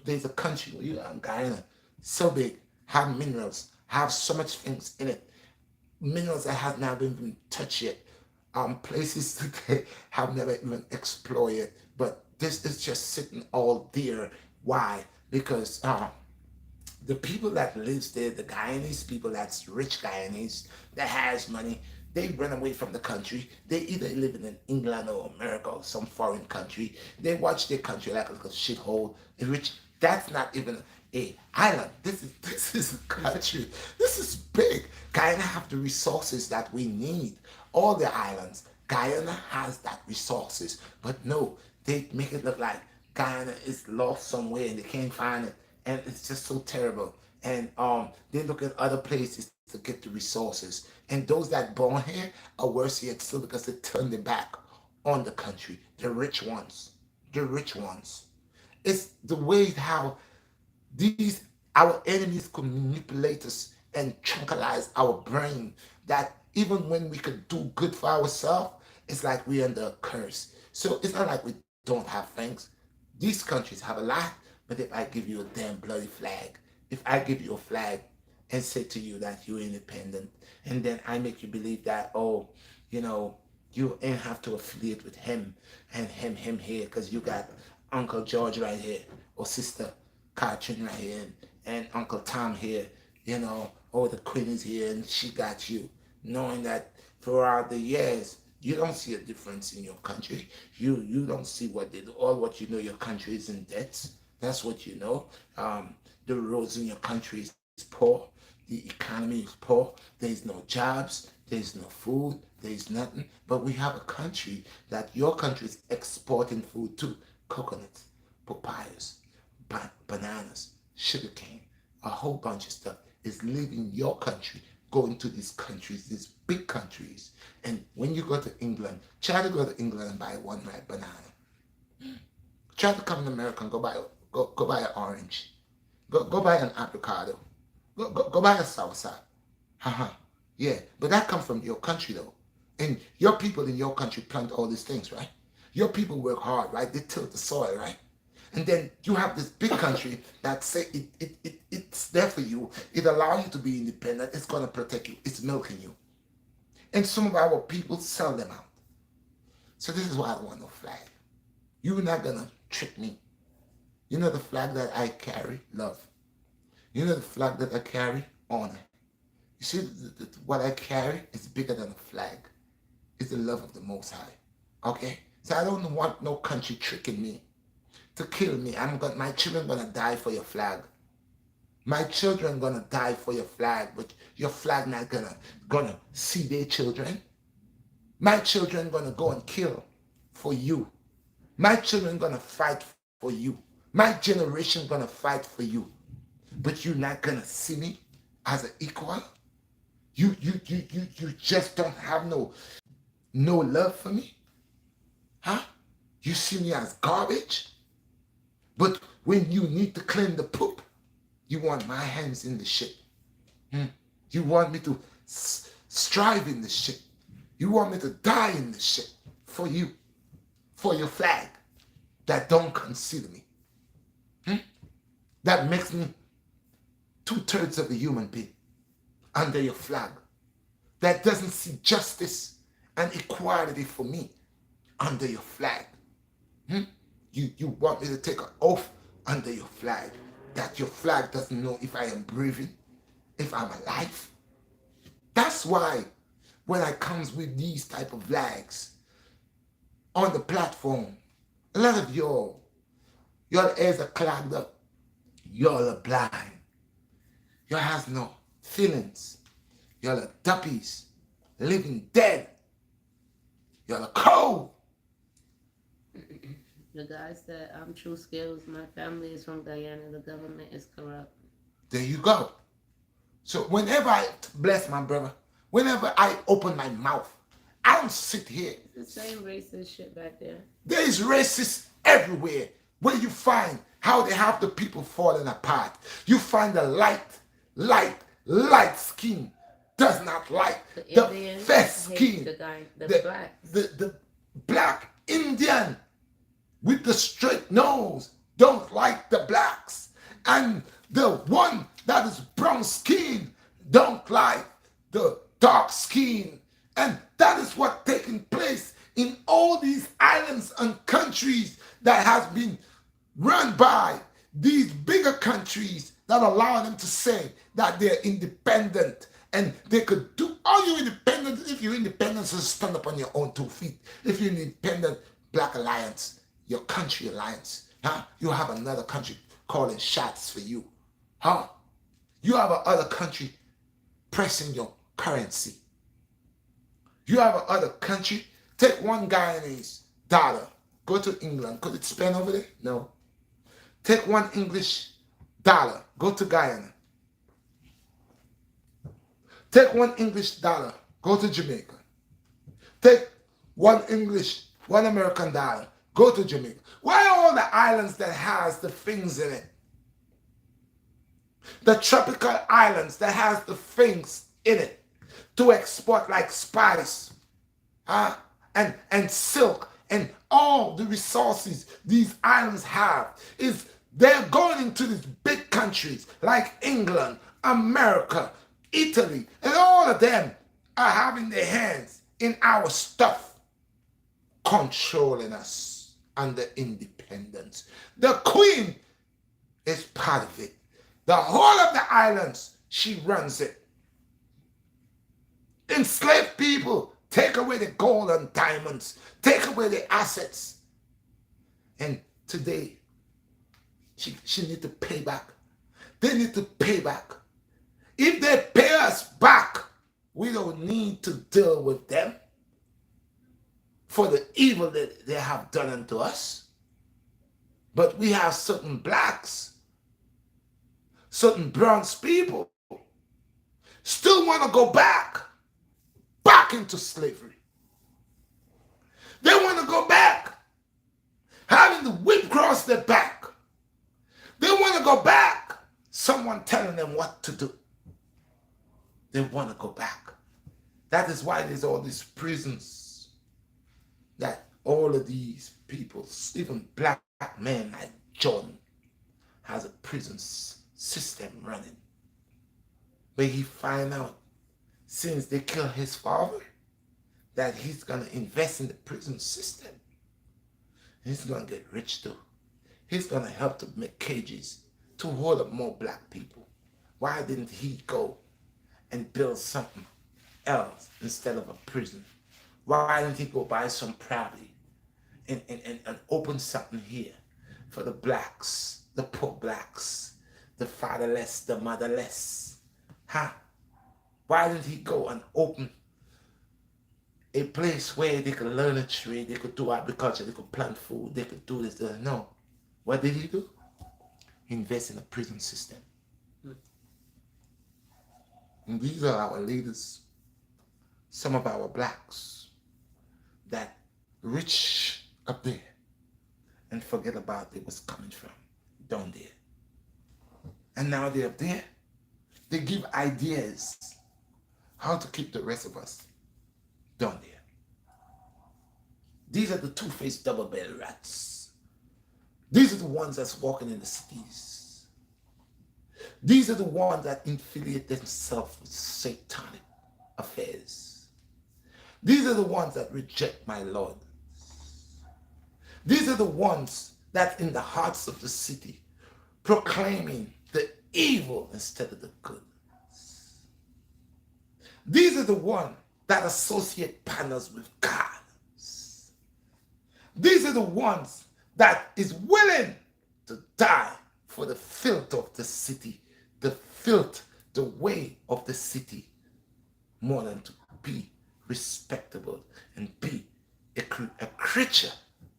there's a country, Guyana, so big, have minerals, have so much things in it, minerals that have not been even touched yet, places that they have never even explored. But this is just sitting all there. Why? Because the people that lives there, the Guyanese people, that's rich Guyanese, that has money, they run away from the country. They either live in England or America or some foreign country. They watch their country like a little shithole, in which that's not even a island. This is a country. This is big. Guyana have the resources that we need. All the islands, Guyana has that resources. But no, they make it look like Guyana is lost somewhere and they can't find it, and it's just so terrible. And they look at other places to get the resources, and those that born here are worse yet still because they turn their back on the country. The rich ones. It's the way how these Our enemies could manipulate us and tranquilize our brain that even when we could do good for ourselves, it's like we're under a curse. So it's not like we don't have things. These countries have a lot, but if I give you a damn bloody flag, if I give you a flag and say to you that you're independent, and then I make you believe that, oh, you know, you ain't have to affiliate with him and him here because you got Uncle George right here or Sister Catherine right here and Uncle Tom here, oh, the Queen is here and she got you. Knowing that throughout the years, you don't see a difference in your country. You don't see what they do. All what you know, your country is in debts. That's what you know. The roads in your country is poor. The economy is poor. There is no jobs. There is no food. There is nothing. But we have a country that your country is exporting food to: coconuts, papayas, bananas, sugarcane, a whole bunch of stuff is leaving your country, going to these countries, these big countries. And when you go to England, try to go to England and buy one ripe banana. Try to come to America and go buy an orange. Go buy an avocado. Go buy a salsa. Uh-huh. Yeah, but that comes from your country though. And your people in your country plant all these things, right? Your people work hard, right? They till the soil, right? And then you have this big country that say it's there for you. It allows you to be independent. It's going to protect you. It's milking you. And some of our people sell them out. So this is why I don't want no flag. You're not going to trick me. You know the flag that I carry? Love. You know the flag that I carry? Honor. You see, what I carry is bigger than a flag. It's the love of the Most High. Okay? So I don't want no country tricking me to kill me. My children gonna die for your flag. My children gonna die for your flag, but your flag not gonna see their children. My children gonna go and kill for you. My children gonna fight for you. My generation gonna fight for you. But you're not gonna see me as an equal. You just don't have no love for me? Huh? You see me as garbage? But when you need to clean the poop, you want my hands in the shit. You want me to strive in the shit. You want me to die in the shit for you, for your flag that don't consider me. That makes me 2/3 of a human being under your flag. That doesn't see justice and equality for me under your flag. You want me to take an oath under your flag, that your flag doesn't know if I am breathing, if I'm alive. That's why when I comes with these type of flags on the platform, a lot of your ears are clogged up. Y'all are blind. Y'all has no feelings. Y'all are duppies, living dead. Y'all are cold. The guy said, I'm True Skills. My family is from Guyana. The government is corrupt. There you go. So whenever I bless my brother, whenever I open my mouth, I don't sit here. It's the same racist shit back there. There is racists everywhere. Where you find how they have the people falling apart. You find the light skin does not like the fair skin. The black Indian with the straight nose don't like the blacks. And the one that is brown skin don't like the dark skin. And that is what taking place in all these islands and countries that has been run by these bigger countries that allow them to say that they're independent and they could do all you independent. If you're independent, so stand up on your own 2 feet. If you're independent, Black Alliance, your country alliance, you have another country calling shots for you. You have another country pressing your currency. You have another country, take one Guyanese dollar, go to England. Could it spend over there? No. Take one English dollar, go to Guyana. Take one English dollar, go to Jamaica. Take one American dollar, go to Jamaica. Why all the islands that has the things in it? The tropical islands that has the things in it to export like spice, uh, and silk and all the resources these islands have is they're going into these big countries like England, America, Italy, and all of them are having their hands in our stuff, controlling us under independence. The queen is part of it. The whole of the islands, she runs it. Enslave people, take away the gold and diamonds, take away the assets. And today, she need to pay back. They need to pay back. If they pay us back, we don't need to deal with them for the evil that they have done unto us. But we have certain blacks, certain brown people, still want to go back into slavery. They want to go back, having the whip across their back. They want to go back, someone telling them what to do. They want to go back. That is why there's all these prisons that all of these people, even black men like John, has a prison system running. But he find out, since they killed his father, that he's going to invest in the prison system. He's going to get rich too. He's going to help to make cages to hold up more black people. Why didn't he go and build something else instead of a prison? Why didn't he go buy some property and open something here for the blacks, the poor blacks, the fatherless, the motherless? Huh? Why didn't he go and open a place where they could learn a trade, they could do agriculture, they could plant food, they could do this? No. What did he do? Invest in a prison system. And these are our leaders, some of our blacks that reach up there and forget about where it was coming from down there. And now they're up there. They give ideas how to keep the rest of us down there. These are the two-faced double-bellied rats. These are the ones that's walking in the cities. These are the ones that affiliate themselves with satanic affairs. These are the ones that reject my Lord. These are the ones that in the hearts of the city proclaiming the evil instead of the good. These are the ones that associate partners with God. These are the ones that is willing to die for the filth of the city, the filth, the way of the city, more than to be respectable and be a creature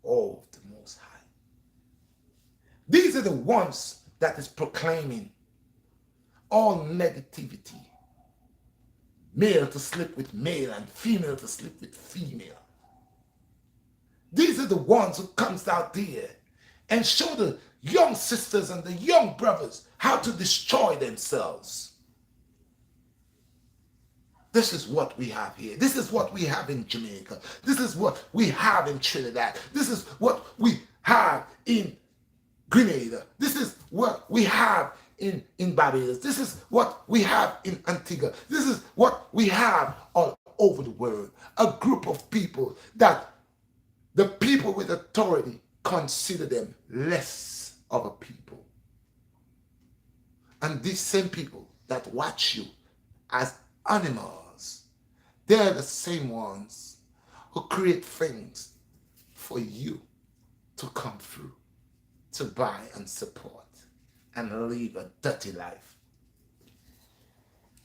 of the Most High. These are the ones that is proclaiming all negativity. Male to sleep with male and female to sleep with female. These are the ones who comes out there and show the young sisters and the young brothers how to destroy themselves. This is what we have here. This is what we have in Jamaica. This is what we have in Trinidad. This is what we have in Grenada. This is what we have in Barbados. This is what we have in Antigua. This is what we have all over the world. A group of people that the people with authority consider them less of a people. And these same people that watch you as animals, they're the same ones who create things for you to come through, to buy and support, and live a dirty life.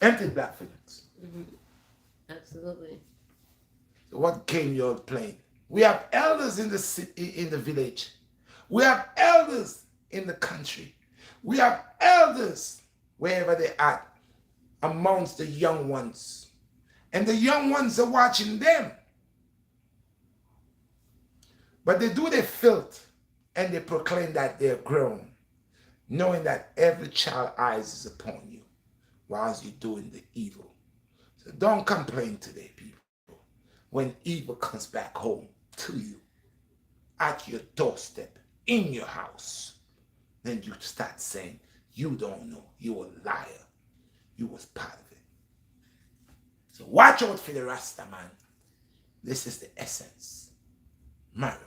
Empty black feelings. Mm-hmm. Absolutely. So what game you're playing? We have elders in the city, in the village. We have elders in the country. We have elders wherever they are amongst the young ones. And the young ones are watching them. But they do their filth and they proclaim that they're grown. knowing that every child eyes is upon you whilst you're doing the evil. So don't complain today, people. When evil comes back home to you, at your doorstep, in your house, then you start saying, you don't know, you a liar, you was part of it. So watch out for the Rasta man. This is the essence. Marijuana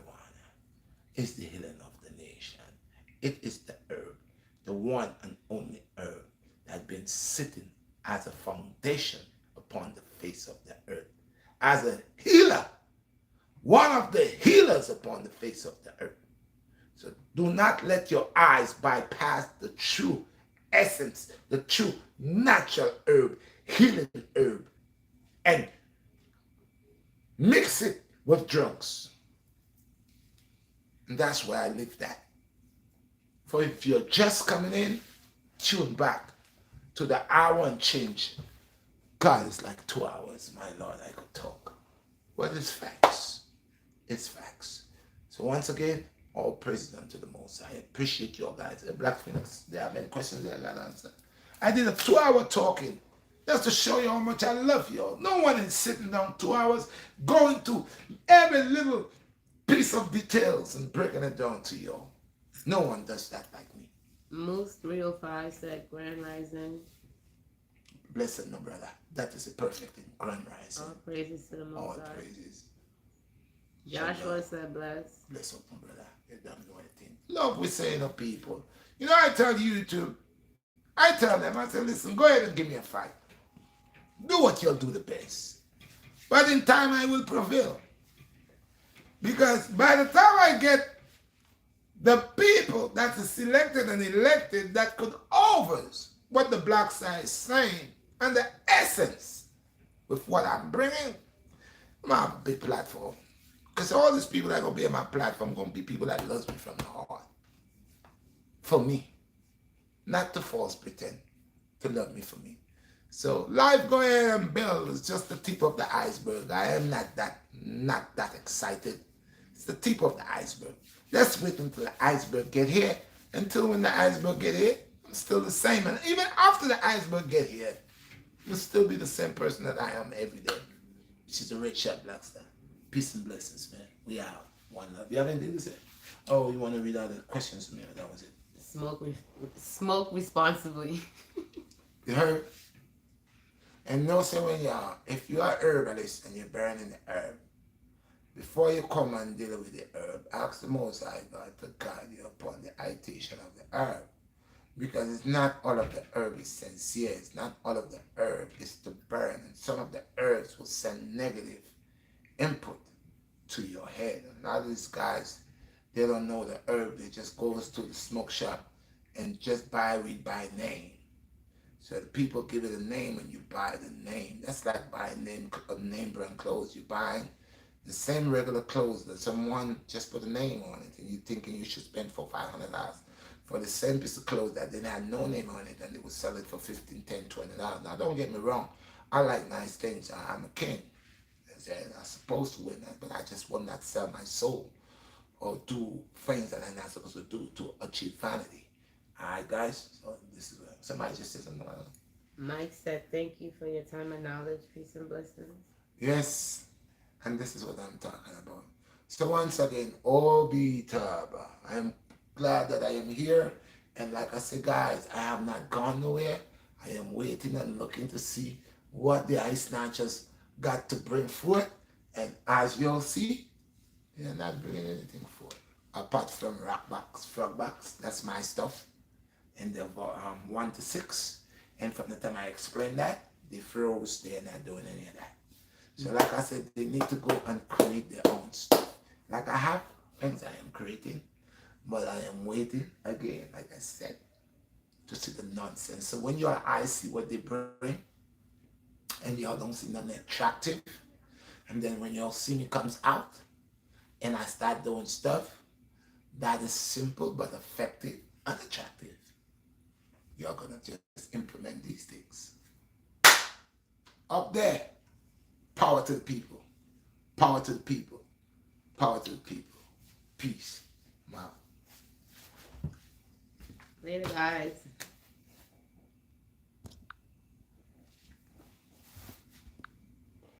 is the healing of the nation. It is the herb, the one and only herb that has been sitting as a foundation upon the face of the earth, as a healer, one of the healers upon the face of the earth. So do not let your eyes bypass the true essence, the true natural herb, healing herb, and mix it with drugs. And that's where I live that. For if you're just coming in, tune back to the hour and change. God, it's like 2 hours, my Lord, I could talk. But it's facts. It's facts. So once again, all praise unto the Most High. I appreciate you all guys. Black Phoenix, there are many questions there I got to answer. I did a 2-hour talking just to show you how much I love you all. No one is sitting down 2 hours going to every little piece of details and breaking it down to you all. No one does that like me. Moose 305 said Grand Rising. Blessed, no brother. That is a perfect thing. Grand Rising. All praises to the Most All High. praises. Joshua said bless. Bless up, my brother. You don't know anything. Love we saying to people. You know, I tell YouTube, I tell them, I say, listen, go ahead and give me a fight. Do what you'll do the best. But in time I will prevail. Because by the time I get the people that is selected and elected that could overs what the black side is saying and the essence with what I'm bringing, I'm gonna have a big platform. Because all these people that are going to be on my platform are going to be people that love me from the heart. For me. Not to false pretend to love me for me. So life go ahead and build is just the tip of the iceberg. I am not that excited. It's the tip of the iceberg. Let's wait until the iceberg get here. Until when the iceberg get here, I'm still the same. And even after the iceberg get here, you'll still be the same person that I am every day. Which is a Redshot BlackStar. Peace and blessings, man. We out. One love. You have anything to say? Oh, you want to read out the questions to me? That was it. Smoke responsibly. You heard? And no say when you're, if you are herbalist and you're burning the herb, before you come and deal with the herb, ask the Most High God to guide you upon the iteration of the herb. Because it's not all of the herb is sincere. It's not all of the herb is to burn. And some of the herbs will send negative input to your head. And a lot of these guys, they don't know the herb. They just goes to the smoke shop and just buy weed by name. So the people give it a name and you buy the name. That's like buying name brand clothes. You're buying the same regular clothes that someone just put a name on it and you're thinking you should spend $400, $500 for the same piece of clothes that didn't have no name on it and they would sell it for $15, $10, $20. Now don't get me wrong. I like nice things. I'm a king. I'm supposed to win that, but I just will not sell my soul or do things that I'm not supposed to do to achieve vanity. Alright, guys? So this is what somebody just said something. Mike said, thank you for your time and knowledge, peace and blessings. Yes, and this is what I'm talking about. So once again, Obi Taba, I am glad that I am here. And like I said, guys, I have not gone nowhere. I am waiting and looking to see what the ice snatchers got to bring forth, and as you'll see, they're not bringing anything forth apart from rockbacks, frogbacks. That's my stuff, and they're 1 to 6. And from the time I explained that, they froze. They're not doing any of that. So, like I said, they need to go and create their own stuff. Like I have things I am creating, but I am waiting again, like I said, to see the nonsense. So when your eyes see what they bring, and y'all don't see nothing attractive, and then when y'all see me comes out and I start doing stuff that is simple but effective and attractive, you're gonna just implement these things. Up there, power to the people, power to the people, power to the people. Peace. Wow. Later, guys.